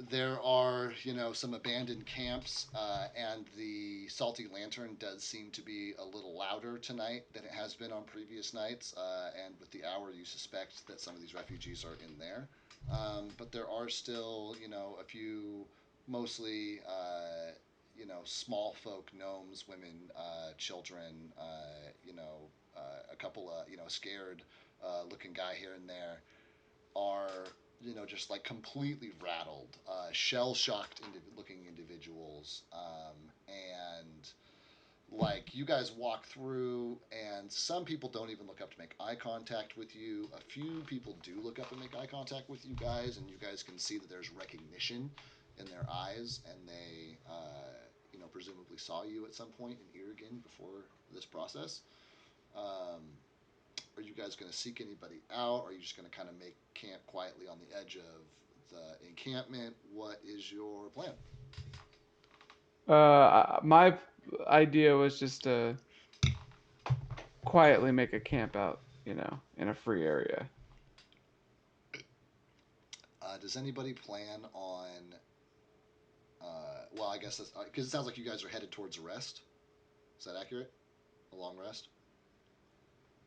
There are, some abandoned camps, and the Salty Lantern does seem to be a little louder tonight than it has been on previous nights. And with the hour, you suspect that some of these refugees are in there. But there are still, a few mostly, small folk, gnomes, women, children, a couple of, scared looking guy here and there are, just like completely rattled, shell shocked looking individuals. And like you guys walk through, and some people don't even look up to make eye contact with you. A few people do look up and make eye contact with you guys, and you guys can see that there's recognition in their eyes, and they, presumably saw you at some point in Irrigan before this process. Are you guys going to seek anybody out? Or are you just going to kind of make camp quietly on the edge of the encampment? What is your plan? My idea was just to quietly make a camp out, in a free area. Does anybody plan on? Well, I guess that's because it sounds like you guys are headed towards a rest. Is that accurate? A long rest.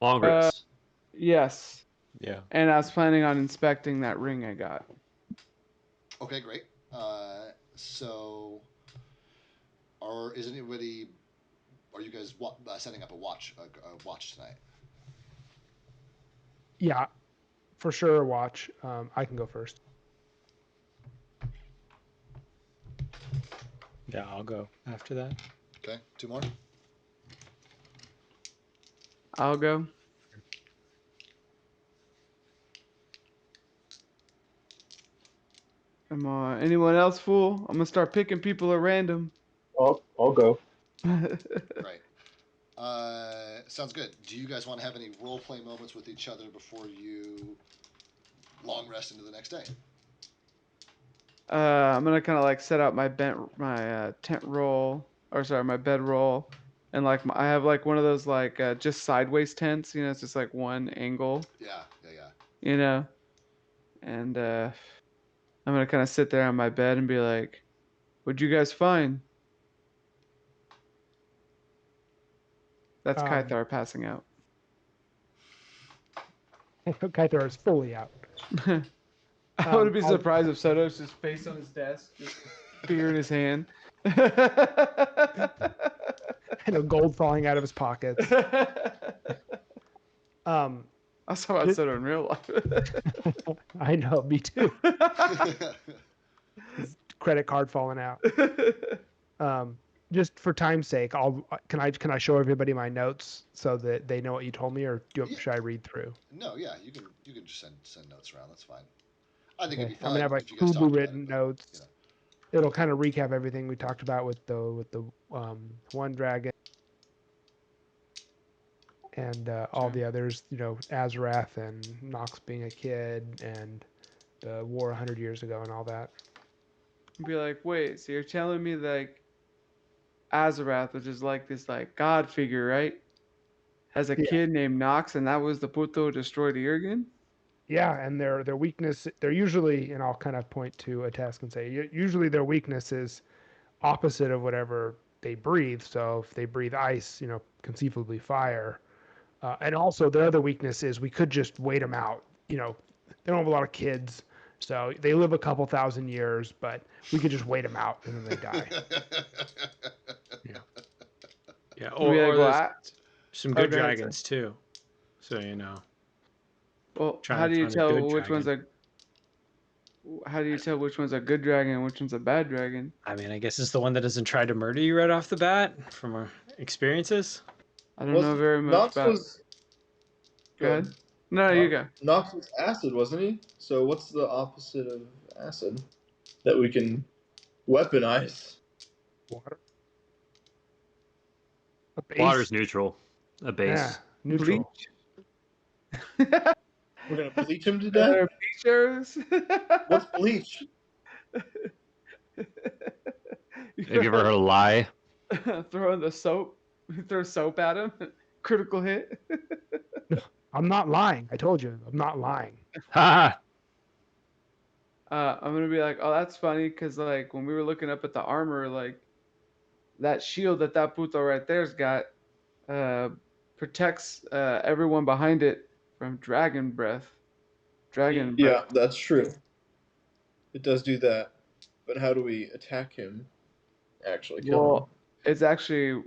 Long rest. Yes. Yeah. And I was planning on inspecting that ring I got. Okay, great. So, is anybody? Are you guys setting up a watch tonight? Yeah, for sure. Watch. I can go first. Yeah, I'll go after that. Okay, 2 more. I'll go. Come on. Anyone else, fool? I'm gonna start picking people at random. I'll go. Right. Sounds good. Do you guys want to have any role play moments with each other before you long rest into the next day? I'm gonna kind of like set out my tent roll, or sorry, my bed roll, and like I have like one of those like just sideways tents. It's just like one angle. Yeah. And I'm gonna kind of sit there on my bed and be like, "What'd you guys find?" That's Kythar passing out. Kythar is fully out. I wouldn't be surprised if Soto's just face on his desk, just beer in his hand. Gold falling out of his pockets. I saw about Soto in real life. I know, me too. Credit card falling out. Just for time's sake, can I show everybody my notes so that they know what you told me, or should I read through? No, yeah, you can just send notes around. That's fine. I think it'd be I'm fun gonna have like if you guys talked written about it, notes. It'll kind of recap everything we talked about with the one dragon and all the others. Azarath and Nox being a kid and the war 100 years ago and all that. Be like, wait, so you're telling me like Azarath, which is like this like god figure, right? Has a kid named Nox, and that was the Puto who destroyed Irrigan? Yeah, and their weakness, they're usually, and I'll kind of point to a task and say, usually their weakness is opposite of whatever they breathe. So if they breathe ice, conceivably fire. And also their other weakness is we could just wait them out. They don't have a lot of kids, so they live a couple thousand years, but we could just wait them out and then they die. Yeah, or there's some good dragons too. So Well, how do you tell which one's a good dragon and which one's a bad dragon? I mean, I guess it's the one that doesn't try to murder you right off the bat from our experiences. I don't know very much about. Go ahead. No, you go. Nox was acid, wasn't he? So what's the opposite of acid that we can weaponize? Water. Water's neutral. A base. Yeah, neutral. We're gonna bleach him to death. Bleachers. What's bleach? Have you ever heard of lie? Throw in the soap. Throw soap at him. Critical hit. I'm not lying. I told you, I'm not lying. Ha! I'm gonna be like, oh, that's funny, because like when we were looking up at the armor, like that shield that Puto right there's got protects everyone behind it from dragon breath. Yeah, that's true. It does do that. But how do we attack him? actually kill him. Well, it's actually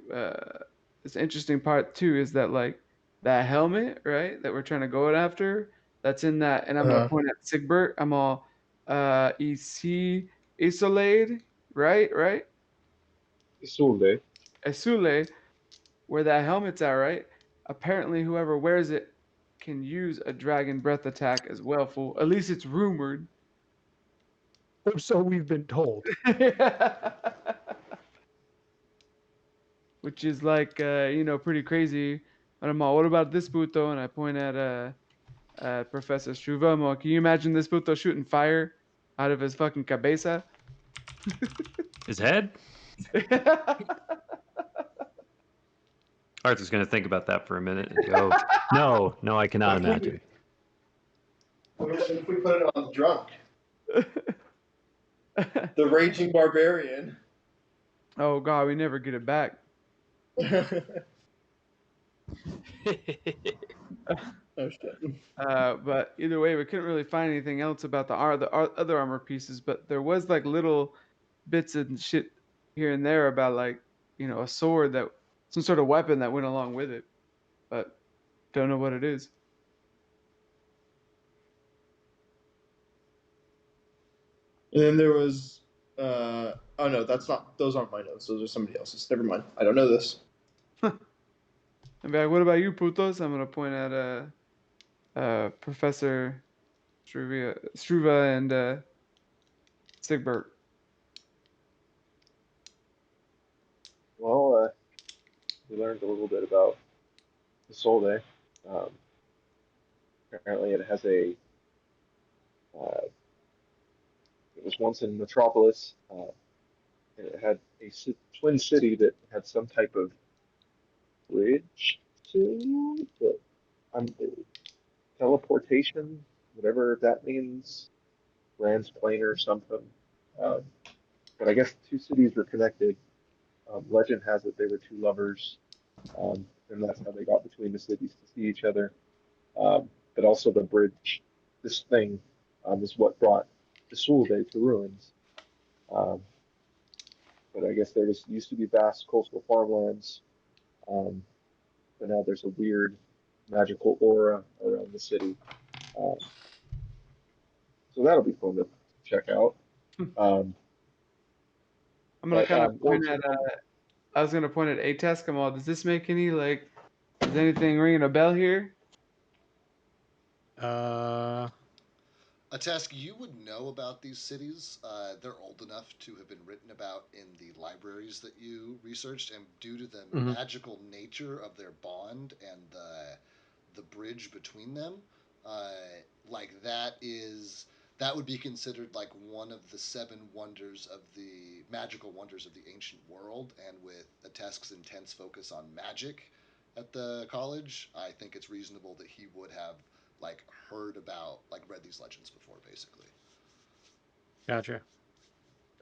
it's an interesting part too is that like that helmet, right, that we're trying to go after, that's in that, and I'm gonna point at Sigbert. I'm all EC Isolade, right? Isolde. Esule, where that helmet's at, right? Apparently, whoever wears it can use a dragon breath attack as well. Fool. At least it's rumored. Or so we've been told. Which is like pretty crazy. And I'm all, what about this puto? And I point at Professor Struva. I'm all, can you imagine this puto shooting fire out of his fucking cabeza? His head? Arthur's going to think about that for a minute and go, no, I cannot imagine. What if we put it on the drunk? The raging barbarian. Oh god, we never get it back. Oh shit. But either way, we couldn't really find anything else about the other armor pieces. But there was like little bits and shit here and there about like a sword, that some sort of weapon that went along with it, but don't know what it is. And then there was oh no, those aren't my notes, those are somebody else's. Never mind. I don't know this. And be like, what about you, putos? I'm gonna point at Professor Struva and Sigbert. Well, we learned a little bit about Isolde. Apparently, it has a. It was once in Metropolis. And it had a twin city that had some type of bridge to it. Teleportation, whatever that means, transplanar or something. But I guess two cities were connected. Legend has it they were two lovers, and that's how they got between the cities to see each other. But also the bridge, this thing, is what brought the Sulde to ruins. Um, but I guess there used to be vast coastal farmlands, but now there's a weird magical aura around the city. Um, so that'll be fun to check out. I'm gonna kind of point orcs at. I was gonna point at A-Task. I'm all, does this make any is anything ringing a bell here? A task you would know about these cities. They're old enough to have been written about in the libraries that you researched, and due to the magical nature of their bond and the bridge between them, that would be considered like one of the seven wonders of the magical wonders of the ancient world. And with a task's intense focus on magic at the college, I think it's reasonable that he would have heard about, read these legends before, basically. Gotcha.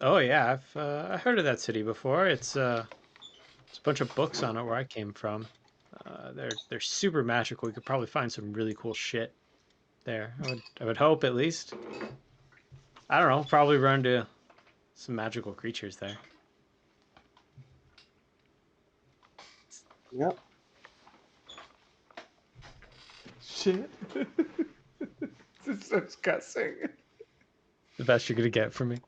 Oh yeah, I heard of that city before. It's a bunch of books on it where I came from. They're super magical. We could probably find some really cool shit there. I would hope, at least. I don't know. Probably run into some magical creatures there. Yep. Shit. This is so disgusting. The best you're gonna get from me.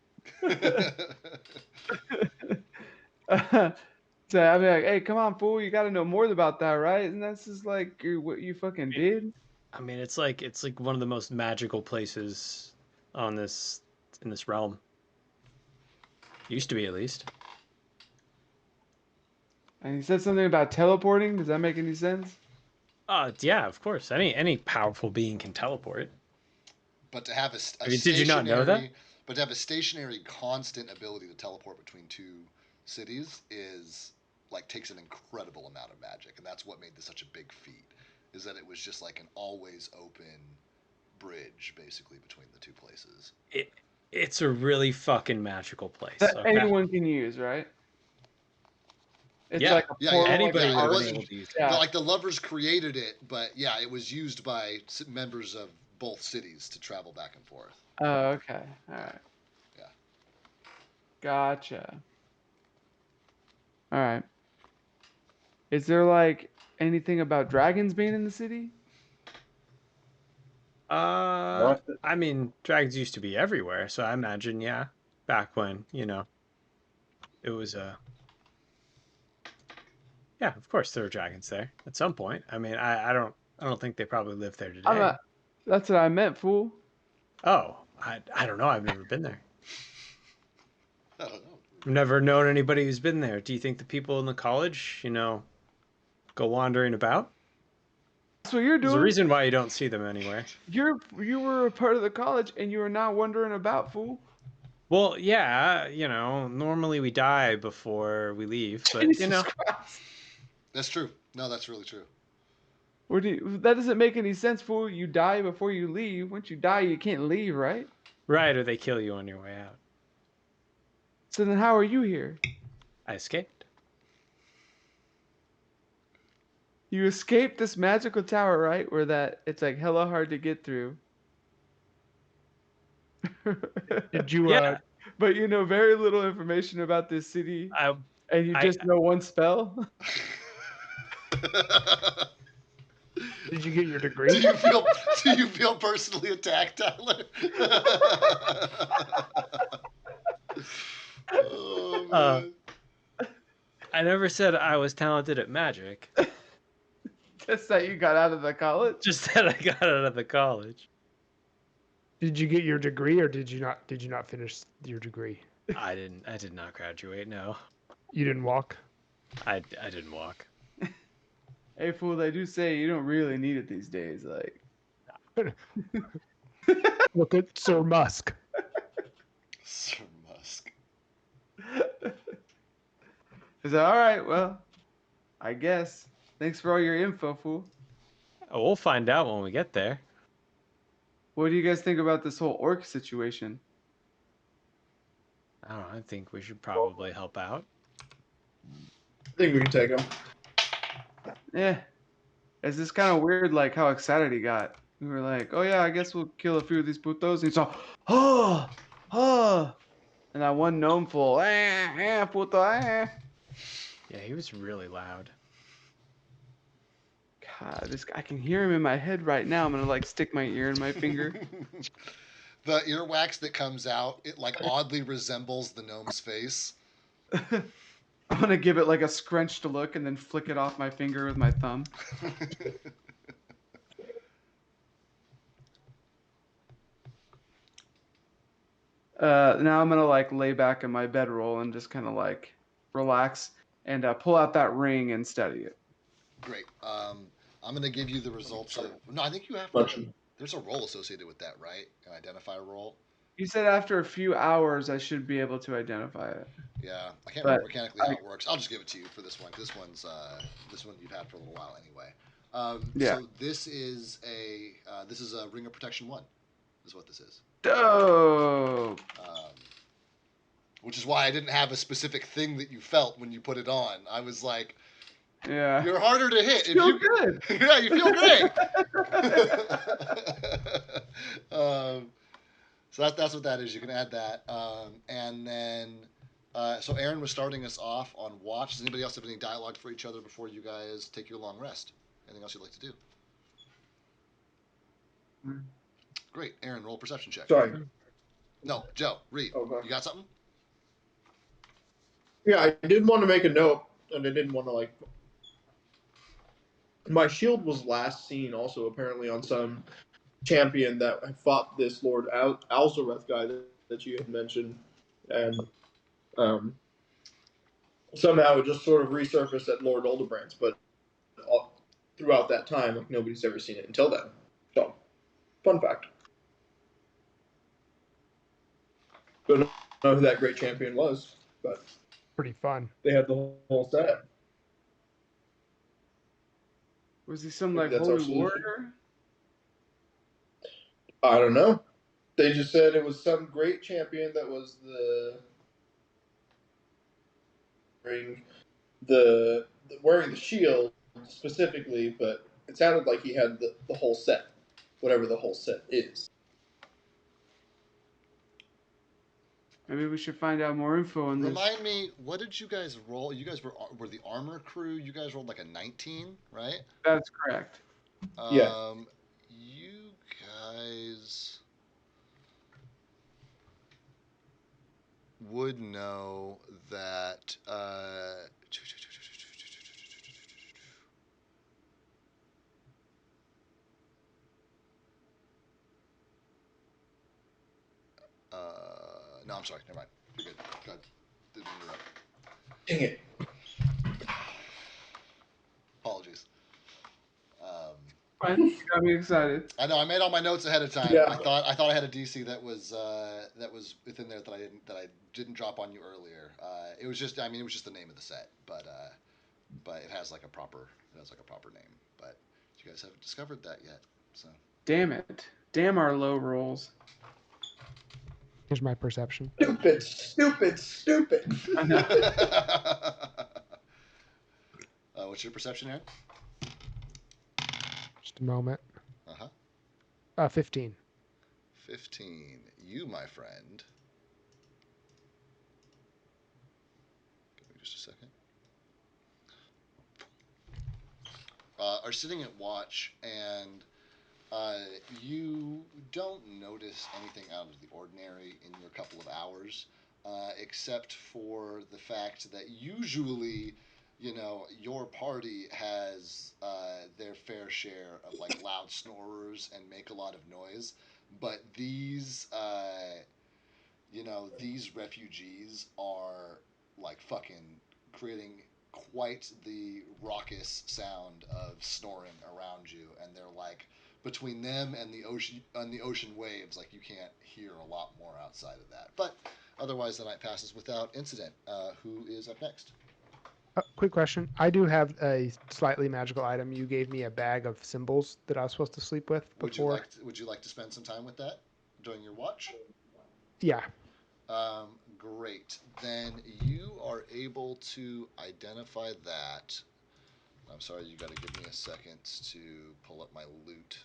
So I'd be like, hey, come on, fool, you got to know more about that, right? And that's just like what you fucking did. I mean, it's like one of the most magical places in this realm. Used to be, at least. And he said something about teleporting. Does that make any sense? Yeah, of course. Any powerful being can teleport. But to have a did you not know that? But to have a stationary, constant ability to teleport between two cities takes an incredible amount of magic, and that's what made this such a big feat. Is that it was just like an always open bridge, basically, between the two places. It's a really fucking magical place. That anyone can use, right? It's yeah, like anybody it would wasn't, be able to use it. Like the lovers created it, but yeah, it was used by members of both cities to travel back and forth. Oh, okay, all right. Yeah. Gotcha. All right. Is there like anything about dragons being in the city? Not that, I mean, dragons used to be everywhere, so I imagine, yeah, back when, it was yeah, of course there were dragons there at some point. I mean, I don't think they probably live there I'm today. not. That's what I meant, fool. Oh, I don't know. I've never been there. I don't know. I've never known anybody who's been there. Do you think the people in the college, go wandering about? That's what you're There's a doing. reason why you don't see them anywhere. You were a part of the college, and you are now wandering about, fool. Well, yeah, normally we die before we leave, but Jesus Christ. That's true. No, that's really true. That doesn't make any sense, fool. You die before you leave. Once you die, you can't leave, right? right, or they kill you on your way out. So then how are you here? I escaped. You escaped this magical tower, right? Where it's like hella hard to get through. Did you? Yeah, But you know very little information about this city, I and you I just know one spell. Did you get your do degree? you feel personally attacked, Tyler? Oh uh man. I never said I was talented at magic. Just that you got out of the college. Just that I got out of the college. Did you get your degree, or did you not? Did you not finish your degree? I did not graduate. No, You didn't walk. I didn't walk. Hey, fool! They do say you don't really need it these days. Like, Look at Sir Musk. Sir Musk. is that all right? Well, I guess. Thanks for all your info, fool. Oh, we'll find out when we get there. What do you guys think about this whole orc situation? I don't know. I think we should probably help out. I think we can take him. Yeah. It's just kind of weird, like how excited he got. We were like, "Oh yeah, I guess we'll kill a few of these putos." And he's all, "Oh, oh," and that one gnome full, puto, Yeah, he was really loud. God, I can hear him in my head right now. I'm gonna like stick my ear in my finger. The earwax that comes out, it like oddly resembles the gnome's face. I'm gonna give it like a scrunched look and then flick it off my finger with my thumb. Now I'm gonna like lay back in my bedroll and just kind of like relax and pull out that ring and study it. Great. I'm gonna give you the results of. No, I think you have. Function. There's a roll associated with that, right? An identify roll. You said after a few hours I should be able to identify it. Yeah, I can't But remember mechanically how it works. I'll just give it to you for this one. This one you've had for a little while anyway. Yeah. So this is a ring of protection 1, is what this is. Dope. Which is why I didn't have a specific thing that you felt when you put it on. I was like, Yeah. you're harder to hit. Feel good. Yeah, you feel great. So that's what that is. You can add that, and then so Aaron was starting us off on watch. Does anybody else have any dialogue for each other before you guys take your long rest? Anything else you'd like to do? Great, Aaron, roll a perception check. Sorry. No, Joe, read. Okay. You got something? Yeah, I did want to make a note, and I didn't want to like. My shield was last seen also apparently on some champion that had fought this Lord Alzareth guy that you had mentioned, and somehow it just sort of resurfaced at Lord Oldebrand's, but throughout that time, like nobody's ever seen it until then. So, fun fact. Don't know who that great champion was, but Pretty fun. they had the whole set. Was he some Maybe like that's our holy solution. warrior? I don't know. They just said it was some great champion that was wearing the shield specifically, but it sounded like he had the whole set, whatever the whole set is. Maybe we should find out more info on this. Remind me, what did you guys roll? You guys were the armor crew. You guys rolled like a 19, right? That's correct. Yeah. You guys would know that. No, I'm sorry. Never mind. You're good. Go ahead. Didn't interrupt. Dang it. Apologies. Fine. You got me excited. I know I made all my notes ahead of time. Yeah. I thought I had a DC that was within there that I didn't drop on you earlier. It was just it was just the name of the set, but it has like a proper name. But you guys haven't discovered that yet. So Damn it. Damn our low rolls. Here's my perception. Stupid. I know. What's your perception, Aaron? Just a moment. 15. 15. You, my friend. Give me just a second. Are sitting at watch, and you don't notice anything out of the ordinary in your couple of hours, except for the fact that usually, your party has their fair share of like loud snorers and make a lot of noise, but these these refugees are like fucking creating quite the raucous sound of snoring around you, and they're like between them and the ocean waves, like you can't hear a lot more outside of that. But otherwise, the night passes without incident. Who is up next? Quick question. I do have a slightly magical item. You gave me a bag of symbols that I was supposed to sleep with before. Would you like to spend some time with that during your watch? Yeah. Great. Then you are able to identify that. I'm sorry, you got to give me a second to pull up my loot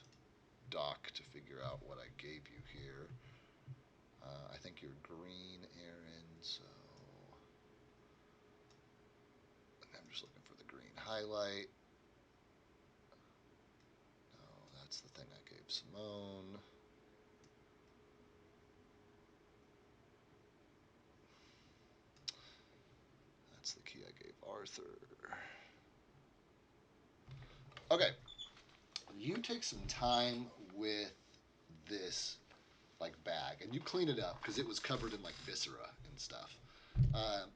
doc to figure out what I gave you here. I think you're green, Aaron, so I'm just looking for the green highlight. No, that's the thing I gave Simone. That's the key I gave Arthur. Okay. You take some time with this like bag and you clean it up because it was covered in like viscera and stuff,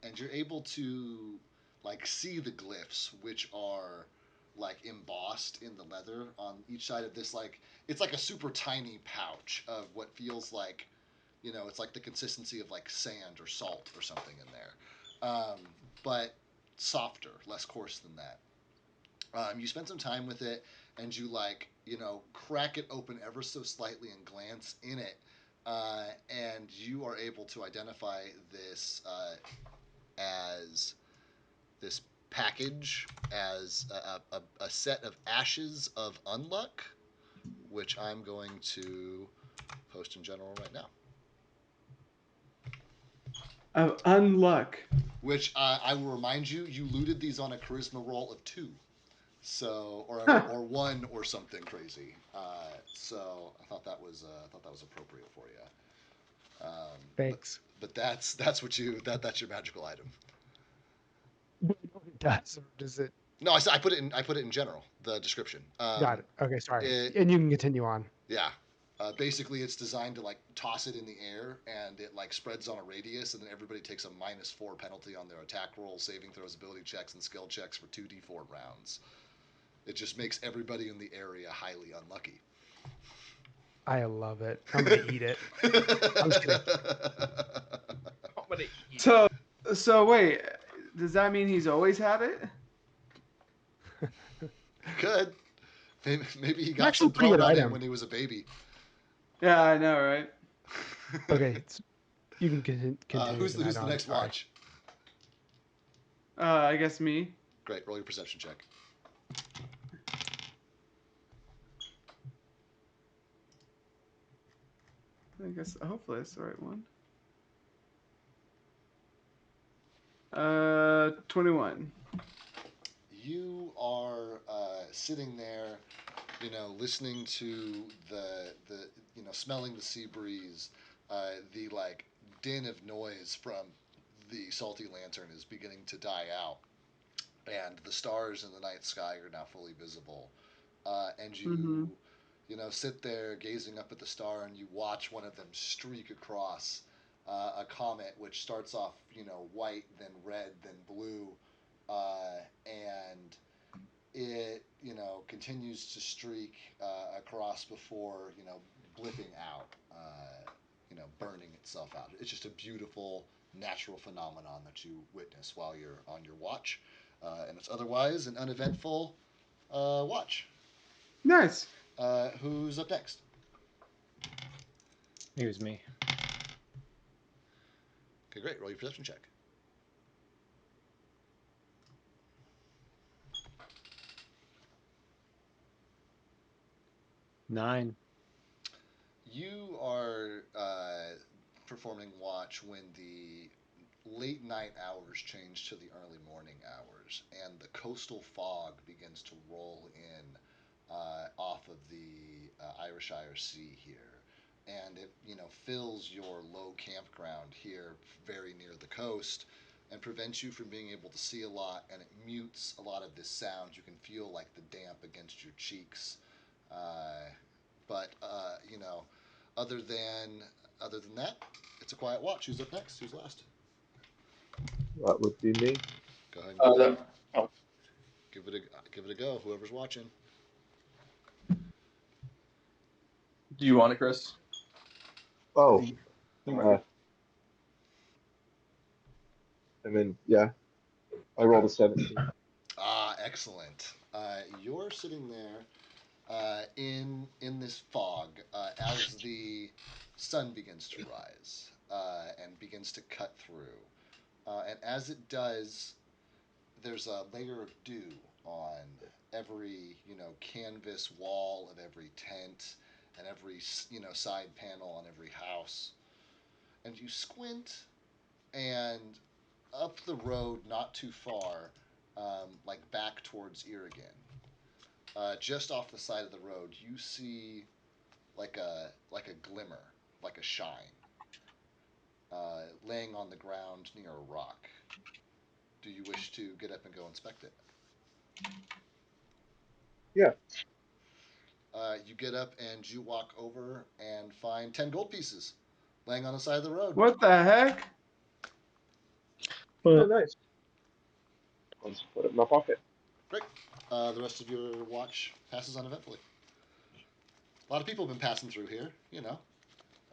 and you're able to like see the glyphs, which are like embossed in the leather on each side of this. Like it's like a super tiny pouch of what feels like, it's like the consistency of like sand or salt or something in there, but softer, less coarse than that. You spend some time with it, and you crack it open ever so slightly and glance in it, and you are able to identify this as this package as a set of ashes of unluck, which I'm going to post in general right now. Of unluck. Which I will remind you, you looted these on a charisma roll of 2. So, or 1 or something crazy. So I thought that was appropriate for you. Thanks. But that's what that's your magical item. It does, or does it? No, I put it in general, the description. Got it. Okay, sorry. And you can continue on. Yeah. Basically, it's designed to like toss it in the air, and it like spreads on a radius, and then everybody takes a -4 penalty on their attack rolls, saving throws, ability checks, and skill checks for 2d4 rounds. It just makes everybody in the area highly unlucky. I love it. I'm gonna eat it. I'm just kidding. I'm gonna eat. So wait, does that mean he's always had it? Could. Maybe he got Actually some pretty thrown good on him item. when he was a baby. Yeah, I know, right? Okay, you can continue. Who's the next watch? I guess me. Great. Roll your perception check. I guess hopefully that's the right one. 21. You are sitting there, listening to the smelling the sea breeze, the like din of noise from the salty lantern is beginning to die out, and the stars in the night sky are now fully visible. And you, Mm-hmm. sit there gazing up at the star, and you watch one of them streak across a comet, which starts off, white, then red, then blue, and it continues to streak across before blipping out, burning itself out. It's just a beautiful natural phenomenon that you witness while you're on your watch, and it's otherwise an uneventful watch. Nice. Who's up next? It was me. Okay, great. Roll your perception check. Nine. You are performing watch when the late night hours change to the early morning hours, and the coastal fog begins to roll in off of the Irishire Sea here, and it fills your low campground here, very near the coast, and prevents you from being able to see a lot, and it mutes a lot of this sound. You can feel like the damp against your cheeks, but other than other than that, it's a quiet watch. Who's up next? Who's last? That would be me. Go ahead and Oh, give it a go. Whoever's watching. do you want it, Chris? Oh, You might- uh, and then yeah, I rolled a 17. Ah, excellent. You're sitting there in this fog as the sun begins to rise and begins to cut through, and as it does, there's a layer of dew on every canvas wall of every tent and every side panel on every house, and you squint, and up the road not too far, like back towards Irigan, just off the side of the road, you see like a glimmer, like a shine, laying on the ground near a rock. Do you wish to get up and go inspect it? Yeah. You get up and you walk over and find 10 gold pieces laying on the side of the road. What the heck? Oh, nice. Let's put it in my pocket. Great. The rest of your watch passes uneventfully. A lot of people have been passing through here,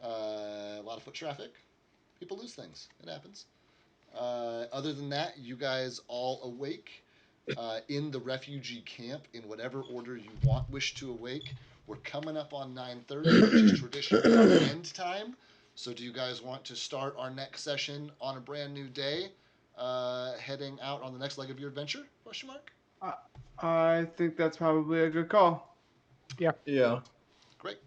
a lot of foot traffic. People lose things. It happens. Other than that, you guys all awake in the refugee camp in whatever order you wish to awake. We're coming up on 9:30, which is traditionally our end time. So, do you guys want to start our next session on a brand new day, heading out on the next leg of your adventure? Question mark. I think that's probably a good call. Yeah. Great.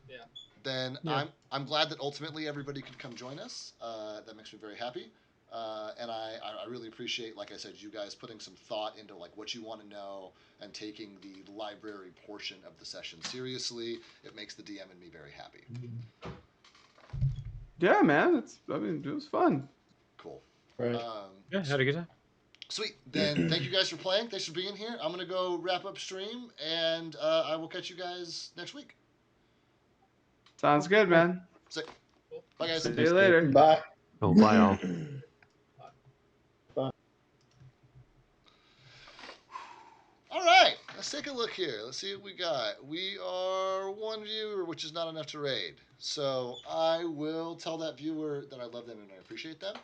Then Yeah. I'm glad that ultimately everybody could come join us. That makes me very happy. And I really appreciate, like I said, you guys putting some thought into like what you want to know and taking the library portion of the session seriously. It makes the DM and me very happy. Yeah, man. It was fun. Cool. Right. Yeah, had a good time. Sweet. Then thank you guys for playing. Thanks for being here. I'm gonna go wrap up stream, and I will catch you guys next week. Sounds good, man. Sick. Bye, guys. See you later. Bye. Oh, bye all. All right, let's take a look here. Let's see what we got. We are one viewer, which is not enough to raid. So I will tell that viewer that I love them and I appreciate them.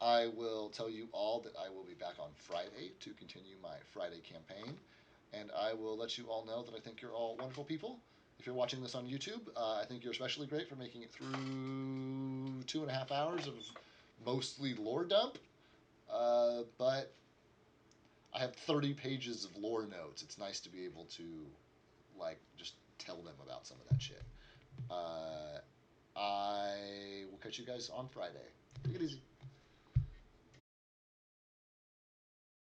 I will tell you all that I will be back on Friday to continue my Friday campaign. And I will let you all know that I think you're all wonderful people. If you're watching this on YouTube, I think you're especially great for making it through 2.5 hours of mostly lore dump. But I have 30 pages of lore notes. It's nice to be able to, like, just tell them about some of that shit. I will catch you guys on Friday. Take it easy.